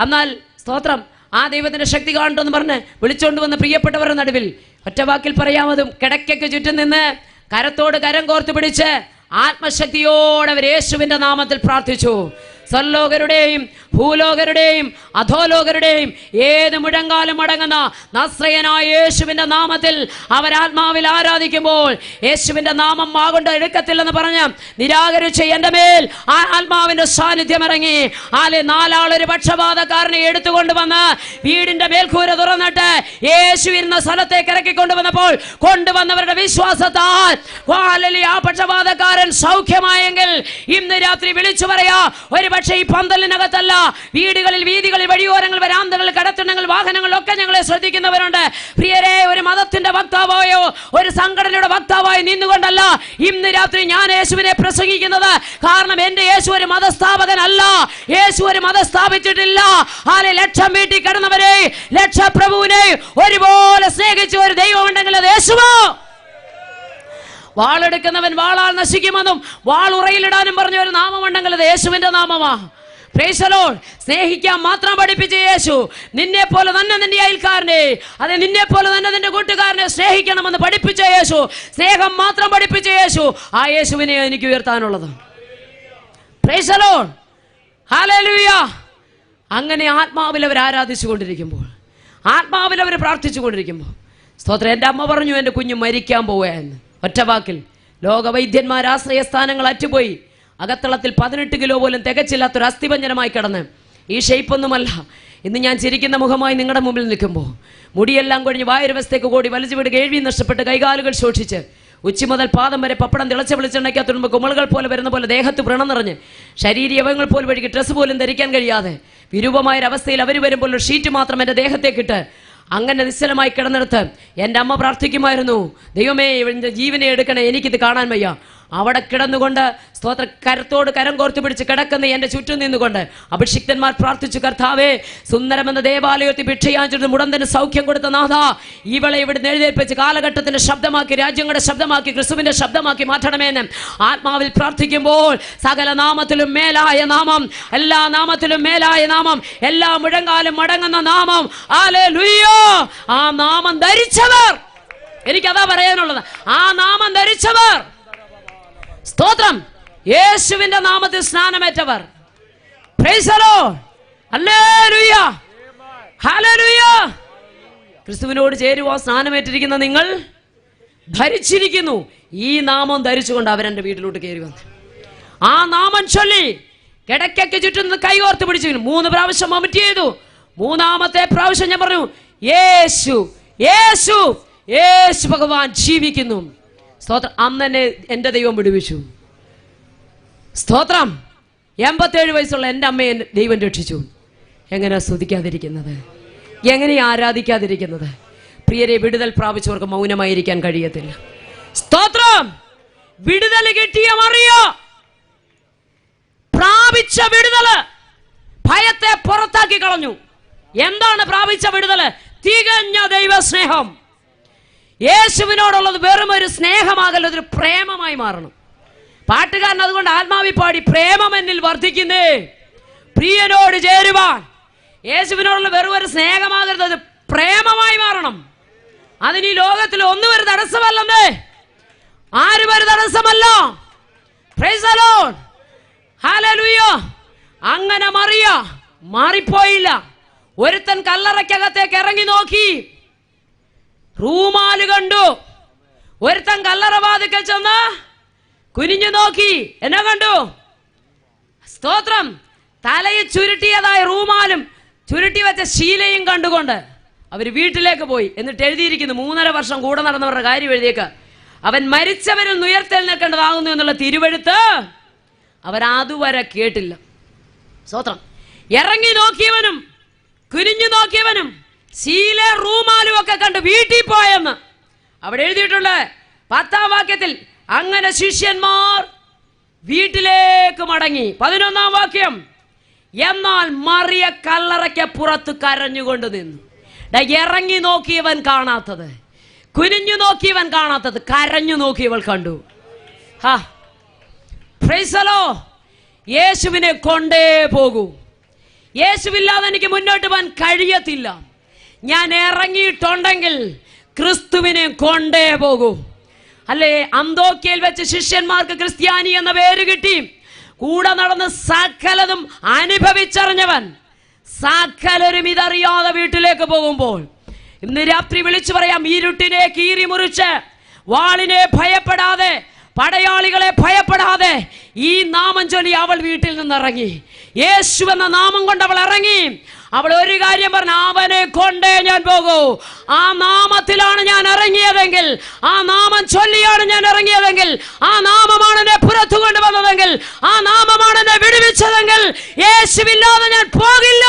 എന്നാൽ സ്തോത്രം ആ ദൈവത്തിന്റെ ശക്തി കാണട്ടെന്ന് പറഞ്ഞ് വിളിച്ചുകൊണ്ട് വന്ന പ്രിയപ്പെട്ടവരുടെ നടുവിൽ ഒറ്റവാക്കിൽ പറയാമതും കിടക്കയ്ക്ക് ചുറ്റും നിന്ന് കരത്തോട് കരം കോർത്ത് പിടിച്ച് ആത്മശക്തിയോടെ അവർ യേശുവിന്റെ നാമത്തിൽ പ്രാർത്ഥിച്ചു. സർലോകരുടെയും ഭൂലോകരുടെയും അധോലോകരുടെയും ഏത് മുഴങ്കാലും അടങ്ങുന്ന നസ്രയനായ യേശുവിന്റെ നാമത്തിൽ അവരാത്മാവിൽ ആരാധിക്കുമ്പോൾ യേശുവിന്റെ നാമം മാകൊണ്ട് എടുക്കത്തില്ലെന്ന് പറഞ്ഞ് നിരാകരിച്ച എന്റെ മേൽ ആ ആത്മാവിന്റെ സാന്നിധ്യം ഇറങ്ങി. നാലാളൊരു പക്ഷപാതക്കാരനെ എടുത്തുകൊണ്ടുവന്ന് വീടിന്റെ മേൽക്കൂര തുറന്നിട്ട് യേശു ഇരുന്ന സ്ഥലത്തേക്ക് ഇറക്കിക്കൊണ്ടുവന്നപ്പോൾ കൊണ്ടുവന്നവരുടെ വിശ്വാസത്താൽ ആ പക്ഷപാതക്കാരൻ സൗഖ്യമായെങ്കിൽ ഇന്ന് രാത്രി വിളിച്ചു പറയാ, ഒരു പക്ഷേ ഈ പന്തലിനകത്തല്ല, വീടുകളിൽ, വീതികളിൽ, വഴിയോരങ്ങൾ, വരാന്തകൾ, കടത്തിണ്ണങ്ങൾ, വാഹനങ്ങളിലൊക്കെ ഞങ്ങളെ ശ്രദ്ധിക്കുന്നവരുണ്ട്. പ്രിയരെ, ഒരു മതത്തിന്റെ വക്താവായോ ഒരു സംഘടനയുടെ വക്താവായോ നിന്നുകൊണ്ടല്ല ഇന്ന് രാത്രി ഞാൻ യേശുവിനെ പ്രസംഗിക്കുന്നത്. കാരണം എന്റെ യേശു ഒരു മതസ്ഥാപകനല്ല. യേശു ഒരു മതം സ്ഥാപിച്ചിട്ടില്ല. ലക്ഷം വീട്ടിൽ കിടന്നവരെ, ലക്ഷപ്രഭുവിനെ ഒരുപോലെ സ്നേഹിച്ച ഒരു ദൈവമുണ്ടെങ്കിൽ അത് യേശുവോ. വാളെടുക്കുന്നവൻ വാളാൽ നശിക്കുമെന്നും വാളുറയിലിടാനും പറഞ്ഞ ഒരു നാമമുണ്ടെങ്കിൽ അത് യേശുവിന്റെ നാമമാ. Price the Lord. സ്നേഹിക്കാൻ മാത്രം പഠിപ്പിച്ച യേശു നിന്നെ പോലെ തന്നെ നിന്റെ അയൽക്കാരനെ, അതെ നിന്നെ പോലെ തന്നെ നിന്റെ കൂട്ടുകാരനെ സ്നേഹിക്കണമെന്ന് പഠിപ്പിച്ച യേശു, സ്നേഹം മാത്രം പഠിപ്പിച്ച യേശു, ആ യേശുവിനെ എനിക്ക് ഉയർത്താനുള്ളത്. Praise the Lord. ഹല്ലേലൂയ. അങ്ങനെ ആത്മാവിൽ അവർ ആരാധിച്ചു കൊണ്ടിരിക്കുമ്പോൾ, ആത്മാവിൽ അവർ പ്രാർത്ഥിച്ചു കൊണ്ടിരിക്കുമ്പോൾ, സ്തോത്രം, എൻ്റെ അമ്മ പറഞ്ഞു എൻ്റെ കുഞ്ഞ് മരിക്കാൻ പോവുകയെന്ന്. ഒറ്റവാക്കിൽ ലോകവൈദ്യന്മാർ ആശ്രയസ്ഥാനങ്ങൾ അറ്റുപോയി. അകത്തളത്തിൽ 18 കിലോ പോലും തികച്ചില്ലാത്തൊരു അസ്ഥിഭഞ്ജനമായി കിടന്ന്, ഈ ഷേപ്പൊന്നുമല്ല. ഇന്ന് ഞാൻ ചിരിക്കുന്ന മുഖമായി നിങ്ങളുടെ മുമ്പിൽ നിൽക്കുമ്പോൾ മുടിയെല്ലാം കൊഴിഞ്ഞ് വായുരവസ്ഥയ്ക്ക് കൂടി വലിച്ചു വിടുക, കേൾവി നഷ്ടപ്പെട്ട് കൈകാലുകൾ ശോഷിച്ച് ഉച്ചി മുതൽ പാദം വരെ പപ്പടം തിളച്ച വെളിച്ചെണ്ണയ്ക്കകത്തുമ്പോൾ കുമളുകൾ പോലെ വരുന്ന പോലെ ദേഹത്ത് വ്രണം നിറഞ്ഞ് ശരീരയവങ്ങൾ പോലും വഴിക്ക് ഡ്രസ്സ് പോലും ധരിക്കാൻ കഴിയാതെ വിരൂപമായൊരവസ്ഥയിൽ അവർ വരുമ്പോൾ ഒരു ഷീറ്റ് മാത്രം എൻ്റെ ദേഹത്തേക്കിട്ട് അങ്ങനെ നിശ്ചലമായി കിടന്നെടുത്ത് എൻ്റെ അമ്മ പ്രാർത്ഥിക്കുമായിരുന്നു, ദൈവമേ ഇവൻ്റെ ജീവനെ എടുക്കണേ, എനിക്കിത് കാണാൻ വയ്യ. അവിടെ കിടന്നുകൊണ്ട് സ്തോത്ര കരത്തോട് കരം കോർത്തു പിടിച്ച് കിടക്കുന്ന എൻ്റെ ചുറ്റും നിന്നുകൊണ്ട് അഭിഷിക്തന്മാർ പ്രാർത്ഥിച്ചു, കർത്താവേ, സുന്ദരമെന്ന ദേവാലയത്തിൽ ഭിക്ഷയാഞ്ചിട്ട് മുടന്തന് സൗഖ്യം കൊടുത്ത നാഥ, ഇവളെ ഇവിടെ എഴുന്നേൽപ്പിച്ച് കാലഘട്ടത്തിന്റെ ശബ്ദമാക്കി, രാജ്യങ്ങളുടെ ശബ്ദമാക്കി, ക്രിസ്തുവിന്റെ ശബ്ദമാക്കി മാറ്റണമെന്ന് ആത്മാവിൽ പ്രാർത്ഥിക്കുമ്പോൾ സകല നാമത്തിലും മേലായ നാമം, എല്ലാ നാമത്തിലും മേലായ നാമം, എല്ലാ മുഴങ്കാലും മടങ്ങുന്ന നാമം, ഹല്ലേലൂയ. ആ നാമം ധരിച്ചവർ, എനിക്കതാ പറയാനുള്ളത്, ആ നാമം ധരിച്ചവർ, സ്തോത്രം, യേശുവിന്റെ നാമത്തിൽ സ്നാനമേറ്റവർ, praise the Lord, hallelujah, hallelujah. ക്രിസ്തുവിനോട് ചേരുവാൻ സ്നാനമേറ്റിരിക്കുന്ന നിങ്ങൾ ധരിച്ചിരിക്കുന്നു. ഈ നാമം ധരിച്ചുകൊണ്ട് അവരെന്റെ വീട്ടിലോട്ട് കയറി വന്നു. ആ നാമം ചൊല്ലി കിടക്കയ്ക്ക് ചുറ്റും കൈകോർത്ത് പിടിച്ചു 3 പ്രാവശ്യം വൊമിറ്റ് ചെയ്തു. 3ാമത്തെ പ്രാവശ്യം ഞാൻ പറഞ്ഞു, യേശു യേശു യേശു ഭഗവാൻ ജീവിക്കുന്നു. സ്തോത്രം. അന്നെ എൻ്റെ ദൈവം വിടുവിച്ചു. സ്തോത്രം. 87 വയസ്സുള്ള എൻ്റെ അമ്മയെ ദൈവം രക്ഷിച്ചു. എങ്ങനെ സ്തുതിക്കാതിരിക്കുന്നത്, എങ്ങനെ ആരാധിക്കാതിരിക്കുന്നത്? പ്രിയരെ, വിടുതൽ പ്രാപിച്ചവർക്ക് മൗനമായിരിക്കാൻ കഴിയത്തില്ല. സ്തോത്രം. വിടുതൽ കിട്ടിയ മറിയ പ്രാപിച്ച വിടുതല് ഭയത്തെ പുറത്താക്കി കളഞ്ഞു. എന്താണ് പ്രാപിച്ച വിടുതല്? തികഞ്ഞ ദൈവസ്നേഹം. യേശുവിനോടുള്ളത് വെറും ഒരു സ്നേഹമാകല്ല, അതൊരു പ്രേമമായി മാറണം. പാട്ടുകാരൻ അതുകൊണ്ട് ആത്മാവി പാടി, പ്രേമം എന്നിൽ വർദ്ധിക്കുന്നേ പ്രിയനോട് ചേരുവാൻ. യേശുവിനോടുള്ള വെറും ഒരു സ്നേഹമാകരുത്, അത് പ്രേമമായി മാറണം. അതിന് ഈ ലോകത്തിൽ ഒന്നും ഒരു തടസ്സമല്ലെന്നേ, ആരും ഒരു തടസ്സമല്ല. Praise the Lord, hallelujah. അങ്ങനെ മറിയ മാറിപ്പോയില്ല. ഒരുത്തൻ കല്ലറയ്ക്കകത്തേക്ക് ഇറങ്ങി നോക്കി, റൂമാല് കണ്ടു. ഒരുത്തൻ കല്ലറ വാതിക്കൽ ചെന്ന് കുനിഞ്ഞു നോക്കി, എന്നെ കണ്ടു? സ്തോത്രം. തലയിൽ ചുരുട്ടിയതായ റൂമാലും ചുരുട്ടി വെച്ച ശീലയും കണ്ടുകൊണ്ട് അവർ വീട്ടിലേക്ക് പോയി. എന്നിട്ട് എഴുതിയിരിക്കുന്നു, 3.5 വർഷം കൂടെ നടന്നവരുടെ കാര്യം എഴുതിയേക്ക്, അവൻ മരിച്ചവരിൽ ഉയർത്തെഴുന്നേൽക്കേണ്ടതാകുന്നു എന്നുള്ള തിരുവെഴുത്ത് അവരതുവരെ കേട്ടില്ല. സ്തോത്രം. ഇറങ്ങി നോക്കിയവനും കുനിഞ്ഞു നോക്കിയവനും ശീല റൂമാലും ഒക്കെ കണ്ട് വീട്ടിൽ പോയെന്ന് അവിടെ എഴുതിയിട്ടുണ്ട് 10ാം വാക്യത്തിൽ. അങ്ങനെ ശിഷ്യന്മാർ വീട്ടിലേക്ക് മടങ്ങി. 11ാം വാക്യം, എന്നാൽ മറിയ കല്ലറയ്ക്ക് പുറത്ത് കരഞ്ഞുകൊണ്ട് നിന്നു. ഇറങ്ങി നോക്കിയവൻ കാണാത്തത്, കുനിഞ്ഞു നോക്കിയവൻ കാണാത്തത്, കരഞ്ഞു നോക്കിയവൾ കണ്ടു. Price the Lord. യേശുവിനെ കൊണ്ടേ പോകൂ. യേശുവില്ലാതെ എനിക്ക് മുന്നോട്ട് പോകാൻ കഴിയത്തില്ല. ഞാൻ ഇറങ്ങിയിട്ടുണ്ടെങ്കിൽ ക്രിസ്തുവിനെ കൊണ്ടേ പോകൂ. അല്ലേ, അന്തോക്യയിൽ വെച്ച് ശിഷ്യന്മാർക്ക് ക്രിസ്ത്യാനി എന്ന പേര് കിട്ടി. കൂടെ നടന്ന് സകലതും അനുഭവിച്ചറിഞ്ഞവൻ സകലരും ഇതറിയാതെ വീട്ടിലേക്ക് പോകുമ്പോൾ ഇന്ന് രാത്രി വിളിച്ചു പറയാം, ഇരുട്ടിനെ കീറി മുറിച്ച് വാളിനെ ഭയപ്പെടാതെ, പടയാളികളെ ഭയപ്പെടാതെ ഈ നാമം ചൊല്ലി അവൾ വീട്ടിൽ നിന്നിറങ്ങി. യേശു എന്ന നാമം കൊണ്ട് അവൾ ഇറങ്ങി. അവൾ ഒരു കാര്യം പറഞ്ഞു, അവനെ കൊണ്ടേ ഞാൻ പോകൂ. ആ നാമത്തിലാണ് ഞാൻ ഇറങ്ങിയതെങ്കിൽ, ആ നാമം ചൊല്ലിയാണ് ഞാൻ ഇറങ്ങിയതെങ്കിൽ, ആ നാമമാണ് എന്നെ പുറത്തു കൊണ്ടുവന്നതെങ്കിൽ, ആ നാമമാണ് എന്നെ വിടുവിച്ചതെങ്കിൽ യേശുവില്ലാതെ ഞാൻ പോകില്ല.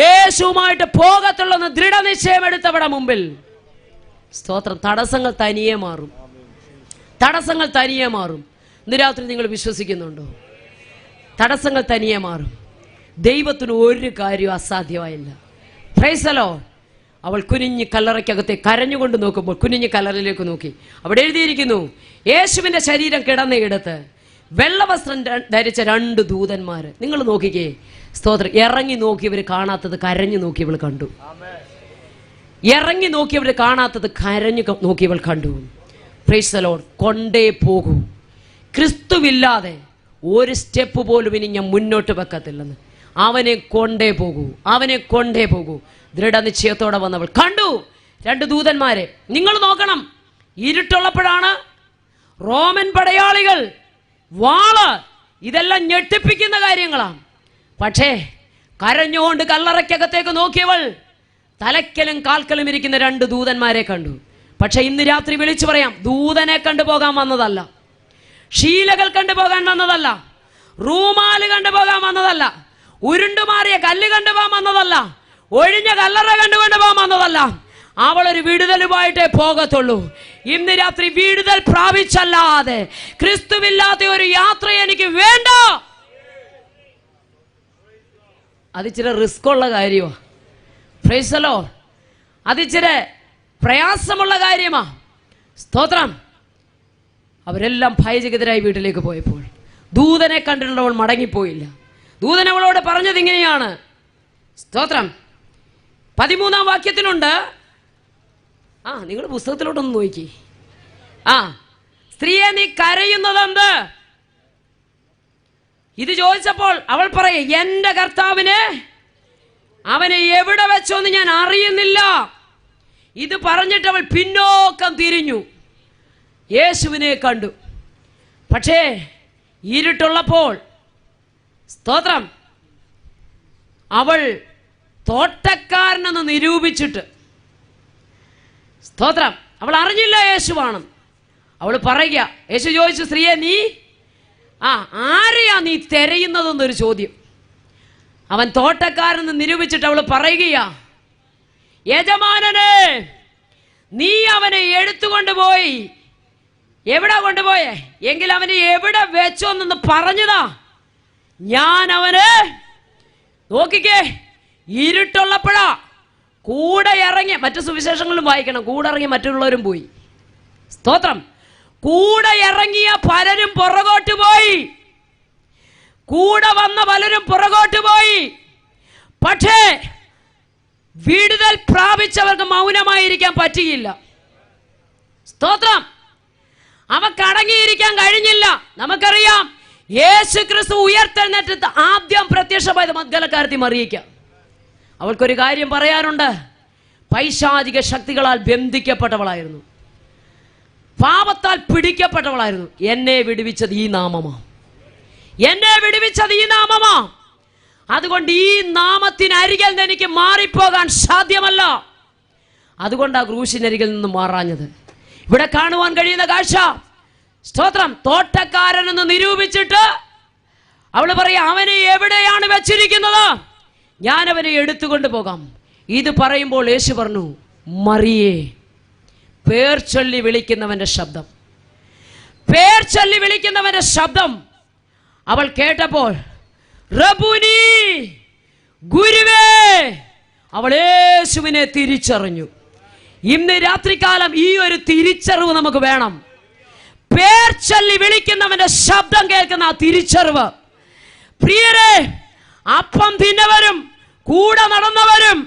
യേശുവുമായിട്ട് പോകത്തുള്ളെന്ന് ദൃഢനിശ്ചയം എടുത്തവരുടെ മുമ്പിൽ സ്തോത്രം, തടസ്സങ്ങൾ തനിയെ മാറും. തടസ്സങ്ങൾ തനിയെ മാറും. ഇന്ന് രാത്രി നിങ്ങൾ വിശ്വസിക്കുന്നുണ്ടോ? തടസ്സങ്ങൾ തനിയെ മാറും. ദൈവത്തിന് ഒരു കാര്യവും അസാധ്യമായില്ല. Price the Lord. അവൾ കുനിഞ്ഞ് കല്ലറയ്ക്കകത്തെ കരഞ്ഞുകൊണ്ട് നോക്കുമ്പോൾ കുനിഞ്ഞ് കല്ലറയിലേക്ക് നോക്കി. അവിടെ എഴുതിയിരിക്കുന്നു, യേശുവിന്റെ ശരീരം കിടന്നയിടത്ത് വെള്ളവസ്ത്രം ധരിച്ച 2 ദൂതന്മാര്. നിങ്ങൾ നോക്കിക്കേ, സ്തോത്രം. ഇറങ്ങി നോക്കിയവർ കാണാത്തത് കരഞ്ഞു നോക്കിയവൾ കണ്ടു. ഇറങ്ങി നോക്കിയവർ കാണാത്തത് കരഞ്ഞു നോക്കിയവൾ കണ്ടു. Price the Lord. കൊണ്ടേ പോകൂ. ക്രിസ്തുവില്ലാതെ ഒരു സ്റ്റെപ്പ് പോലും ഇനി ഞാൻ മുന്നോട്ട് വെക്കത്തില്ലെന്ന്. അവനെ കൊണ്ടേ പോകൂ, അവനെ കൊണ്ടേ പോകൂ. ദൃഢനിശ്ചയത്തോടെ വന്നവൾ കണ്ടു 2 ദൂതന്മാരെ. നിങ്ങൾ നോക്കണം, ഇരുട്ടുള്ളപ്പോഴാണ് റോമൻ പടയാളികൾ, വാള്, ഇതെല്ലാം ഞെട്ടിപ്പിക്കുന്ന കാര്യങ്ങളാണ്. പക്ഷേ കരഞ്ഞുകൊണ്ട് കല്ലറയ്ക്കകത്തേക്ക് നോക്കിയവൾ തലയ്ക്കലും കാൽക്കലും ഇരിക്കുന്ന 2 ദൂതന്മാരെ കണ്ടു. പക്ഷെ ഇന്ന് രാത്രി വിളിച്ചു പറയാം, ദൂതനെ കണ്ടുപോകാൻ വന്നതല്ല, ശീലകൾ കണ്ടുപോകാൻ വന്നതല്ല, റൂമാല് കണ്ടുപോകാൻ വന്നതല്ല, ഉരുണ്ടുമാറിയ കല്ല് കണ്ടുപോകാൻ വന്നതല്ല, ഒഴിഞ്ഞ കല്ലറ കണ്ടുകൊണ്ടുപോകാൻ വന്നതല്ല. അവളൊരു വിടുതലുമായിട്ടേ പോകത്തുള്ളൂ. ഇന്ന് രാത്രി വിടുതൽ പ്രാപിച്ചല്ലാതെ ക്രിസ്തുവില്ലാത്ത ഒരു യാത്ര എനിക്ക് വേണ്ട. അതിച്ചിരി റിസ്ക് ഉള്ള കാര്യമാണ്. Price the Lord. അതിച്ചിരി പ്രയാസമുള്ള കാര്യമാ. സ്തോത്രം. അവരെല്ലാം ഭയചകിതരായി വീട്ടിലേക്ക് പോയപ്പോൾ ദൂതനെ കണ്ടിട്ടുള്ളവൾ മടങ്ങിപ്പോയില്ല. ദൂതൻ അവളോട് പറഞ്ഞത് ഇങ്ങനെയാണ്. സ്തോത്രം. 13-ാം വാക്യത്തിലുണ്ട്. നിങ്ങൾ പുസ്തകത്തിലോട്ടൊന്ന് നോക്കി. സ്ത്രീയെ, നീ കരയുന്നതെന്ത്? ഇത് ചോദിച്ചപ്പോൾ അവൾ പറയും, എന്റെ കർത്താവിനെ അവനെ എവിടെ വെച്ചോന്ന് ഞാൻ അറിയുന്നില്ല. ഇത് പറഞ്ഞിട്ട് അവൾ പിന്നോക്കം തിരിഞ്ഞു. യേശുവിനെ കണ്ടു. പക്ഷേ ഇരുട്ടുള്ളപ്പോൾ, സ്തോത്രം, അവൾ തോട്ടക്കാരനെന്ന് നിരൂപിച്ചിട്ട്, സ്തോത്രം, അവൾ അറിഞ്ഞില്ല യേശുവാണ്. അവൾ പറയുക, യേശു ചോദിച്ചു, സ്ത്രീയെ, നീ ആരെയാ നീ തിരയുന്നതെന്നൊരു ചോദ്യം. അവൻ തോട്ടക്കാരെന്ന് നിരൂപിച്ചിട്ട് അവൾ പറയുകയാ, യജമാനനെ, നീ അവനെ എടുത്തുകൊണ്ടുപോയി. എവിടെ കൊണ്ടുപോയേ? എങ്കിൽ അവനെ എവിടെ വെച്ചോന്നു പറഞ്ഞതാ. ഞാൻ അവന്, നോക്കിക്കേ, ഇരുട്ടുള്ളപ്പോഴാ കൂടെ ഇറങ്ങി. മറ്റു സുവിശേഷങ്ങളിലും വായിക്കണം, കൂടെ ഇറങ്ങി മറ്റുള്ളവരും പോയി. സ്തോത്രം. കൂടെ ഇറങ്ങിയ പലരും പുറകോട്ട് പോയി, കൂടെ വന്ന പലരും പുറകോട്ട് പോയി. പക്ഷേ വിടുതൽ പ്രാപിച്ചവർക്ക് മൗനമായിരിക്കാൻ പറ്റിയില്ല. സ്തോത്രം. അവർക്ക് അടങ്ങിയിരിക്കാൻ കഴിഞ്ഞില്ല. നമുക്കറിയാം, യേശു ക്രിസ്തു ഉയർത്തെഴുന്നേറ്റ് ആദ്യം പ്രത്യക്ഷമായത് മഗ്ദലക്കാരത്തി മറിയയ്ക്ക്. അവൾക്കൊരു കാര്യം പറയാനുണ്ട്. പൈശാചിക ശക്തികളാൽ ബന്ധിക്കപ്പെട്ടവളായിരുന്നു, പാപത്താൽ പിടിക്കപ്പെട്ടവളായിരുന്നു. എന്നെ വിടുവിച്ചത് ഈ നാമമാ, എന്നെ വിടുവിച്ചത് ഈ നാമമാ. അതുകൊണ്ട് ഈ നാമത്തിനരികിൽ എനിക്ക് മാറിപ്പോകാൻ സാധ്യമല്ല. അതുകൊണ്ട് ആ ക്രൂശിനരികിൽ നിന്ന് മാറാഞ്ഞത്. ഇവിടെ കാണുവാൻ കഴിയുന്ന കാഴ്ച, സ്തോത്രം, തോട്ടക്കാരനെന്ന് നിരൂപിച്ചിട്ട് അവള് പറയാ, അവനെ എവിടെയാണ് വെച്ചിരിക്കുന്നത്? ഞാൻ അവനെ എടുത്തുകൊണ്ട് പോകാം. ഇത് പറയുമ്പോൾ യേശു പറഞ്ഞു, മറിയേ. പേർ ചൊല്ലി വിളിക്കുന്നവന്റെ ശബ്ദം, പേർ ചൊല്ലി വിളിക്കുന്നവന്റെ ശബ്ദം അവൾ കേട്ടപ്പോൾ, റബ്ബൂനി, ഗുരുവേ, അവൾ യേശുവിനെ തിരിച്ചറിഞ്ഞു. ഇന്ന് രാത്രികാലം ഈ ഒരു തിരിച്ചറിവ് നമുക്ക് വേണം. പേർ ചൊല്ലി വിളിക്കുന്നവന്റെ ശബ്ദം കേൾക്കുന്ന ആ തിരിച്ചറിവ്. പ്രിയരെ, അപ്പം തിന്നവരും കൂടെ നടന്നവരും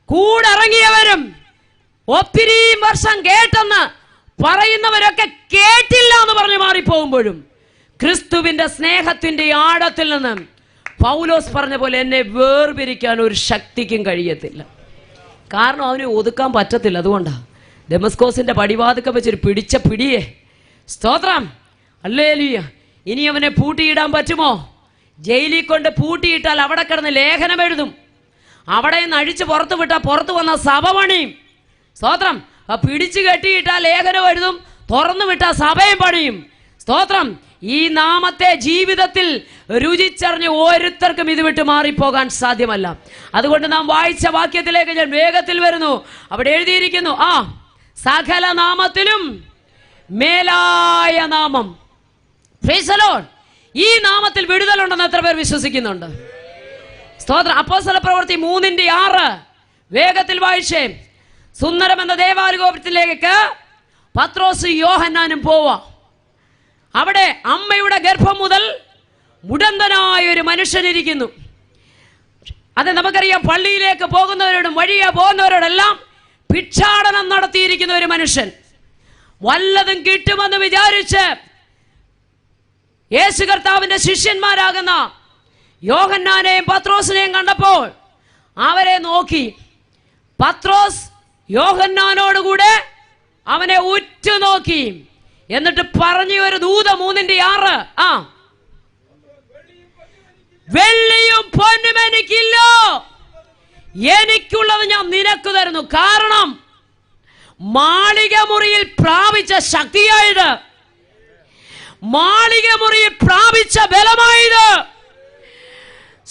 കൂടെ ഇറങ്ങിയവരും ഒത്തിരി വർഷം കേട്ടെന്ന് പറയുന്നവരൊക്കെ കേട്ടില്ല എന്ന് പറഞ്ഞു മാറിപ്പോകുമ്പോഴും ക്രിസ്തുവിന്റെ സ്നേഹത്തിന്റെ ആഴത്തിൽ നിന്ന് പൗലോസ് പറഞ്ഞ പോലെ എന്നെ വേർപിരിക്കാൻ ഒരു ശക്തിക്കും കഴിയത്തില്ല. കാരണം അവനെ ഒതുക്കാൻ പറ്റത്തില്ല. അതുകൊണ്ടാണ് ദമസ്കോസിന്റെ പടിവാതിക്ക വെച്ചൊരു പിടിച്ച പിടിയെ. സ്തോത്രം, ഹല്ലേലൂയ. ഇനി അവനെ പൂട്ടിയിടാൻ പറ്റുമോ? ജയിലിൽ കൊണ്ട് പൂട്ടിയിട്ടാൽ അവിടെ കിടന്ന് ലേഖനം എഴുതും. അവിടെ നിന്ന് അഴിച്ച് പുറത്തു വിട്ടാൽ പുറത്തു വന്ന സഭ പണിയും. സ്തോത്രം. പിടിച്ചു കെട്ടിയിട്ടാൽ ലേഖനം എഴുതും, തുറന്നു വിട്ടാൽ സഭയും പണിയും. സ്തോത്രം. ഈ നാമത്തെ ജീവിതത്തിൽ രുചിച്ചറിഞ്ഞ് ഓരോരുത്തർക്കും ഇത് വിട്ട് മാറിപ്പോകാൻ സാധ്യമല്ല. അതുകൊണ്ട് നാം വായിച്ച വാക്യത്തിലേക്ക് ഞാൻ വേഗത്തിൽ വരുന്നു. അവിടെ എഴുതിയിരിക്കുന്നു, സകല നാമത്തിലും മേലായ നാമം. Price the Lord. ഈ നാമത്തിൽ വിടുതലുണ്ടെന്ന് എത്ര പേർ വിശ്വസിക്കുന്നുണ്ട്? സ്തോത്രം. അപ്പോസ്തല പ്രവൃത്തി 3:6 വേഗത്തിൽ വായിച്ചേ. സുന്ദരം എന്ന ദേവാലയത്തിലേക്ക് പത്രോസ് യോഹന്നാനും പോവാ. അവിടെ അമ്മയുടെ ഗർഭം മുതൽ മുടന്തനായ ഒരു മനുഷ്യനിരിക്കുന്നു. അത് നമുക്കറിയാം. പള്ളിയിലേക്ക് പോകുന്നവരോടും വഴിയെ പോകുന്നവരോടെല്ലാം ഭിക്ഷാടനം നടത്തിയിരിക്കുന്ന ഒരു മനുഷ്യൻ. വല്ലതും കിട്ടുമെന്ന് വിചാരിച്ച് യേശു കർത്താവിന്റെ ശിഷ്യന്മാരാകുന്ന യോഹന്നാനെയും പത്രോസിനെയും കണ്ടപ്പോൾ അവരെ നോക്കി. പത്രോസ് യോഹന്നാനോടുകൂടെ അവനെ ഉറ്റുനോക്കി. എന്നിട്ട് പറഞ്ഞു ഒരു ദൂത 3:6, വെള്ളിയും പൊന്നും എനിക്കില്ല, എനിക്കുള്ളത് ഞാൻ നിനക്ക് തരുന്നു. കാരണം മാളിക മുറിയിൽ പ്രാപിച്ച ശക്തിയായത്, മാളിക മുറിയിൽ പ്രാപിച്ച ബലമായത്.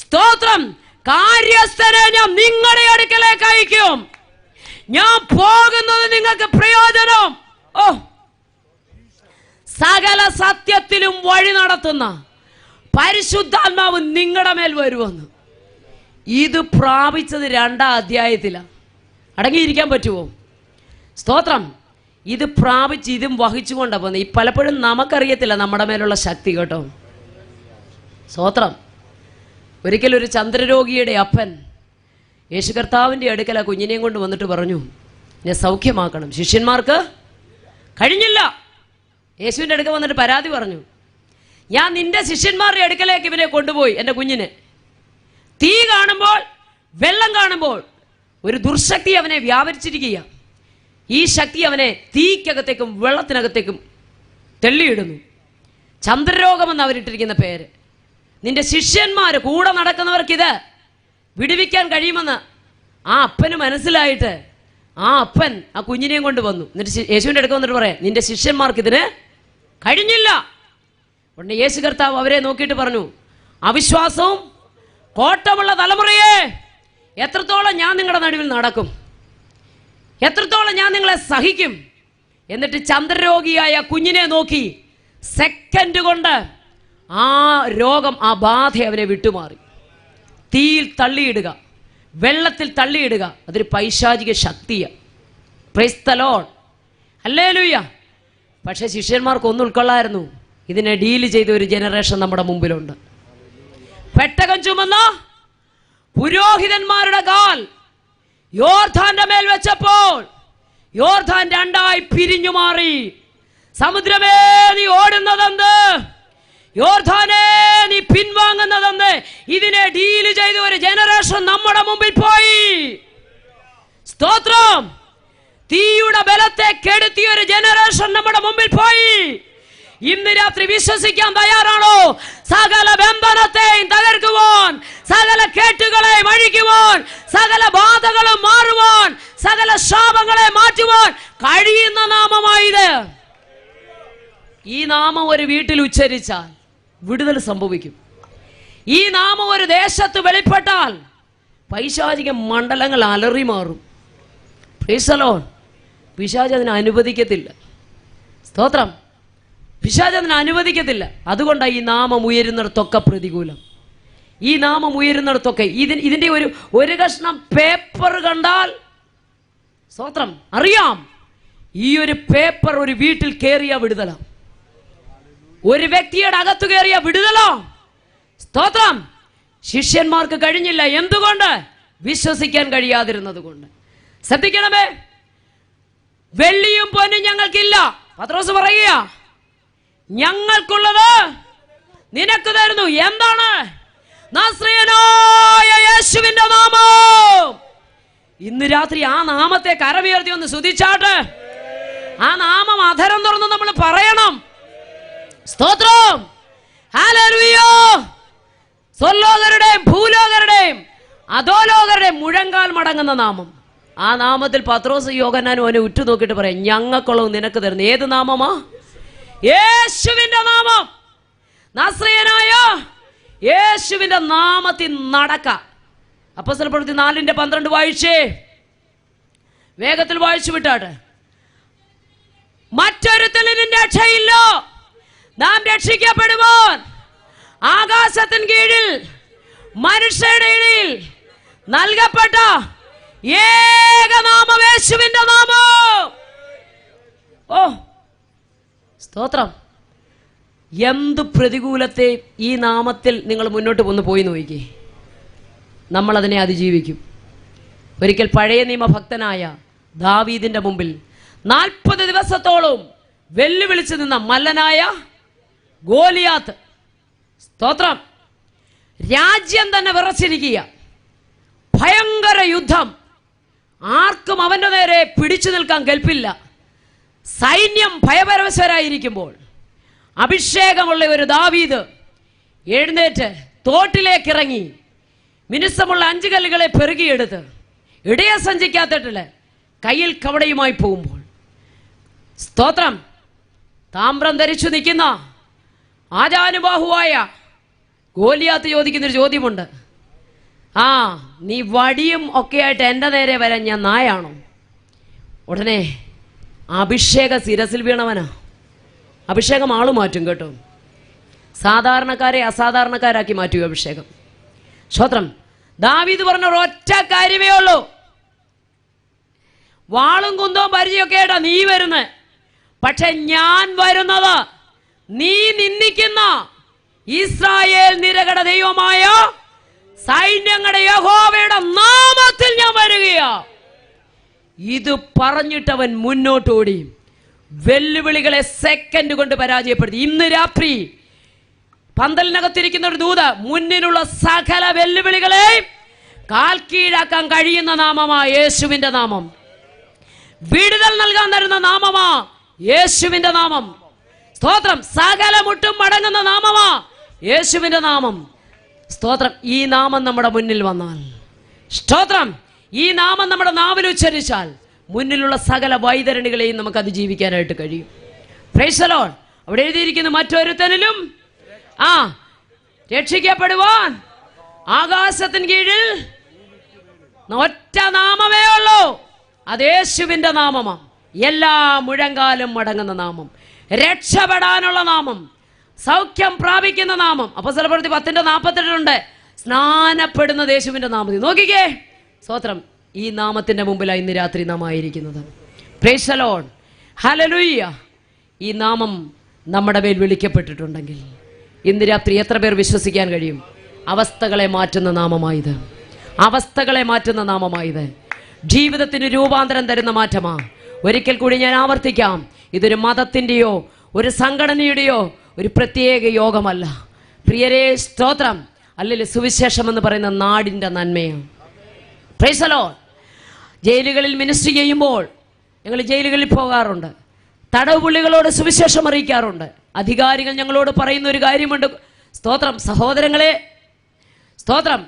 സ്തോത്രം. കാര്യസ്ഥനെ ഞാൻ നിങ്ങളുടെ അടുക്കലേക്ക് അയക്കും. ഞാൻ പോകുന്നത് നിങ്ങൾക്ക് പ്രയോജനം. സകല സത്യത്തിലും വഴി നടത്തുന്ന പരിശുദ്ധാത്മാവ് നിങ്ങളുടെ മേൽ വരുമെന്ന്. ഇത് പ്രാപിച്ചത് 2-ാം അധ്യായത്തിലാണ്. അടങ്ങിയിരിക്കാൻ പറ്റുമോ? സ്തോത്രം. ഇത് പ്രാപിച്ച് ഇതും വഹിച്ചുകൊണ്ടാണ് പോകുന്നത്. ഈ പലപ്പോഴും നമുക്കറിയത്തില്ല നമ്മുടെ മേലുള്ള ശക്തി, കേട്ടോ. സ്തോത്രം. ഒരിക്കലൊരു ചന്ദ്രരോഗിയുടെ അപ്പൻ യേശു കർത്താവിൻ്റെ അടുക്കൽ ആ കുഞ്ഞിനെയും കൊണ്ട് വന്നിട്ട് പറഞ്ഞു, എന്നെ സൗഖ്യമാക്കണം. ശിഷ്യന്മാർക്ക് കഴിഞ്ഞില്ല. യേശുവിൻ്റെ അടുക്കൽ വന്നിട്ട് പരാതി പറഞ്ഞു, ഞാൻ നിന്റെ ശിഷ്യന്മാരുടെ അടുക്കലേക്ക് ഇവനെ കൊണ്ടുപോയി. എൻ്റെ കുഞ്ഞിനെ തീ കാണുമ്പോൾ, വെള്ളം കാണുമ്പോൾ ഒരു ദുർശക്തി അവനെ വ്യാപരിച്ചിരിക്കുക. ഈ ശക്തി അവനെ തീക്കകത്തേക്കും വെള്ളത്തിനകത്തേക്കും തെള്ളിയിടുന്നു. ചന്ദ്രരോഗമെന്ന് അവരിട്ടിരിക്കുന്ന പേര്. നിന്റെ ശിഷ്യന്മാർ കൂടെ നടക്കുന്നവർക്കിത് വിടുവിക്കാൻ കഴിയുമെന്ന് ആ അപ്പന് മനസ്സിലായിട്ട് ആ അപ്പൻ ആ കുഞ്ഞിനെയും കൊണ്ട് വന്നു. എന്നിട്ട് യേശുവിൻ്റെ അടുക്ക വന്നിട്ട് പറയാം, നിന്റെ ശിഷ്യന്മാർക്ക് ഇതിന് കഴിഞ്ഞില്ല. ഉടനെ യേശു കർത്താവ് അവരെ നോക്കിയിട്ട് പറഞ്ഞു, അവിശ്വാസവും കോട്ടമുള്ള തലമുറയെ, എത്രത്തോളം ഞാൻ നിങ്ങളുടെ നടുവിൽ നടക്കും, എത്രത്തോളം ഞാൻ നിങ്ങളെ സഹിക്കും. എന്നിട്ട് ചന്ദ്രരോഗിയായ കുഞ്ഞിനെ നോക്കി സെക്കൻഡ് കൊണ്ട് ആ രോഗം, ആ ബാധ അവനെ വിട്ടുമാറി. തീയിൽ തള്ളിയിടുക, വെള്ളത്തിൽ തള്ളിയിടുക, അതൊരു പൈശാചിക ശക്തിയാണ്. Price the Lord, hallelujah. പക്ഷേ ശിഷ്യന്മാർക്ക് ഒന്നും ഉൾക്കൊള്ളായിരുന്നു. ഇതിനെ ഡീല് ചെയ്ത ഒരു ജനറേഷൻ നമ്മുടെ മുമ്പിലുണ്ട്. പെട്ടകം ചുമന്ന പുരോഹിതന്മാരുടെ കാൽ യോർദാന്റെ മേൽ വെച്ചപ്പോൾ യോർദാൻ 2-ആയി പിരിഞ്ഞു മാറി. സമുദ്രമേ നീ ഓടുന്നതെന്ത്, യോർദാനേ നീ പിൻവാങ്ങുന്നതെന്ന് ഇതിനെ ഡീല് ചെയ്ത ഒരു ജനറേഷൻ നമ്മുടെ മുമ്പിൽ പോയി. സ്തോത്രം. തീയുടെ ബലത്തെ കെടുത്തിയ ഒരു ജനറേഷൻ നമ്മുടെ മുമ്പിൽ പോയി. ഇന്ന് രാത്രി വിശ്വസിക്കാൻ തയ്യാറാണോ? സകല ബന്ധനത്തെയും തകർക്കുവാൻ, സകല കേട്ടുകളെയും അഴിക്കുവാൻ, സകല ബാധകളും മാറുവാൻ, സകല ശാപങ്ങളെ മാറ്റുവാൻ കഴിയുന്ന നാമമായത്. ഈ നാമം ഒരു വീട്ടിൽ ഉച്ചരിച്ചാൽ വിടുതൽ സംഭവിക്കും. ഈ നാമം ഒരു ദേശത്ത് വെളിപ്പെട്ടാൽ പൈശാചിക മണ്ഡലങ്ങൾ അലറി മാറും. Price the Lord. പിശാച് അതിനെ അനുവദിക്കത്തില്ല. സ്തോത്രം. പിശാച് അതിനെ അനുവദിക്കത്തില്ല. അതുകൊണ്ടാണ് ഈ നാമം ഉയരുന്നിടത്തൊക്കെ പ്രതികൂലം. ഈ നാമം ഉയരുന്നിടത്തൊക്കെ ഇതിൻ്റെ ഒരു കഷ്ണം പേപ്പർ കണ്ടാൽ, സ്തോത്രം, അറിയാം ഈ ഒരു പേപ്പർ ഒരു വീട്ടിൽ കയറിയ വിടുതല, ഒരു വ്യക്തിയുടെ അകത്തു കയറിയ വിടുതല. സ്തോത്രം. ശിഷ്യന്മാർക്ക് കഴിഞ്ഞില്ല. എന്തുകൊണ്ട്? വിശ്വസിക്കാൻ കഴിയാതിരുന്നത് കൊണ്ട്. ശ്രദ്ധിക്കണമേ, വെള്ളിയും പൊന്നും ഞങ്ങൾക്കില്ല. പത്രോസ് പറയുക, ഞങ്ങൾക്കുള്ളത് നിനക്ക് തരുന്നു. എന്താണ്? നസ്രയനായ യേശുവിന്റെ നാമം. ഇന്ന് രാത്രി ആ നാമത്തെ കരമുയർത്തി ഒന്ന് സ്തുതിച്ചാട്ട്. ആ നാമം അധരം തുറന്ന് നമ്മൾ പറയണം. സ്തോത്രം, ഹല്ലേലൂയ. സ്വർലോകരുടെയും ഭൂലോകരുടെയും അധോലോകരുടെയും മുഴങ്കാൽ മടങ്ങുന്ന നാമം. ആ നാമത്തിൽ പത്രോസ് യോഹന്നാനും അവനെ ഉറ്റുനോക്കിയിട്ട് പറയാം, ഞങ്ങൾക്കുള്ളത് നിനക്ക് തരുന്നു. ഏത് നാമമാ? യേശുവിന്റെ നാമം. നസ്രയനായ യേശുവിന്റെ നാമത്തിൽ നടക്ക. അപ്പോസ്തലപ്രവൃത്തി 4:12 വായിച്ചേ, വേഗത്തിൽ വായിച്ചു വിട്ടാട്ടെ. മറ്റൊരുത്തനും രക്ഷയില്ല, നാം രക്ഷിക്കപ്പെടുവാൻ ആകാശത്തിന് കീഴിൽ മനുഷ്യരുടെ ഇടയിൽ നൽകപ്പെട്ട ഏകനാമം യേശുവിന്റെ നാമം. ഓ സ്തോത്രം. എന്ത് പ്രതികൂലത്തെ ഈ നാമത്തിൽ നിങ്ങൾ മുന്നോട്ട് പോയി നോക്കി, നമ്മൾ അതിനെ അതിജീവിക്കും. ഒരിക്കൽ പഴയ നിയമഭക്തനായ ദാവീദിന്റെ മുമ്പിൽ 40 ദിവസത്തോളം വെല്ലുവിളിച്ചു നിന്ന മല്ലനായ ഗോലിയാത്ത്, സ്തോത്രം, രാജ്യം തന്നെ വിറച്ചിരിക്കുക, ഭയങ്കര യുദ്ധം, ആർക്കും അവന്റെ നേരെ പിടിച്ചു നിൽക്കാൻ കെൽപ്പില്ല, സൈന്യം ഭയപരവശരായിരിക്കുമ്പോൾ അഭിഷേകമുള്ള ഒരു ദാവീദ് എഴുന്നേറ്റ് തോട്ടിലേക്ക് ഇറങ്ങി മിനുസമുള്ള 5 കല്ലുകളെ പെറുകിയെടുത്ത് ഇടയ സഞ്ചിക്കാത്തിട്ടില്ല കയ്യിൽ കവടയുമായി പോകുമ്പോൾ, സ്തോത്രം, താമ്രം ധരിച്ചു നിൽക്കുന്ന ആജാനുബാഹുവായ ഗോലിയാത്ത് ചോദിക്കുന്നൊരു ചോദ്യമുണ്ട്. ആ, നീ വടിയും ഒക്കെ ആയിട്ട് എൻ്റെ നേരെ വരാൻ ഞാൻ നായാണോ? ഉടനെ അഭിഷേക ശിരസിൽ വീണവനാ. അഭിഷേകം ആള് മാറ്റും കേട്ടോ. സാധാരണക്കാരെ അസാധാരണക്കാരാക്കി മാറ്റുക അഭിഷേകം. സ്തോത്രം. ദാവീദ് പറഞ്ഞ ഒരൊറ്റ കാര്യമേ ഉള്ളൂ, വാളും കുന്തവും പരിചയമൊക്കെ ആയിട്ടാ നീ വരുന്നത്, പക്ഷെ ഞാൻ വരുന്നത് നീ നിന്ദിക്കുന്ന ഇസ്രായേൽ നിരകളുടെ ദൈവമായ സൈന്യങ്ങളുടെ യഹോവയുടെ നാമത്തിൽ ഞാൻ വരികയാ. ഇത് പറഞ്ഞിട്ടവൻ മുന്നോട്ടോടി വെല്ലുവിളികളെ സെക്കൻഡ് കൊണ്ട് പരാജയപ്പെടുത്തി. ഇന്ന് രാത്രി പന്തലിനകത്തിരിക്കുന്ന ഒരു ദൂത മുന്നിലുള്ള സകല വെല്ലുവിളികളെ കാൽ കീഴാക്കാൻ കഴിയുന്ന നാമമാ യേശുവിന്റെ നാമം. വിടുതൽ നൽകാൻ തരുന്ന നാമമാ യേശുവിന്റെ നാമം. സ്തോത്രം. സകല മുട്ടും മടങ്ങുന്ന നാമമാ യേശുവിന്റെ നാമം. സ്തോത്രം. ഈ നാമം നമ്മുടെ മുന്നിൽ വന്നാൽ, സ്തോത്രം, ഈ നാമം നമ്മുടെ നാവിൽ ഉച്ചരിച്ചാൽ മുന്നിലുള്ള സകല വൈതരണികളെയും നമുക്ക് അതിജീവിക്കാനായിട്ട് കഴിയും. Price the Lord. അവിടെ എഴുതിയിരിക്കുന്നു, മറ്റൊരുത്തനിലും രക്ഷിക്കപ്പെടുവാൻ ആകാശത്തിന് കീഴിൽ ഒറ്റ നാമമേ ഉള്ളൂ, അത് യേശുവിന്റെ നാമമാ. എല്ലാ മുഴങ്കാലും മടങ്ങുന്ന നാമം, രക്ഷപ്പെടാനുള്ള നാമം, സൗഖ്യം പ്രാപിക്കുന്ന നാമം. അപ്പോസ്തലപ്രവൃത്തി 10:48 സ്നാനപ്പെടുന്ന യേശുവിന്റെ നാമത്തിൽ. നോക്കിക്കേ, സ്തോത്രം, ഈ നാമത്തിന്റെ മുമ്പിലാണ് ഇന്ന് രാത്രി നാം ആയിരിക്കുന്നത്. Price the Lord, hallelujah. ഈ നാമം നമ്മുടെ മേൽ വിളിക്കപ്പെട്ടിട്ടുണ്ടെങ്കിൽ ഇന്ന് രാത്രി എത്ര പേർ വിശ്വസിക്കാൻ കഴിയും? അവസ്ഥകളെ മാറ്റുന്ന നാമമായത്, അവസ്ഥകളെ മാറ്റുന്ന നാമമായത്, ജീവിതത്തിന് രൂപാന്തരം തരുന്ന മാറ്റമാ. ഒരിക്കൽ കൂടി ഞാൻ ആവർത്തിക്കാം, ഇതൊരു മതത്തിൻ്റെയോ ഒരു സംഘടനയുടെയോ ഒരു പ്രത്യേക യോഗമല്ല പ്രിയരേ. സ്തോത്രം. അല്ലെങ്കിൽ സുവിശേഷം എന്ന് പറയുന്ന നാടിൻ്റെ നന്മയാണ്. Price the Lord. ജയിലുകളിൽ മിനിസ്ട്രി ചെയ്യുമ്പോൾ ഞങ്ങൾ ജയിലുകളിൽ പോകാറുണ്ട്, തടവുപുള്ളികളോട് സുവിശേഷം അറിയിക്കാറുണ്ട്. അധികാരികൾ ഞങ്ങളോട് പറയുന്ന ഒരു കാര്യമുണ്ട്, സ്തോത്രം, സഹോദരങ്ങളെ, സ്തോത്രം,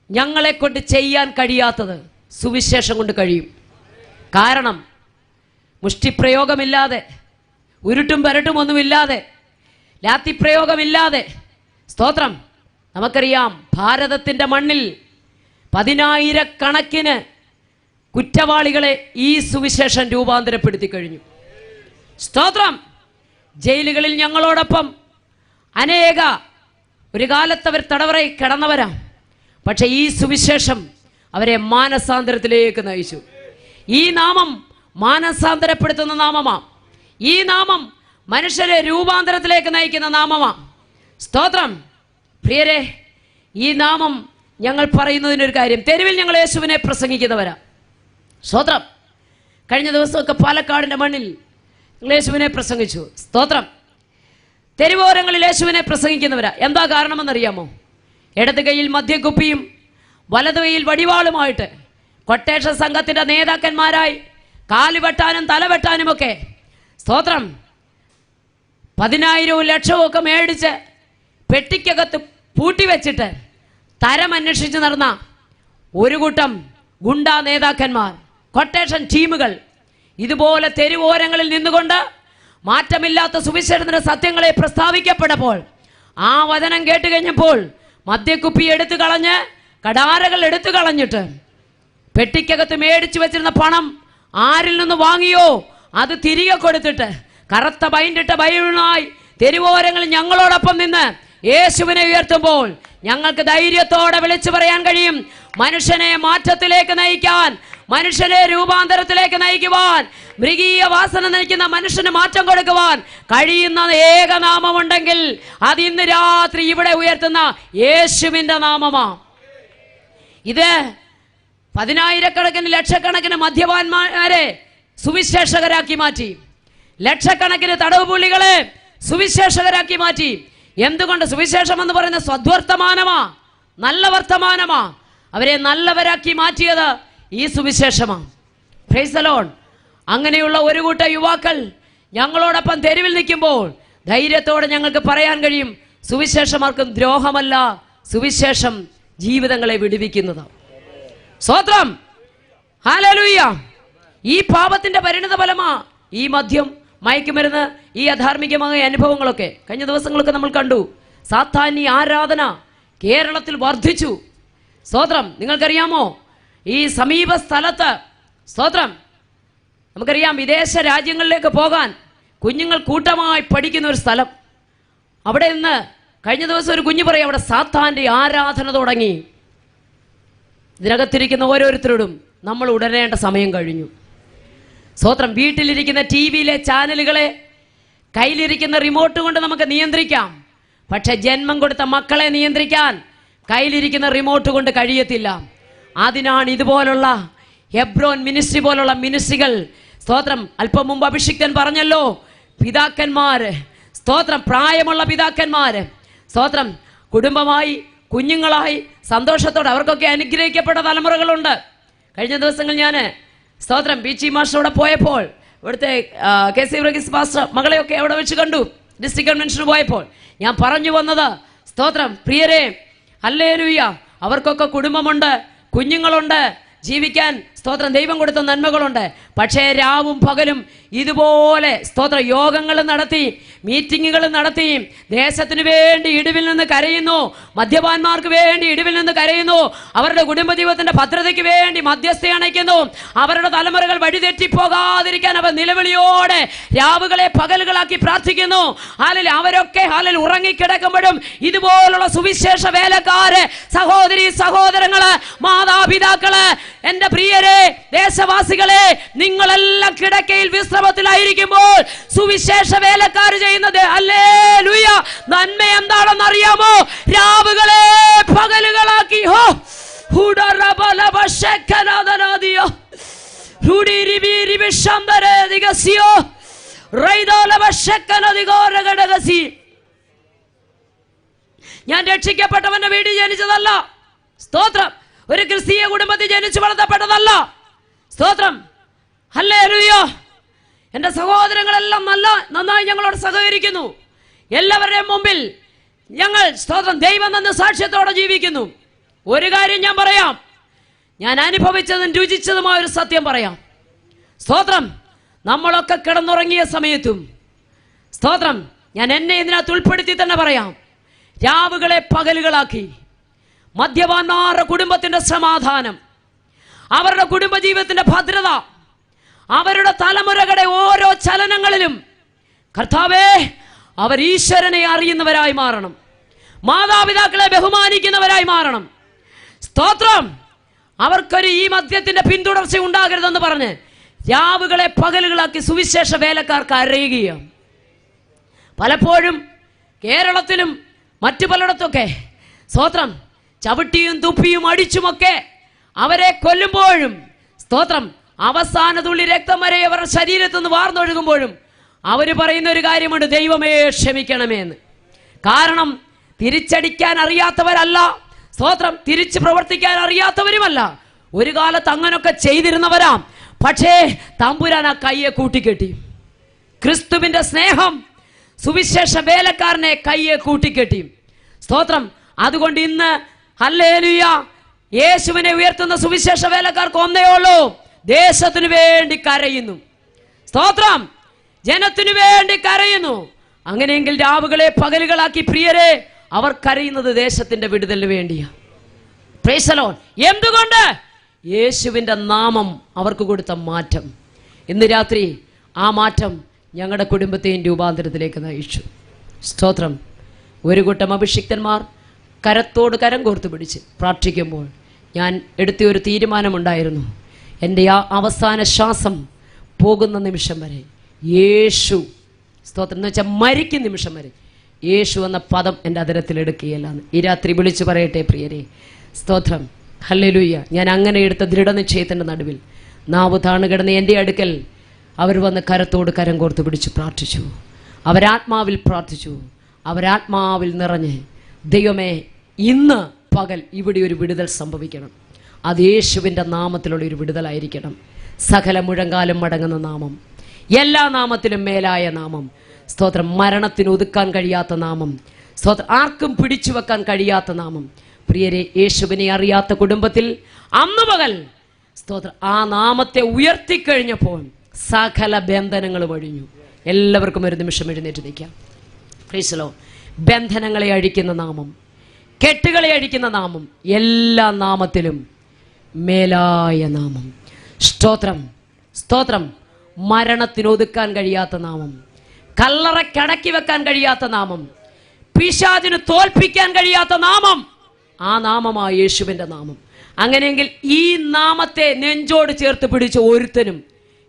ഞങ്ങളെ കൊണ്ട് ചെയ്യാൻ കഴിയാത്തത് സുവിശേഷം കൊണ്ട് കഴിയും. കാരണം മുഷ്ടിപ്രയോഗമില്ലാതെ, ഉരുട്ടും പരട്ടും ഒന്നുമില്ലാതെ, ലാത്തിപ്രയോഗമില്ലാതെ, സ്തോത്രം, നമുക്കറിയാം ഭാരതത്തിൻ്റെ മണ്ണിൽ 10,000 കുറ്റവാളികളെ ഈ സുവിശേഷം രൂപാന്തരപ്പെടുത്തി കഴിഞ്ഞു. സ്തോത്രം. ജയിലുകളിൽ ഞങ്ങളോടൊപ്പം അനേക ഒരു കാലത്ത് അവർ തടവറയിൽ കിടന്നവരാ, പക്ഷെ ഈ സുവിശേഷം അവരെ മാനസാന്തരത്തിലേക്ക് നയിച്ചു. ഈ നാമം മാനസാന്തരപ്പെടുത്തുന്ന നാമമാ. ഈ നാമം മനുഷ്യരെ രൂപാന്തരത്തിലേക്ക് നയിക്കുന്ന നാമമാ. സ്തോത്രം. പ്രിയരെ, ഈ നാമം ഞങ്ങൾ പറയുന്നതിനൊരു കാര്യം, തെരുവിൽ ഞങ്ങൾ യേശുവിനെ പ്രസംഗിക്കുന്നവരാ. സ്തോത്രം. കഴിഞ്ഞ ദിവസമൊക്കെ പാലക്കാടിൻ്റെ മണ്ണിൽ യേശുവിനെ പ്രസംഗിച്ചു. സ്തോത്രം. തെരുവോരങ്ങളിൽ യേശുവിനെ പ്രസംഗിക്കുന്നവരാ. എന്താ കാരണമെന്നറിയാമോ? ഇടത് കൈയിൽ മദ്യക്കുപ്പിയും വലതു കൈയിൽ വടിവാളുമായിട്ട് കൊട്ടേഷൻ സംഘത്തിൻ്റെ നേതാക്കന്മാരായി കാലുവെട്ടാനും തലവെട്ടാനുമൊക്കെ, സ്തോത്രം, 10,000-വും ലക്ഷവും ഒക്കെ മേടിച്ച് പെട്ടിക്കകത്ത് പൂട്ടിവെച്ചിട്ട് തരമന്വേഷിച്ച് നടന്ന ഒരു കൂട്ടം ഗുണ്ടാ നേതാക്കന്മാർ, കൊട്ടേഷൻ ടീമുകൾ ഇതുപോലെ തെരുവോരങ്ങളിൽ നിന്നുകൊണ്ട് മാറ്റമില്ലാത്ത സുവിശേഷത്തിന്റെ സത്യങ്ങളെ പ്രസ്താവിക്കപ്പെട്ടപ്പോൾ, ആ വചനം കേട്ട് കഴിഞ്ഞപ്പോൾ മദ്യക്കുപ്പി എടുത്തു കളഞ്ഞ്, കടാരകൾ എടുത്തു കളഞ്ഞിട്ട് പെട്ടിക്കകത്ത് മേടിച്ചു വെച്ചിരുന്ന പണം ആരിൽ നിന്ന് വാങ്ങിയോ അത് തിരികെ കൊടുത്തിട്ട് കറുത്ത ബൈൻഡിട്ട ബൈബിളുമായി തെരുവോരങ്ങളിൽ ഞങ്ങളോടൊപ്പം നിന്ന് യേശുവിനെ ഉയർത്തുമ്പോൾ ഞങ്ങൾക്ക് ധൈര്യത്തോടെ വിളിച്ചു പറയാൻ കഴിയും, മനുഷ്യനെ മാറ്റത്തിലേക്ക് നയിക്കാൻ, മനുഷ്യനെ രൂപാന്തരത്തിലേക്ക് നയിക്കുവാൻ, മൃഗീയ വാസന നയിക്കുന്ന മനുഷ്യന് മാറ്റം കൊടുക്കുവാൻ കഴിയുന്ന ഏകനാമമുണ്ടെങ്കിൽ അത് ഇന്ന് രാത്രി ഇവിടെ ഉയർത്തുന്ന യേശുവിൻ്റെ നാമമാണ്. ഇത് 10,000-കണക്കിന് ലക്ഷക്കണക്കിന് മദ്യപാന്മാരെ സുവിശേഷകരാക്കി മാറ്റി, ലക്ഷക്കണക്കിന് തടവുപുള്ളികളെ സുവിശേഷകരാക്കി മാറ്റി. എന്തുകൊണ്ട്? സുവിശേഷം എന്ന് പറയുന്ന സദ്വർത്തമാനമാ, നല്ല വർത്തമാനമാ. അവരെ നല്ലവരാക്കി മാറ്റിയത് ഈ സുവിശേഷമാണ്. Price the Lord. അങ്ങനെയുള്ള ഒരു കൂട്ടം യുവാക്കൾ ഞങ്ങളോടൊപ്പം തെരുവിൽ നിൽക്കുമ്പോൾ ധൈര്യത്തോടെ ഞങ്ങൾക്ക് പറയാൻ കഴിയും, സുവിശേഷം ആർക്കും ദ്രോഹമല്ല, സുവിശേഷം ജീവിതങ്ങളെ വിടുവിക്കുന്നത്. സ്തോത്രം. ഹല്ലേലൂയ. ഈ പാപത്തിന്റെ പരിണിത ഫലമാ ഈ മദ്യം, മയക്കുമരുന്ന്, ഈ അധാർമികമായ അനുഭവങ്ങളൊക്കെ. കഴിഞ്ഞ ദിവസങ്ങളൊക്കെ നമ്മൾ കണ്ടു. സാത്താന്യ ആരാധന കേരളത്തിൽ വർദ്ധിച്ചു. സ്തോത്രം. നിങ്ങൾക്കറിയാമോ, ഈ സമീപ സ്ഥലത്ത്, സ്തോത്രം, നമുക്കറിയാം, വിദേശ രാജ്യങ്ങളിലേക്ക് പോകാൻ കുഞ്ഞുങ്ങൾ കൂട്ടമായി പഠിക്കുന്ന ഒരു സ്ഥലം. അവിടെ നിന്ന് കഴിഞ്ഞ ദിവസം ഒരു കുഞ്ഞു പറയും, അവിടെ സാത്താന്റെ ആരാധന തുടങ്ങി. ഇതിനകത്തിരിക്കുന്ന ഓരോരുത്തരോടും നമ്മൾ ഉടരേണ്ട സമയം കഴിഞ്ഞു. സ്തോത്രം. വീട്ടിലിരിക്കുന്ന TV-യിലെ ചാനലുകളെ കയ്യിലിരിക്കുന്ന റിമോട്ട് കൊണ്ട് നമുക്ക് നിയന്ത്രിക്കാം. പക്ഷെ ജന്മം കൊടുത്ത മക്കളെ നിയന്ത്രിക്കാൻ കയ്യിലിരിക്കുന്ന റിമോട്ട് കൊണ്ട് കഴിയത്തില്ല. അതിനാണ് ഇതുപോലുള്ള ഹെബ്രോൻ മിനിസ്ട്രി പോലുള്ള മിനിസ്ട്രികൾ. സ്തോത്രം. അല്പം മുമ്പ് അഭിഷിക്തൻ പറഞ്ഞല്ലോ, പിതാക്കന്മാര്, സ്തോത്രം, പ്രായമുള്ള പിതാക്കന്മാര്, സ്തോത്രം, കുടുംബമായി കുഞ്ഞുങ്ങളായി സന്തോഷത്തോടെ അവർക്കൊക്കെ അനുഗ്രഹിക്കപ്പെട്ട തലമുറകളുണ്ട്. കഴിഞ്ഞ ദിവസങ്ങൾ ഞാൻ, സ്തോത്രം, ബീച്ചി മാസ്റ്ററോടെ പോയപ്പോൾ ഇവിടുത്തെ KC വർഗീസ് പാസ്റ്റർ മകളെയൊക്കെ അവിടെ വെച്ച് കണ്ടു. ഡിസ്ട്രിക്ട് കൺവെൻഷന് പോയപ്പോൾ ഞാൻ പറഞ്ഞു വന്നത്, സ്തോത്രം, പ്രിയരെ, ഹല്ലേലൂയ, അവർക്കൊക്കെ കുടുംബമുണ്ട്, കുഞ്ഞുങ്ങളുണ്ട്, ജീവിക്കാൻ, സ്തോത്രം, ദൈവം കൊടുത്ത നന്മകളുണ്ട്. പക്ഷേ രാവും പകലും ഇതുപോലെ, സ്തോത്ര, യോഗങ്ങൾ നടത്തി, മീറ്റിങ്ങുകൾ നടത്തി ദേശത്തിന് വേണ്ടി ഇടിവിൽ നിന്ന് കരയുന്നു, മദ്യപാന്മാർക്ക് വേണ്ടി ഇടിവിൽ നിന്ന് കരയുന്നു, അവരുടെ കുടുംബജീവിതത്തിന്റെ ഭദ്രതയ്ക്ക് വേണ്ടി മധ്യസ്ഥ അണയ്ക്കുന്നു. അവരുടെ തലമുറകൾ വഴിതെറ്റിപ്പോകാതിരിക്കാൻ അവർ നിലവിളിയോടെ രാവുകളെ പകലുകളാക്കി പ്രാർത്ഥിക്കുന്നു. ഹാലൽ അവരൊക്കെ ഹാലൽ ഉറങ്ങിക്കിടക്കുമ്പോഴും ഇതുപോലുള്ള സുവിശേഷ വേലക്കാര്, സഹോദരി സഹോദരങ്ങള്, മാതാപിതാക്കള്, എന്റെ പ്രിയരെ, ദേശവാസികളെ, നിങ്ങളെല്ലാം കിടക്കയിൽ വിശ്രമത്തിലായിരിക്കുമ്പോൾ സുവിശേഷ വേലക്കാർ ചെയ്യുന്നത്, ഹല്ലേലൂയ, നന്മ എന്താണെന്ന് അറിയാമോ? രാവുകളെ പകലുകളാക്കി. ഞാൻ രക്ഷിക്കപ്പെട്ടവന്റെ വീട്ടിൽ ജനിച്ചതല്ല. സ്തോത്രം. ഒരു ക്രിസ്തീയ കുടുംബത്തിൽ ജനിച്ചു വളർത്തപ്പെട്ടതല്ല. സ്തോത്രം. ഹല്ലേലൂയ. എൻ്റെ സഹോദരങ്ങളെല്ലാം നന്നായി ഞങ്ങളോട് സഹകരിക്കുന്നു. എല്ലാവരുടെയും മുമ്പിൽ ഞങ്ങൾ, സ്തോത്രം, ദൈവം തന്ന സാക്ഷ്യത്തോടെ ജീവിക്കുന്നു. ഒരു കാര്യം ഞാൻ പറയാം, ഞാൻ അനുഭവിച്ചതും രുചിച്ചതുമായ ഒരു സത്യം പറയാം. സ്തോത്രം. നമ്മളൊക്കെ കിടന്നുറങ്ങിയ സമയത്തും, സ്തോത്രം, ഞാൻ എന്നെ ഇതിനകത്ത് ഉൾപ്പെടുത്തി തന്നെ പറയാം, രാവുകളെ പകലുകളാക്കി മദ്യപാന്മാരുടെ കുടുംബത്തിന്റെ സമാധാനം, അവരുടെ കുടുംബജീവിതത്തിന്റെ ഭദ്രത, അവരുടെ തലമുറകളുടെ ഓരോ ചലനങ്ങളിലും, കർത്താവേ, അവർ ഈശ്വരനെ അറിയുന്നവരായി മാറണം, മാതാപിതാക്കളെ ബഹുമാനിക്കുന്നവരായി മാറണം. സ്തോത്രം. അവർക്കൊരു ഈ മദ്യത്തിന്റെ പിന്തുടർച്ച ഉണ്ടാകരുതെന്ന് പറഞ്ഞ് രാവുകളെ പകലുകളാക്കി സുവിശേഷ വേലക്കാർക്ക് അറിയുകയാണ്. പലപ്പോഴും കേരളത്തിലും മറ്റു പലയിടത്തൊക്കെ, സ്തോത്രം, ചവിട്ടിയും തുപ്പിയും അടിച്ചുമൊക്കെ അവരെ കൊല്ലുമ്പോഴും, സ്തോത്രം, അവസാന തുള്ളി രക്തം വരെ അവരുടെ ശരീരത്തിൽ നിന്ന് വാർന്നൊഴുകുമ്പോഴും അവർ പറയുന്ന ഒരു കാര്യമുണ്ട്: ദൈവമേ ക്ഷമിക്കണമേ എന്ന്. കാരണം തിരിച്ചടിക്കാൻ അറിയാത്തവരല്ല, സ്തോത്രം, തിരിച്ച് പ്രവർത്തിക്കാൻ അറിയാത്തവരുമല്ല. ഒരു കാലത്ത് അങ്ങനൊക്കെ ചെയ്തിരുന്നവരാ. പക്ഷേ തമ്പുരാൻ ആ കയ്യെ കൂട്ടിക്കെട്ടി. ക്രിസ്തുവിന്റെ സ്നേഹം സുവിശേഷ വേലക്കാരനെ കയ്യെ കൂട്ടിക്കെട്ടി. സ്തോത്രം. അതുകൊണ്ട് ഇന്ന് ഹല്ലേലൂയ, യേശുവിനെ ഉയർത്തുന്ന സുവിശേഷ വേലക്കാർക്ക് ഒന്നേ ഉള്ളൂ: ദേശത്തിനു വേണ്ടി കരയുന്നു. സ്തോത്രം. ജനത്തിനു വേണ്ടി കരയുന്നു. അങ്ങനെയെങ്കിൽ രാവുകളെ പകലുകളാക്കി പ്രിയരെ, അവർ കരയുന്നത് ദേശത്തിന്റെ വിടുതലിന് വേണ്ടിയാ. Price the Lord. എന്തുകൊണ്ട്? യേശുവിന്റെ നാമം അവർക്ക് കൊടുത്ത മാറ്റം. ഇന്ന് രാത്രി ആ മാറ്റം ഞങ്ങളുടെ കുടുംബത്തെയും രൂപാന്തരത്തിലേക്ക് നയിച്ചു. സ്തോത്രം. ഒരു കൂട്ടം അഭിഷിക്തന്മാർ കരത്തോട് കരം കോർത്തു പിടിച്ച് പ്രാർത്ഥിക്കുമ്പോൾ ഞാൻ എടുത്ത ഒരു തീരുമാനമുണ്ടായിരുന്നു: എൻ്റെ ആ അവസാന ശ്വാസം പോകുന്ന നിമിഷം വരെ യേശു, സ്തോത്രം, എന്ന് വെച്ചാൽ മരിക്കുന്ന നിമിഷം വരെ യേശു എന്ന പദം എൻ്റെ അതിരത്തിൽ എടുക്കുകയില്ലാന്ന് ഈ രാത്രി വിളിച്ചു പറയട്ടെ പ്രിയരെ. സ്തോത്രം. ഹല്ലേലൂയ. ഞാൻ അങ്ങനെ എടുത്ത ദൃഢനിശ്ചയത്തിൻ്റെ നടുവിൽ നാവ് താണുകിടന്ന് എൻ്റെ അടുക്കൽ അവർ വന്ന് കരത്തോട് കരം കോർത്ത് പിടിച്ച് പ്രാർത്ഥിച്ചു. അവരാത്മാവിൽ പ്രാർത്ഥിച്ചു. അവരാത്മാവിൽ നിറഞ്ഞ്, ദൈവമേ, ഇന്ന് പകൽ ഇവിടെ ഒരു വിടുതൽ സംഭവിക്കണം. അത് യേശുവിൻ്റെ നാമത്തിലുള്ള ഒരു വിടുതലായിരിക്കണം. സകല മുഴങ്കാലും മടങ്ങുന്ന നാമം, എല്ലാ നാമത്തിലും മേലായ നാമം. സ്തോത്രം. മരണത്തിന് ഒതുക്കാൻ കഴിയാത്ത നാമം. സ്തോത്രം. ആർക്കും പിടിച്ചു വെക്കാൻ കഴിയാത്ത നാമം. പ്രിയരെ, യേശുവിനെ അറിയാത്ത കുടുംബത്തിൽ അന്ന് പകൽ, സ്തോത്രം, ആ നാമത്തെ ഉയർത്തിക്കഴിഞ്ഞപ്പോൾ സകല ബന്ധനങ്ങളും ഒഴിഞ്ഞു. എല്ലാവർക്കും ഒരു നിമിഷം എഴുന്നേറ്റ് നിൽക്കാം. Praise the Lord. ബന്ധനങ്ങളെ അഴിക്കുന്ന നാമം, കെട്ടുകളെ അഴിക്കുന്ന നാമം, എല്ലാ നാമത്തിലും മേലായ നാമം. സ്തോത്രം. സ്തോത്രം. മരണത്തിന് ഒതുക്കാൻ കഴിയാത്ത നാമം, കല്ലറക്കടക്കി വെക്കാൻ കഴിയാത്ത നാമം, പിശാചിന് തോൽപ്പിക്കാൻ കഴിയാത്ത നാമം, ആ നാമമായ യേശുവിൻ്റെ നാമം. അങ്ങനെയെങ്കിൽ ഈ നാമത്തെ നെഞ്ചോട് ചേർത്ത് പിടിച്ച ഒരുത്തനും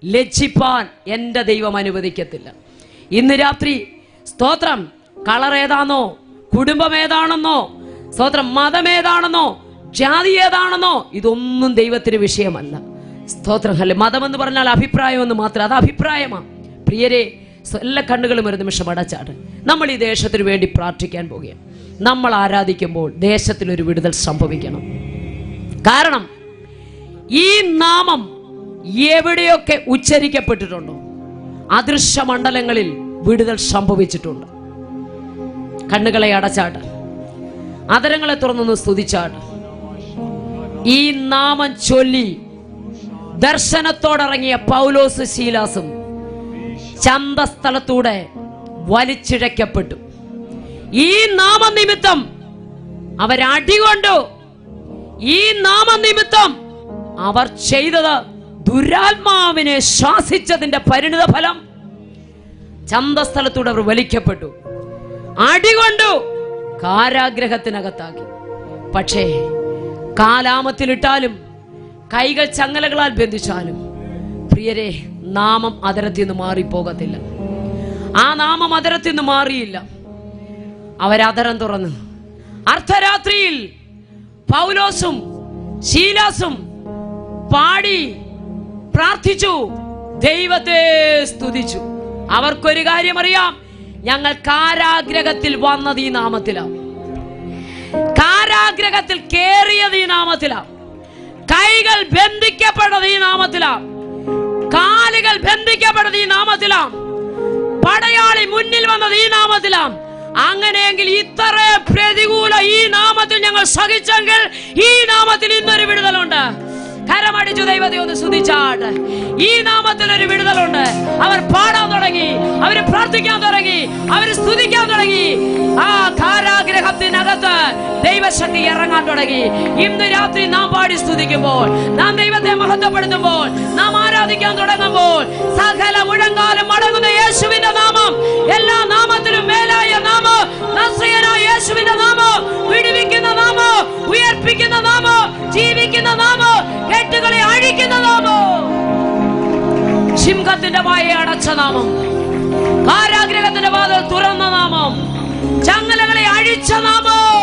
ലജ്ജിപ്പാൻ എൻ്റെ ദൈവം അനുവദിക്കത്തില്ല. ഇന്ന് രാത്രി, സ്തോത്രം, കളർ ഏതാണെന്നോ, കുടുംബം ഏതാണെന്നോ, സ്തോത്രം, മതം ഏതാണെന്നോ, ജാതി ഏതാണെന്നോ, ഇതൊന്നും ദൈവത്തിന് വിഷയമല്ല. സ്തോത്രം. അല്ലെ, മതമെന്ന് പറഞ്ഞാൽ അഭിപ്രായം എന്ന് മാത്രം. അത് അഭിപ്രായമാണ്. പ്രിയരെ, എല്ലാ കണ്ണുകളും ഒരു നിമിഷം അടച്ചാട്. നമ്മൾ ഈ ദേശത്തിന് വേണ്ടി പ്രാർത്ഥിക്കാൻ പോവുകയാണ്. നമ്മൾ ആരാധിക്കുമ്പോൾ ദേശത്തിലൊരു വിടുതൽ സംഭവിക്കണം. കാരണം ഈ നാമം എവിടെയൊക്കെ ഉച്ചരിക്കപ്പെട്ടിട്ടുണ്ടോ അദൃശ്യ മണ്ഡലങ്ങളിൽ വിടുതൽ സംഭവിച്ചിട്ടുണ്ട്. കണ്ണുകളെ അടച്ചാട്ട്, അതരങ്ങളെ തുറന്നൊന്ന് സ്തുതിച്ചാട്ട്. ഈ നാമം ചൊല്ലി ദർശനത്തോടിറങ്ങിയ പൗലോസ് ശീലാസും ചന്തസ്ഥലത്തൂടെ വലിച്ചിഴക്കപ്പെട്ടു. ഈ നാമനിമിത്തം അവരടികൊണ്ടു. ഈ നാമനിമിത്തം അവർ ചെയ്തത് ദുരാത്മാവിനെ ശ്വാസിച്ചതിന്റെ പരിണിത ഫലം. ചന്തസ്ഥലത്തൂടെ അവർ വലിക്കപ്പെട്ടു, അടികൊണ്ടു, കാരാഗ്രഹത്തിനകത്താക്കി. പക്ഷേ കാലാമത്തിലിട്ടാലും കൈകൾ ചങ്ങലകളാൽ ബന്ധിച്ചാലും പ്രിയരെ, നാമം അതരത്തിൽ നിന്ന് മാറിപ്പോകത്തില്ല. ആ നാമം അതരത്തിൽ നിന്ന് മാറിയില്ല. അവരതരം തുറന്ന് അർദ്ധരാത്രിയിൽ പൗലോസും ശീലാസും പാടി പ്രാർത്ഥിച്ചു, ദൈവത്തെ സ്തുതിച്ചു. അവർക്കൊരു കാര്യം അറിയാം: ഞങ്ങൾ കാരാഗ്രഹത്തിൽ വന്നത് ഈ നാമത്തിലാണ്, കാരാഗ്രഹത്തിൽ കേറിയത് ഈ നാമത്തിലാണ്, കൈകൾ ബന്ധിക്കപ്പെട്ടത് ഈ നാമത്തിലാണ്, കാലുകൾ ബന്ധിക്കപ്പെട്ടത് ഈ നാമത്തിലാണ്, പടയാളി മുന്നിൽ വന്നത് ഈ നാമത്തിലാണ്. അങ്ങനെയെങ്കിൽ ഇത്ര പ്രതികൂല ഈ നാമത്തിൽ ഞങ്ങൾ സഹിച്ചെങ്കിൽ ഈ നാമത്തിൽ ഇന്നൊരു വിടുതലുണ്ട്. കരമടിച്ചു ദൈവത്തെ ഒന്ന് സ്തുതിച്ചാട്ട്. ഈ നാമത്തിൽ ഒരു വിടുതലുണ്ട്. അവർ പാടാൻ തുടങ്ങി, അവർ പ്രാർത്ഥിക്കാൻ തുടങ്ങി, അവർ സ്തുതിക്കാൻ തുടങ്ങി. ആ കാരാഗ്രഹത്തിനകത്ത് ദൈവശക്തി ഇറങ്ങാൻ തുടങ്ങി. ഇന്ന് രാത്രി നാം പാടി സ്തുതിക്കുമ്പോൾ, നാം ദൈവത്തെ മഹത്വപ്പെടുത്തുമ്പോൾ, നാം ആരാധിക്കാൻ തുടങ്ങുമ്പോൾ സകല മുഴങ്കാലം മടങ്ങുന്ന യേശുവിന്റെ നാമം, എല്ലാ നാമത്തിലും മേലായ നാമം, നസ്രയനായ യേശുവിന്റെ നാമം, വിടുവിക്കുന്ന നാമം, ഉയർപ്പിക്കുന്ന നാമം, ജീവിക്കുന്ന നാമം, കെട്ടുകളെ അഴിക്കുന്ന നാമം, സിംഹത്തിന്റെ വായ അടച്ച നാമം, കാരാഗ്രഹത്തിന്റെ വാതിൽ തുറന്ന നാമം, ചങ്ങലകളെ അഴിച്ച നാമം,